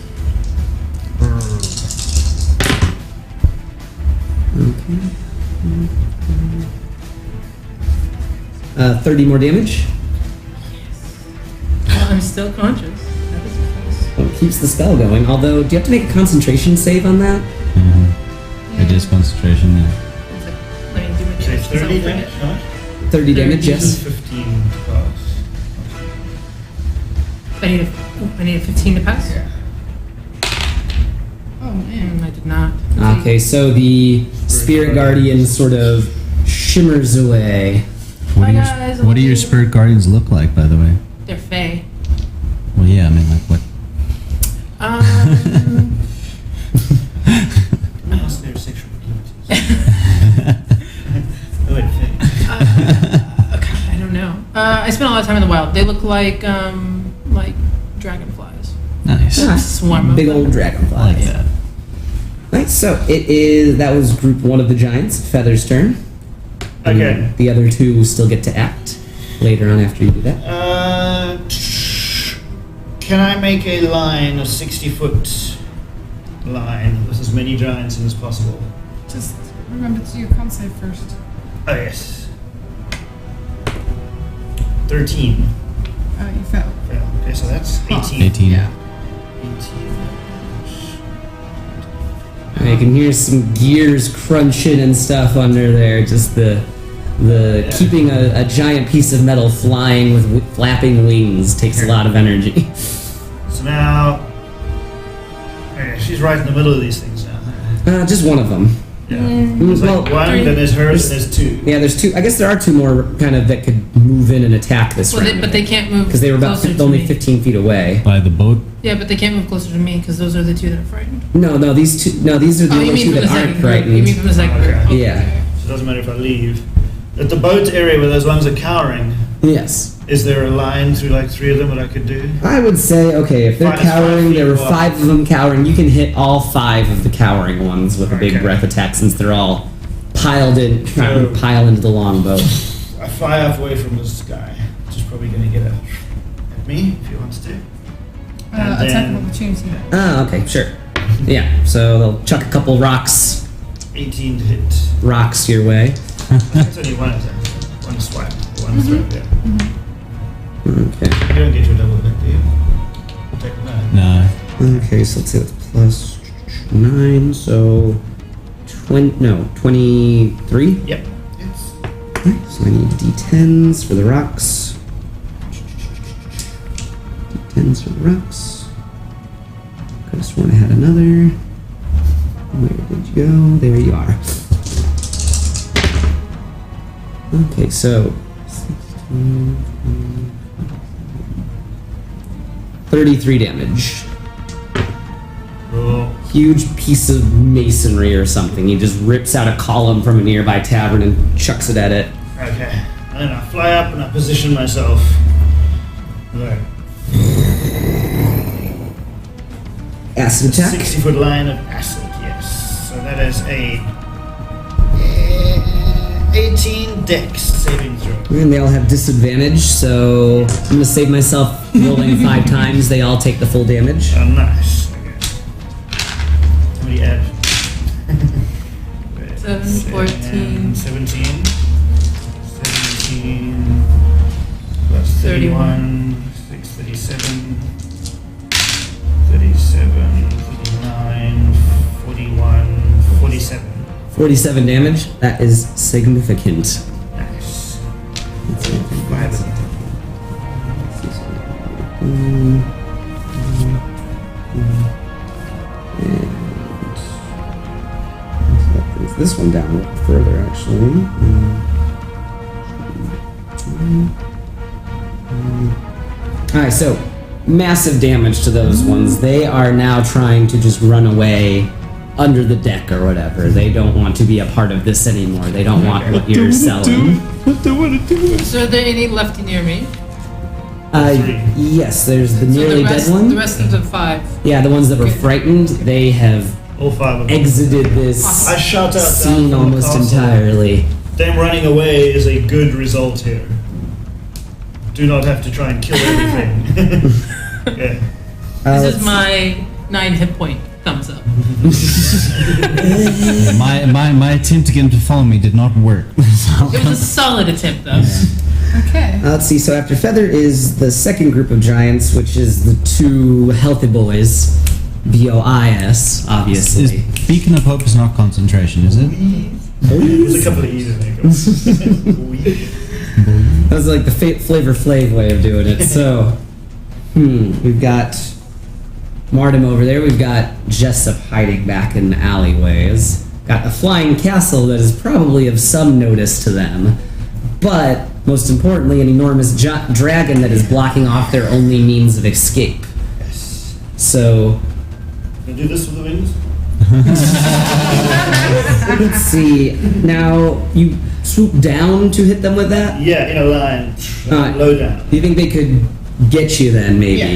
A: Okay. 30 more damage.
C: Well, I'm still conscious. That is nice.
A: Well, it keeps the spell going. Although, do you have to make a concentration save on that?
B: It is concentration now.
C: It's like, let me do my
E: Say
C: damage. 'cause
E: 30
C: I'll
E: damage,
C: forget.
E: right?
A: 30 damage,
E: This is
A: yes.
E: 15 to pass.
C: I need a 15 to pass?
D: Oh man.
C: I did not.
A: Okay, so the Spirit Guardian sort of shimmers away.
B: What
C: Bye, guys.
B: do your spirit guardians look like, by the way?
C: They're fey.
B: Well, yeah, I mean, like what?
E: Unless they're sexual activities. Oh, wait, okay.
C: I don't know. I spent a lot of time in the wild. They look like dragonflies.
B: Nice.
C: A swarm of
A: Big
C: them.
A: old dragonflies.
B: I like that.
A: Right, so that was group 1 of the giants, Feather's turn.
E: Okay.
A: The other 2 still get to act. later on after you do that.
E: Can I make a line, a 60-foot line with as many giants in as possible?
D: Just remember to do your con save first.
E: Oh, yes. 13.
D: Oh, you failed.
E: Fail. Okay, so that's 18.
B: 18.
A: Yeah.
E: 18.
A: You can hear some gears crunching and stuff under there. Just the keeping a giant piece of metal flying with flapping wings takes a lot of energy.
E: So now, okay, she's right in the middle of these things now.
A: Just one of them.
E: Yeah. There's
A: Well,
E: like one, then there's hers, and there's two.
A: Yeah, there's two. I guess there are two more kind of that could move in and attack this round.
C: But they can't move
A: because they were about
C: closer to
A: only
C: me.
A: 15 feet away.
B: By the boat.
C: Yeah, but they can't move closer to me because those are the two that are frightened.
A: No, these two. No, these are the
C: Oh, you
A: only two
C: mean from
A: that
C: the
A: aren't
C: second group? You
A: frightened.
C: mean from the second group?
E: Okay.
C: Okay.
A: Yeah.
E: So it doesn't matter if I leave. At the boat area where those ones are cowering,
A: Yes.
E: is there a line through like three of them that I could do?
A: I would say, okay, if they're
E: Five- 5
A: cowering, there were
E: feet
A: 5 of them cowering. You can hit all 5 of the cowering ones with a big
E: Okay.
A: breath attack since they're all piled in, trying to
E: So-
A: pile into the longboat.
E: I fly off away from this guy, which is probably going to get at me if he wants to. And
D: Attack
E: then-
D: of opportunity.
A: Ah, okay, sure. Yeah, so they'll chuck a couple rocks
E: 18 to hit.
A: your way.
E: That's only one attack. One swipe. One throw, yeah.
A: Okay.
E: You don't get your double hit, do you? I'll take that.
B: No.
A: Okay, so let's say that's plus 9, so 23?
E: Yep. It's
A: So I need d10s for the rocks. D10s for the rocks. Could have sworn I had another. Where did you go? There you are. Okay, so 16, 33 damage.
E: roll.
A: Huge piece of masonry or something. He just rips out a column from a nearby tavern and chucks it at it.
E: Okay. And then I fly up and I position myself. Right.
A: Acid attack.
E: 60-foot line of acid, yes. So that is a 18 dex saving throw.
A: And they all have disadvantage, so I'm gonna save myself rolling 5 times. They all take the full damage.
E: Oh, nice. Okay. How many add?
C: 7, 14.
E: 17. 17 plus 31. 6, 37. 37, 39, 41, 47.
A: 47 damage. That is significant.
E: Nice.
A: Brings this one down a little further, actually. Alright, so massive damage to those ones. They are now trying to just run away under the deck or whatever. They don't want to be a part of this anymore. They don't want what you're selling.
C: So are there any left near me?
A: Yes, there's the
C: So
A: nearly
C: the rest,
A: dead one.
C: The rest of the 5.
A: Yeah, the ones that were
C: Okay.
A: frightened, they have
E: All 5 of them.
A: exited this
E: I shout out down
A: scene
E: from the
A: almost
E: castle.
A: entirely.
E: Them running away is a good result here. Do not have to try and kill everything. Yeah.
C: This
A: let's
C: is my 9 hit point thumbs up.
B: My attempt to get him to follow me did not work. So-
C: It was a solid attempt though.
D: Okay.
A: Let's see, so after Feather is the second group of giants, which is the 2 healthy boys. BOIS, obviously.
B: Is Beacon of Hope is not concentration, is it?
E: There's a couple of E's in there.
A: That was like the Flavor Flav way of doing it. So, we've got Martim over there. We've got Jessup hiding back in the alleyways. Got a flying castle that is probably of some notice to them. But, most importantly, an enormous dragon that is blocking off their only means of escape.
E: Yes.
A: So,
E: Can I do this with the wings?
A: let's see. Now, you swoop down to hit them with that?
E: Yeah, in a line. Low down.
A: Do you think they could get you then, maybe?
E: Yeah.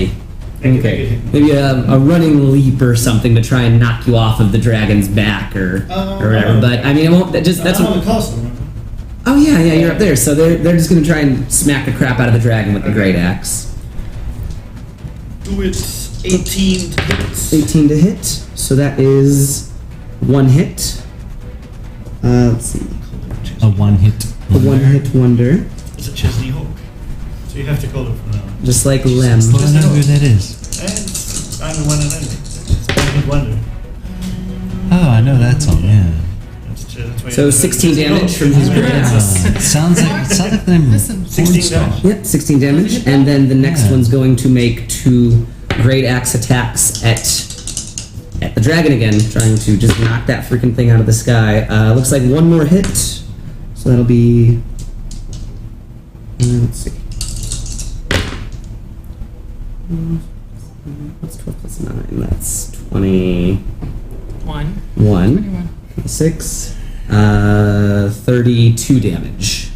E: They could
A: Okay.
E: get you.
A: Maybe a running leap or something to try and knock you off of the dragon's back or whatever. But I mean, it won't. That's
E: I'm on
A: what.
E: the castle, remember?
A: Oh yeah, you're up there. So they're just gonna try and smack the crap out of the dragon with the great axe.
E: Do it. 18 to hit.
A: 18 to hit. So that is one hit. Let's see.
B: A one-hit.
A: A one-hit wonder,
E: It's a Chesney Hawk. So you have to call it from now on.
A: just like Lem.
B: I don't know who that is.
E: And I'm the one and only. It's one-hit wonder.
B: Oh, I know that song, yeah.
E: That's why
A: So
E: you-
A: 16 damage from his great axe.
B: Sounds like them.
D: Listen.
E: 16 damage.
A: Yep, 16 damage, and then the next
B: Yeah.
A: one's going to make 2 great axe attacks at the dragon again, trying to just knock that freaking thing out of the sky. Looks like one more hit, so that'll be. Let's see. What's 12 plus 9? That's 21.
C: 1.
A: 6. 32 damage.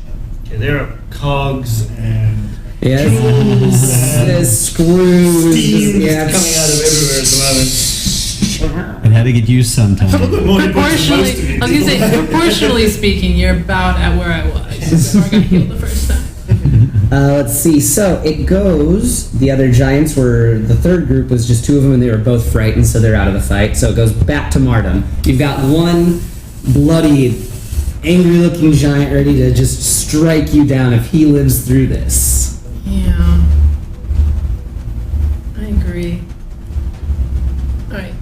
E: Okay, there are cogs and
A: Yes. Screws.
E: steam
A: Yeah.
E: coming out of everywhere at the moment.
B: It had to get used sometime.
E: More than most of
C: Proportionally,
E: you.
C: I was gonna say, proportionally speaking, you're about at where I was. So I got healed the first time.
A: Let's see. So it goes. The other giants were. The third group was just 2 of them, and they were both frightened, so they're out of the fight. So it goes back to Mardum. You've got one bloody, angry-looking giant ready to just strike you down if he lives through this.
C: Yeah. I agree. Alright.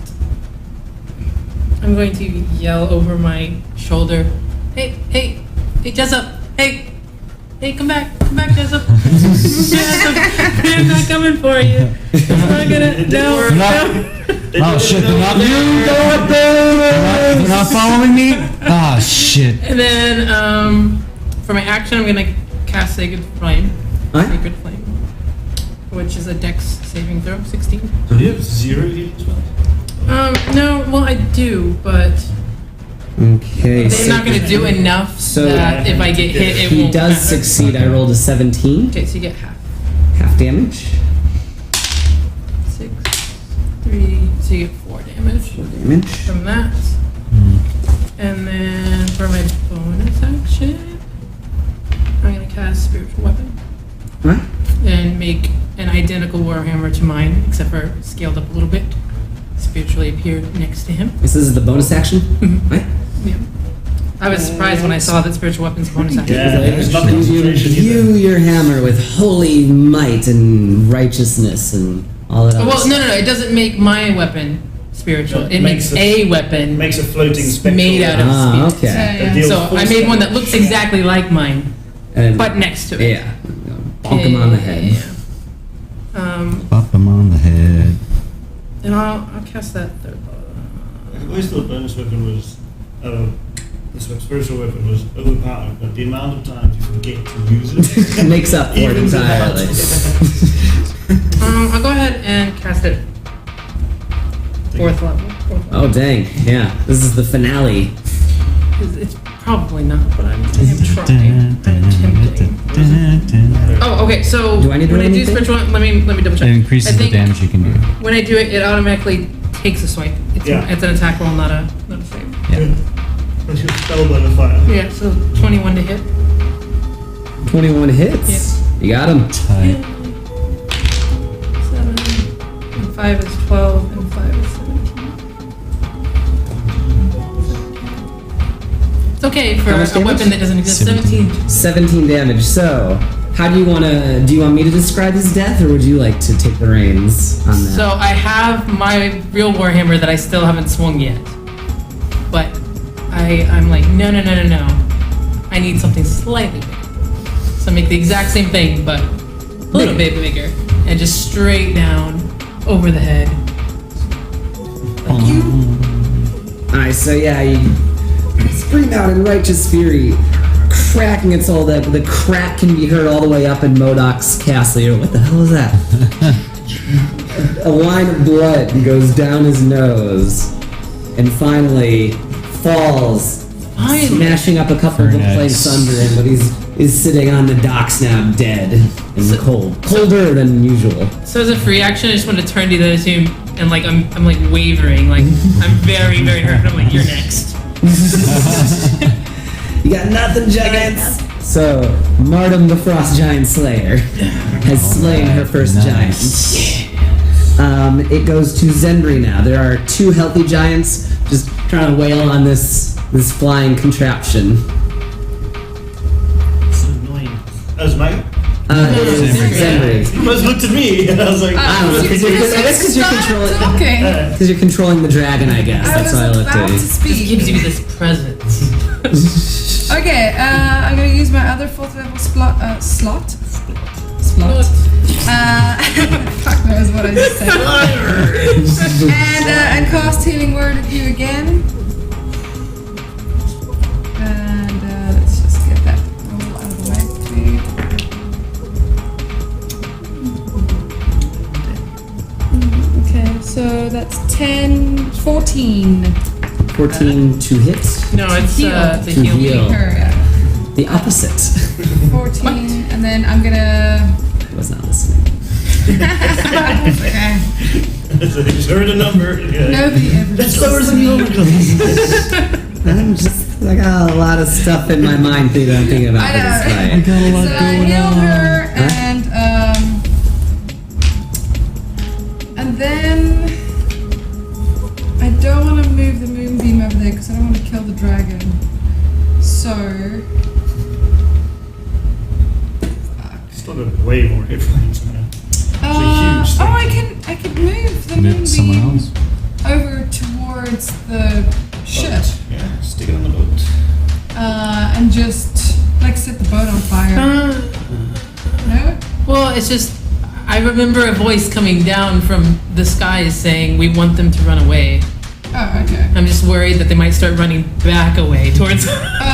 C: I'm going to yell over my shoulder. Hey, Jessup! Hey, come back, Jessup! Jessup, I'm not coming for you. I'm not gonna, no.
B: Oh shit, they're not, they're not following me? Ah, shit.
C: And then, for my action, I'm gonna cast Sacred Flame.
A: What?
C: Sacred Flame. Which is a Dex saving throw, 16.
E: So do you have 0 healing spells?
C: No, well, I do, but
A: Okay.
C: they're not going to do enough
A: So-
C: that if I get hit, it
A: He
C: won't
A: does
C: matter.
A: succeed. I rolled a 17.
C: Okay, so you get half.
A: Half damage.
C: 6, 3, so you get 4 damage
A: 4 damage.
C: from that. And then for my bonus action, I'm going to cast Spiritual Weapon
A: What?
C: and make an identical Warhammer to mine, except for scaled up a little bit. Spiritually appeared next to him.
A: This is the bonus action. What?
C: Yeah. I was surprised when I saw that Spiritual Weapon's bonus action.
E: Yeah, there's not
A: You
E: concentration
A: view
E: either.
A: your hammer with holy might and righteousness and all that.
C: Well, no, it doesn't make my weapon spiritual.
E: No,
C: It makes a weapon
E: Makes a floating spectral.
C: made out of
A: Ah,
C: spirit.
A: okay.
D: Yeah.
E: deals
C: So I
E: full
C: made one that
E: damage.
C: looks exactly like mine,
A: And,
C: but next to it.
A: yeah, bonk him on the head.
C: Yeah.
B: Pop him on the head.
C: And I'll cast that third.
E: I always thought bonus weapon was, the spiritual weapon was overpowered, but the amount of times you forget to use it
A: Makes up for it
E: evens it out.
A: entirely.
C: I'll go ahead and cast it. Fourth level.
A: Oh dang! Yeah, this is the finale.
C: It's probably not, but I am trying. I'm attempting. Oh, okay. So
A: Do I need to
C: when
A: do
C: I do
A: anything?
C: spiritual, let me double check.
B: It increases
C: I
B: the
C: think
B: damage you can do.
C: when I do it, it automatically takes a swipe. It's,
E: Yeah.
C: it's an attack roll, not a save.
B: Yeah.
E: When you're spellbound fire.
C: Yeah. So 21 to hit.
A: 21 hits. You got him.
B: Tight.
C: 7 and 5 is 12 and 5 is 17. It's okay for
A: How much
C: a
A: damage?
C: weapon that doesn't exist. 17.
A: 17 damage. So, how do you want to? Do you want me to describe his death, or would you like to take the reins on that?
C: So I have my real Warhammer that I still haven't swung yet. But I'm like, no. I need something slightly bigger. So make the exact same thing, but a little bit bigger. And just straight down over the head.
A: Alright, so yeah, you scream out in righteous fury, cracking its all the crack can be heard all the way up in Modoc's castle. You're, what the hell is that? A line of blood goes down his nose, and finally falls, smashing up a couple of the
B: Very
A: planks
B: nice.
A: under him. But he's sitting on the docks now, dead and cold, colder than usual.
C: So as a free action, I just want to turn to the other team and like I'm like wavering, like I'm very, very hurt. I'm like, you're next.
A: You got nothing, giants. So Martum the Frost Giant Slayer has slain her first
B: Nice.
A: giant. It goes to Zendri now. There are 2 healthy giants just trying to wail on this flying contraption.
E: So annoying. That was Mike?
A: It is Zendri.
E: You must looked at me, and I was like,
A: I don't know, I guess because you're controlling.
D: Okay.
A: Because you're controlling the dragon, I guess.
D: I
A: That's
D: was
A: why I looked
D: about
A: at
D: to
A: you.
C: Just gives you
D: speak.
C: this presence.
D: Okay, I'm gonna use my other 4th level slot. Slot. Fuck knows what I just said. And cast Healing Word at you again. And let's just get that roll out of the way, too. Okay, so that's 10, 14.
A: 14 to hit.
C: No, it's the
A: To
C: heal.
A: heal.
D: Her,
A: The opposite.
D: 14, and then I'm gonna.
A: I was not listening.
D: Okay.
E: Just heard a number. Yeah.
D: Nobody ever.
E: That's lower than the overcome.
A: I'm just, I got a lot of stuff in my mind that I'm thinking about for this fight.
B: got a lot
D: So I
B: going
D: heal
B: on.
D: her,
A: Huh?
D: and then I don't want to move the moonbeam over there because I don't want to kill the dragon. So
E: Still got way more hit points, man. huge thing.
D: I could move the
B: Maybe someone
D: moonbeam
B: else.
D: over towards the ship,
E: Yeah, stick it on the boat.
D: and just like set the boat on fire. No?
C: Well, it's just, I remember a voice coming down from the skies saying, we want them to run away.
D: Oh, okay.
C: I'm just worried that they might start running back away towards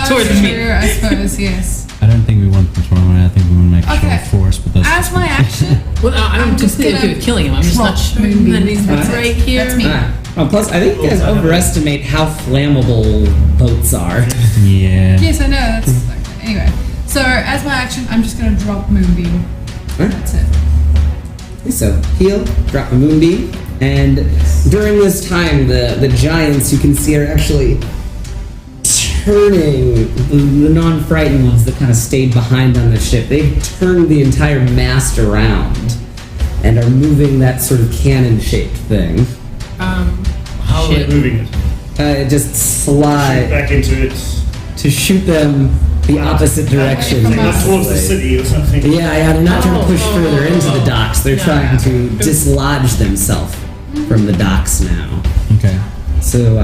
C: towards
D: True,
C: me.
D: I suppose, yes.
B: I don't think we want to run away. I think we want to make
D: Okay.
B: show of force, but that's
D: As my action,
C: Well, I'm
D: just
C: completely
D: gonna
C: okay with killing him. I'm just not
D: drop
C: sure
D: moonbeam.
C: that he's
A: That's
C: right
D: it.
C: here.
D: That's me.
A: Ah. Oh, plus, I think you guys overestimate how flammable boats are.
B: yeah.
D: yes, I know. That's okay. Anyway. So as my action, I'm just gonna drop moonbeam. That's it.
A: So, heal, drop a moonbeam, and during this time, the giants you can see are actually turning the non-frightened ones that kind of stayed behind on the ship. They've turned the entire mast around and are moving that sort of cannon-shaped thing.
E: How are
C: Shit.
E: they moving it?
A: Just slide
E: Back into it.
A: to shoot them the opposite direction.
D: Come on.
E: Not towards the
A: basically.
E: city or something.
A: Yeah, they're not trying to push further into the docks. They're
C: Yeah.
A: trying to dislodge themselves from the docks now.
B: Okay.
A: So,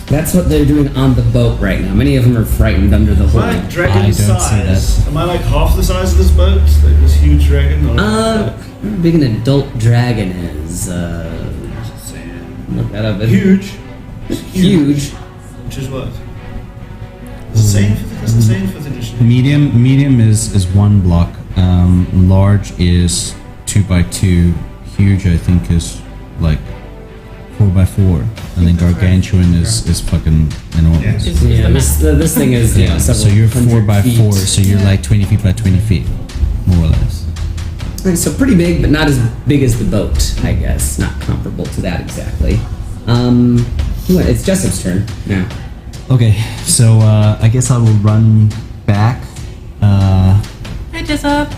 A: that's what they're doing on the boat right now. Many of them are frightened under the
E: Am I
A: hull.
E: dragon
B: I don't see
E: size?
B: that.
E: Am I like half the size of this boat? Like this huge dragon? Or
A: How big an adult dragon is. Look that up.
E: huge.
A: Huge.
E: Which is what? It's the same for the same for the edition.
B: Medium is 1 block. Large is 2 by 2. Huge, I think, is like 4 by 4. And then gargantuan is fucking enormous.
E: Yeah.
C: Is
A: Yeah,
C: the map.
A: this thing is,
B: Yeah, so
A: several
B: you're 4
A: hundred
B: by
A: feet.
B: 4, so you're like 20 feet by 20 feet, more or less.
A: Okay, so pretty big, but not as big as the boat, I guess. Not comparable to that exactly. It's Jessup's turn now.
B: Okay, so I guess I will run back.
C: Hi, Jessup.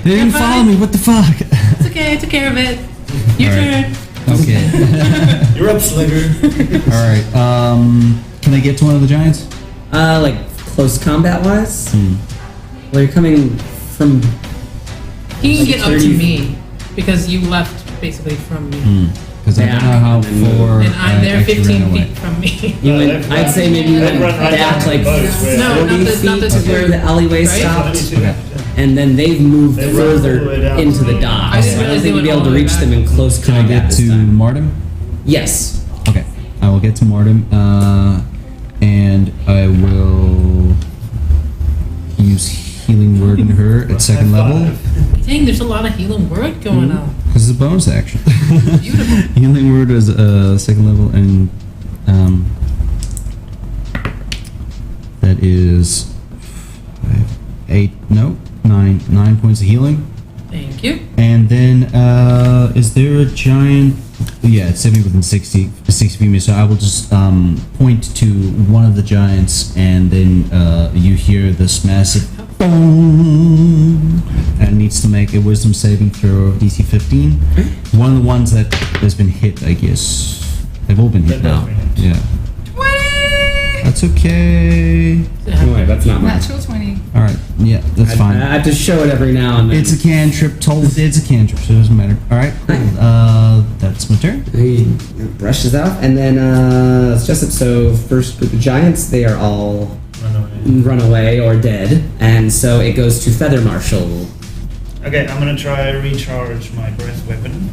B: They didn't
C: Bye.
B: follow me. What the fuck?
C: It's okay, I took care of it. Your
B: Alright.
C: turn.
B: Okay.
E: You're up, Slugger.
B: All right. Can I get to one of the giants?
A: Like close combat wise?
B: Hmm.
A: Well, you're coming from.
C: He can get up to
A: 30
C: me because you left basically from me.
B: Because I don't know how far.
C: And I'm there
B: I actually
C: 15
B: ran away.
C: feet from me.
A: You went, I'd say maybe you went
E: They'd run right
A: back
E: down
A: like
E: the boats where-
C: No,
A: 40
C: not
A: feet
C: this
A: to where
C: room,
A: the alleyway
C: right?
A: stopped.
B: Okay.
A: And then they've moved
E: They run all the way
A: further
E: down
A: into
E: to
A: the
E: the-
A: docks.
C: I
A: So
C: didn't
A: I don't
C: realize
A: think
C: they
A: you'd be
C: went
A: able
C: all
A: to
C: the way
A: reach
C: back.
A: them in close
B: Can I
A: combat
B: get
A: this
B: to
A: time.
B: Martin?
A: Yes.
B: Okay. I will get to Martin, and I will use healing word in her at second level.
C: Dang, there's a lot of healing word going on.
B: Because it's a bonus action.
C: Beautiful.
B: Healing word is second level, and that is 9 points of healing.
C: Thank you.
B: And then is there a giant Yeah, it's sitting within 60 feet of me. So I will just point to one of the giants, and then you hear this massive boom, and it needs to make a wisdom saving throw of DC 15. One of the ones that has been hit, I guess. They've all been hit now. Yeah.
D: 20!
B: That's okay.
A: Oh, wait, that's not much.
D: Natural 20.
B: All right. Yeah, that's fine.
A: I have to show it every now and then.
B: It's a cantrip. Told it's a cantrip, so it doesn't matter. All right. Cool. That's my turn.
A: He brushes off, and then it's Jessup. So first group of giants, they are all run away or dead, and so it goes to Feather Marshal.
E: Okay, I'm gonna try to recharge my breath weapon.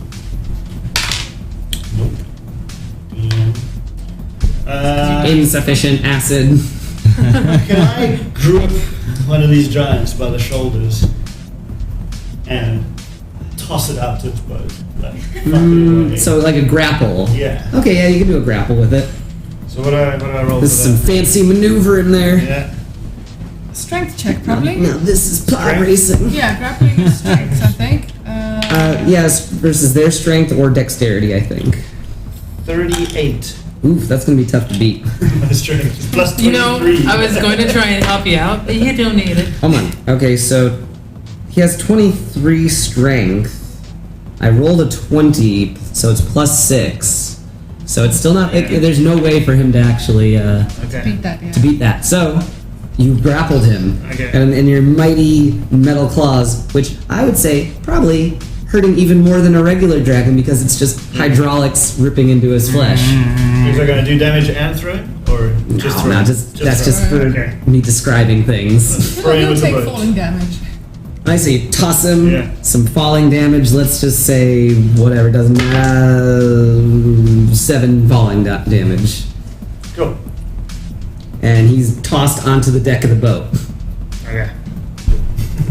E: Nope.
A: Insufficient acid.
E: Can I grip one of these giants by the shoulders and toss it out to its boat? Like, fuck it away?
A: So like a grapple.
E: Yeah.
A: Okay, yeah, you can do a grapple with it.
E: So what do I roll
A: This is
E: for
A: some
E: that?
A: fancy maneuver in there.
E: Yeah.
D: Strength check, probably.
A: Now this is pod
E: Strength?
A: racing.
D: Yeah, grappling is strength, I think.
A: Yes, versus their strength or dexterity, I think.
E: 38.
A: Oof, that's gonna be tough to beat.
E: My strength is plus 23.
C: You know, I was going to try and help you out, but you don't need it.
A: Hold on. Okay, so he has 23 strength. I rolled a 20, so it's plus 6. So it's still not. There's no way for him to actually
E: Okay.
D: Beat that, yeah.
A: to beat that. So you grappled him,
E: Okay.
A: and in your mighty metal claws, which I would say probably hurting even more than a regular dragon because it's just hydraulics ripping into his flesh.
E: Is it gonna do damage and throw it? Or just
A: No,
E: throw
A: no,
E: it?
A: just that's
E: throw
A: just
E: it.
A: for
E: Okay.
A: me describing things.
E: Throw it
D: He'll
E: with the
D: take
E: boat.
D: falling damage.
A: I see. Toss him.
E: Yeah.
A: Some falling damage. Let's just say whatever. Doesn't matter. 7 falling damage,
E: Cool.
A: and he's tossed onto the deck of the boat.
E: Okay.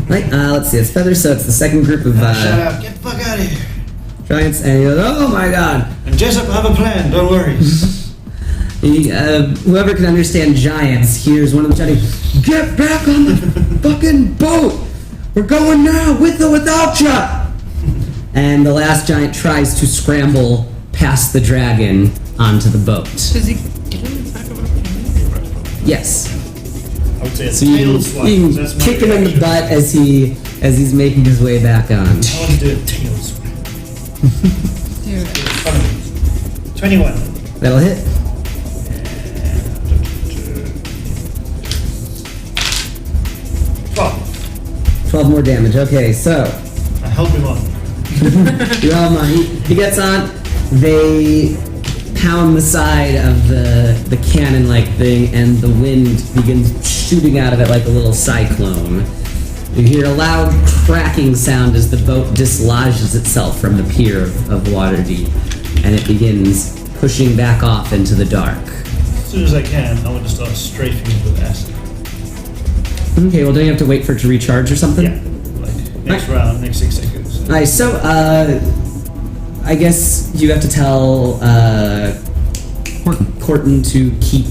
A: Right. Let's see. It's Feather, so it's the second group of
E: Shut up. Get the fuck out of here.
A: giants, and he goes, "Oh my god!"
E: And Jessup, I have a plan. Don't worry.
A: Whoever can understand giants hears one of them shouting, "Get back on the fucking boat! We're going now, with or without ya!" And the last giant tries to scramble past the dragon onto the boat.
C: Does he get an attack of opportunity?
A: Yes.
E: I would say it's
A: So you
E: tail
A: can,
E: swipe.
A: you can
E: That's my
A: kick him in the
E: reaction.
A: butt as he's making his way back on.
E: I want to do a tail swipe.
D: Do it.
E: Fun of it. 21.
A: That'll hit.
E: Fuck.
A: 12 more damage. Okay, so
E: I help him on.
A: he gets on. They pound the side of the cannon-like thing, and the wind begins shooting out of it like a little cyclone. You hear a loud cracking sound as the boat dislodges itself from the pier of Waterdeep, and it begins pushing back off into the dark.
E: As soon as I can, I want to start strafing it with acid.
A: Okay, well, don't you have to wait for it to recharge or something?
E: Yeah. Like, next round, next 6 seconds.
A: Nice. So, I guess you have to tell Corton to keep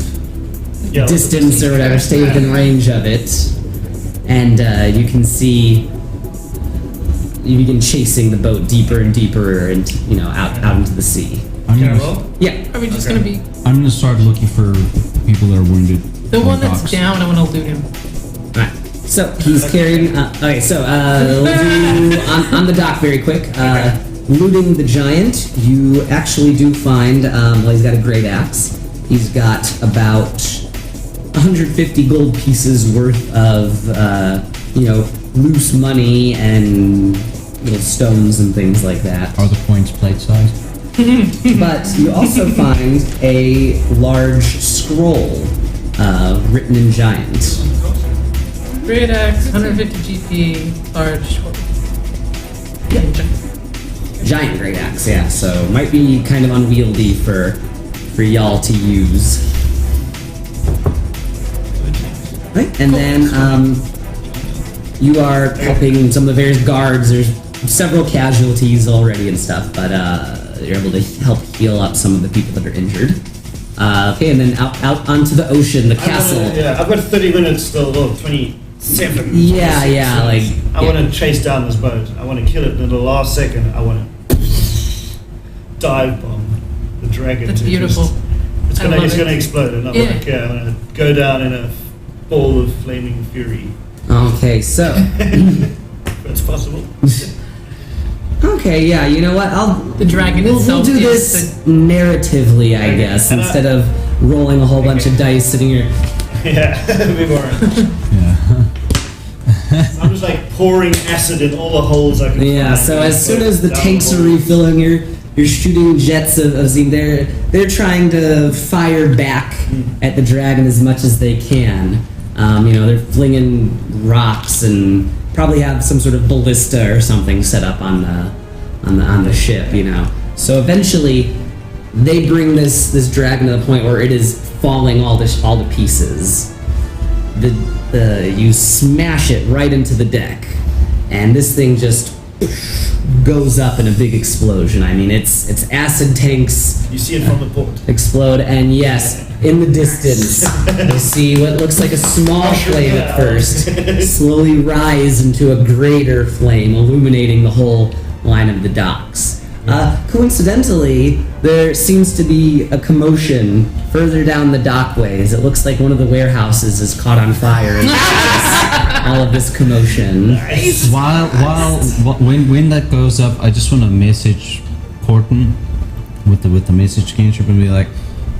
E: Yeah,
A: distance or whatever, stay within range of it, and you can see you begin chasing the boat deeper and deeper, and out into the sea.
B: I'm
E: Can I
B: gonna,
E: roll?
A: Yeah.
C: Are we just
E: Okay.
C: going to be
B: I'm gonna start looking for people that are wounded.
C: the
B: on
C: one that's
B: docks.
C: down? I want to loot him.
A: Alright. So he's carrying. Okay. So we'll do on the dock very quick. Looting the giant, you actually do find. Well, he's got a great axe. He's got about 150 gold pieces worth of loose money and little stones and things like that.
B: Are the points plate sized?
A: But you also find a large scroll written in giant.
C: Great axe, 150 GP, large.
A: Giant great axe, yeah. So might be kind of unwieldy for y'all to use. Right, and then you are helping some of the various guards. There's several casualties already and stuff, but you're able to help heal up some of the people that are injured. Okay, and then out onto the ocean, the castle.
E: I've got 30 minutes still, or 27.
A: Yeah,
E: 26
A: yeah,
E: minutes.
A: like,
E: I
A: yeah.
E: want to chase down this boat. I want to kill it, and in the last second, I want to dive bomb the dragon.
C: That's
E: to
C: beautiful.
E: just-
C: I love
E: it's
C: it.
E: gonna explode. And I'm
C: Yeah.
E: like, I'm gonna go down in a ball of flaming fury.
A: Okay, so
E: That's possible.
A: okay, yeah, you know what?
C: The dragon
A: we'll
C: itself
A: do
C: is
A: this narratively, I guess,
E: And I-
A: instead of rolling a whole bunch of dice sitting here.
E: Yeah, it'd be more.
B: Yeah.
E: I'm just like pouring acid in all the holes I can
A: Yeah,
E: find.
A: so as soon as the
E: Down
A: tanks are
E: holes.
A: refilling, you're shooting jets of steam. They're trying to fire back at the dragon as much as they can. They're flinging rocks and probably have some sort of ballista or something set up on the ship. So eventually, they bring this dragon to the point where it is falling all to pieces. You smash it right into the deck, and this thing just goes up in a big explosion. I mean, it's acid tanks
E: You see it from the port.
A: explode, and yes, in the distance, you see what looks like a small flame at first slowly rise into a greater flame, illuminating the whole line of the docks. Coincidentally, there seems to be a commotion further down the dockways. It looks like one of the warehouses is caught on fire. And all of this commotion.
B: When that goes up, I just want to message Corton with the message cantrip and be like,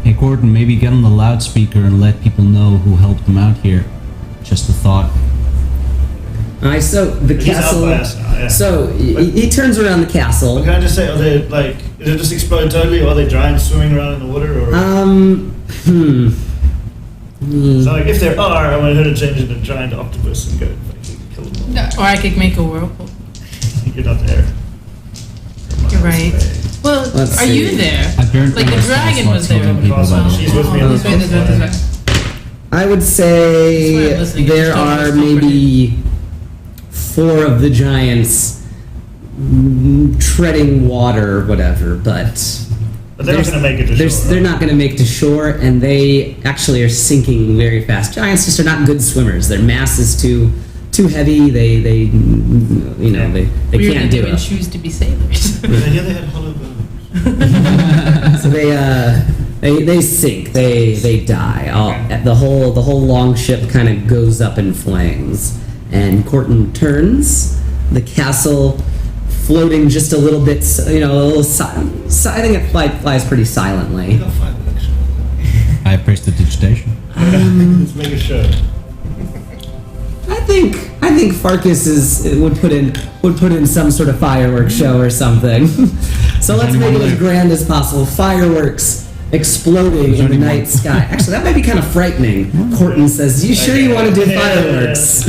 B: "Hey Corton, maybe get on the loudspeaker and let people know who helped them out here." Just a thought.
A: Alright, so the
E: He's
A: castle.
E: outclassed now, yeah.
A: So he turns around the
E: But
A: castle.
E: can I just say, are they like, did it just explode totally, or are they giants swimming around in the water, or? So like, if there are, I want her to change into a giant octopus and go like, kill them all.
D: No.
C: Or I could make a whirlpool.
E: You're not there.
C: You're right. Well,
A: Let's
C: are you
A: see.
C: there?
B: I burnt
C: Like
B: my
C: the dragon
B: spell
C: was
B: slots
C: there.
B: on people, by the way.
E: She's with me on
C: This way, this way, this way.
A: I would
C: That's why
A: say
C: I'm listening.
A: there
C: Just don't
A: are
C: listen
A: maybe 4 of the giants treading water or whatever, but
E: But they're not going to make it to shore.
A: they're not going to make it to shore, and they actually are sinking very fast. Giants just are not good swimmers. Their mass is too heavy. They
C: Weird
A: can't
C: that they
A: do
C: would
A: it.
C: choose to be sailors.
E: I hear they had hollow bones.
A: So they sink. They die. The whole long ship kind of goes up in flames, and Corton turns. The castle floating just a little bit, I think it flies pretty silently.
E: You got 5 actually.
B: I pressed the digitation.
E: Let's make a show.
A: I think Farkas would put in some sort of fireworks show or something. So let's make it as grand as possible. Fireworks exploding in the night sky. Actually, that might be kind of frightening. Corton says, "You sure you want to do fireworks?"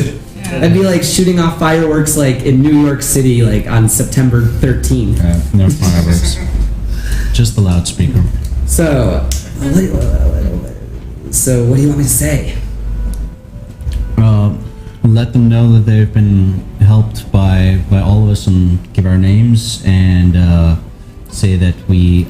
A: That'd be like shooting off fireworks like in New York City, like on September 13th.
B: No fireworks. Just the loudspeaker.
A: So what do you want me to say?
B: Let them know that they've been helped by all of us, and give our names, and say that we're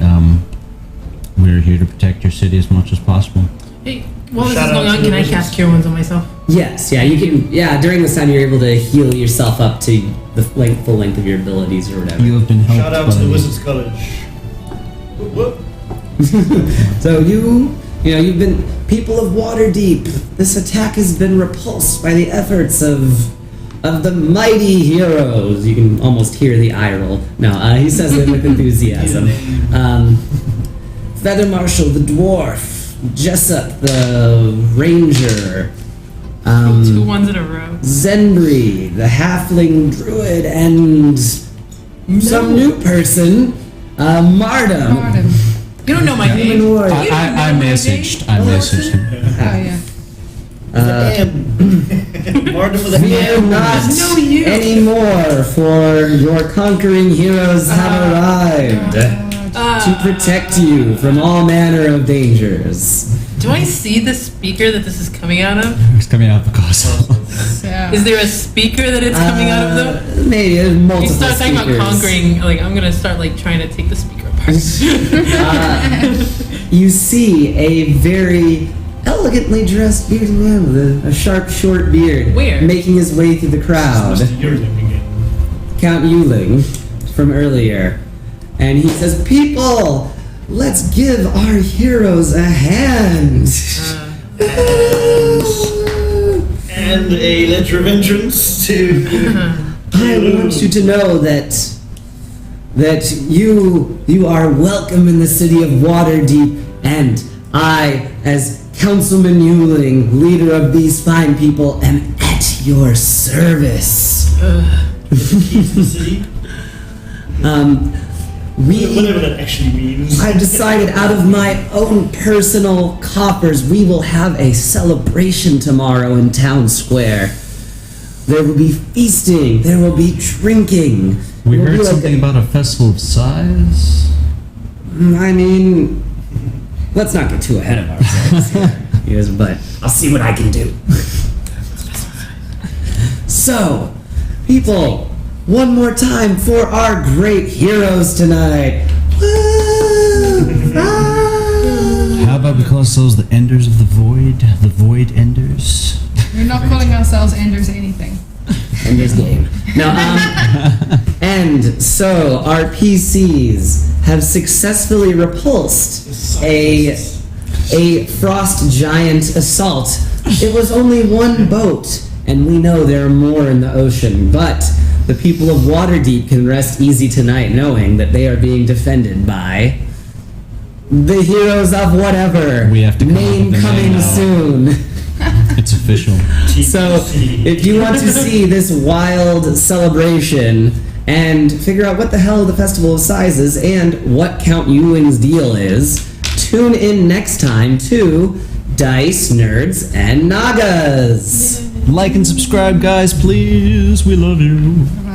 B: here to protect your city as much as possible.
C: Hey, while this
E: Shout
C: is going
E: out
C: on,
E: to
C: can
E: the
C: I
E: wizards.
C: cast Cure Wounds on myself?
A: Yes, yeah, you can. Yeah, during this time, you're able to heal yourself up to the full length of your abilities or whatever.
B: You have been helped
E: Shout out
B: by
E: to the Wizards College. Whoop, whoop.
A: So you've been people of Waterdeep. This attack has been repulsed by the efforts of the mighty heroes. You can almost hear the eye roll. No, he says it with enthusiasm. Feather Marshal the dwarf, Jessup the ranger,
C: 2 ones in a row.
A: Zenbri the halfling druid, and some new person, Mardam.
D: Pardon.
C: You don't know my
A: Human
C: name.
A: warrior.
B: I messaged him.
D: Oh yeah.
E: Martin with a
A: Fear not
C: No, you.
A: anymore, for your conquering heroes have arrived to protect you from all manner of dangers.
C: Do I see the speaker that this is coming out of?
B: It's coming out of the castle.
D: So,
C: Is there a speaker that it's coming out of though?
A: Maybe there's
C: You
A: multiple
C: start talking
A: speakers.
C: about conquering, like I'm gonna start like trying to take the speaker apart.
A: You see a very elegantly dressed bearded man with a sharp, short beard
C: Where?
A: making his way through the crowd.
E: Mr. Yearling again.
A: Count Yuling from earlier. And he says, "People, let's give our heroes a hand.
E: And a letter of entrance to.
A: I want you to know that you are welcome in the city of Waterdeep, and I, as Councilman Yuling, leader of these fine people, am at your service.
E: Whatever that actually means.
A: I've decided out of my own personal coffers, we will have a celebration tomorrow in Town Square. There will be feasting, there will be drinking.
B: We
A: It will be
B: heard
A: like
B: something about a festival of size.
A: I mean, let's not get too ahead of ourselves here, yes, but I'll see what I can do. So, people, one more time for our great heroes tonight. Woo! Ah!
B: How about we call ourselves the Enders of the Void Enders?
D: We're not calling ourselves Enders anything.
A: Ender's Game. Now, and so our PCs have successfully repulsed a frost giant assault. It was only one boat, and we know there are more in the ocean, but the people of Waterdeep can rest easy tonight knowing that they are being defended by the heroes of whatever.
B: We have to come up
A: name
B: with a name
A: coming
B: now.
A: soon.
B: It's official.
A: So, if you want to see this wild celebration and figure out what the hell the Festival of Size is and what Count Yuling's deal is, tune in next time to Dice, Nerds, and Nagas.
B: Like and subscribe, guys, please. We love you.
D: Bye.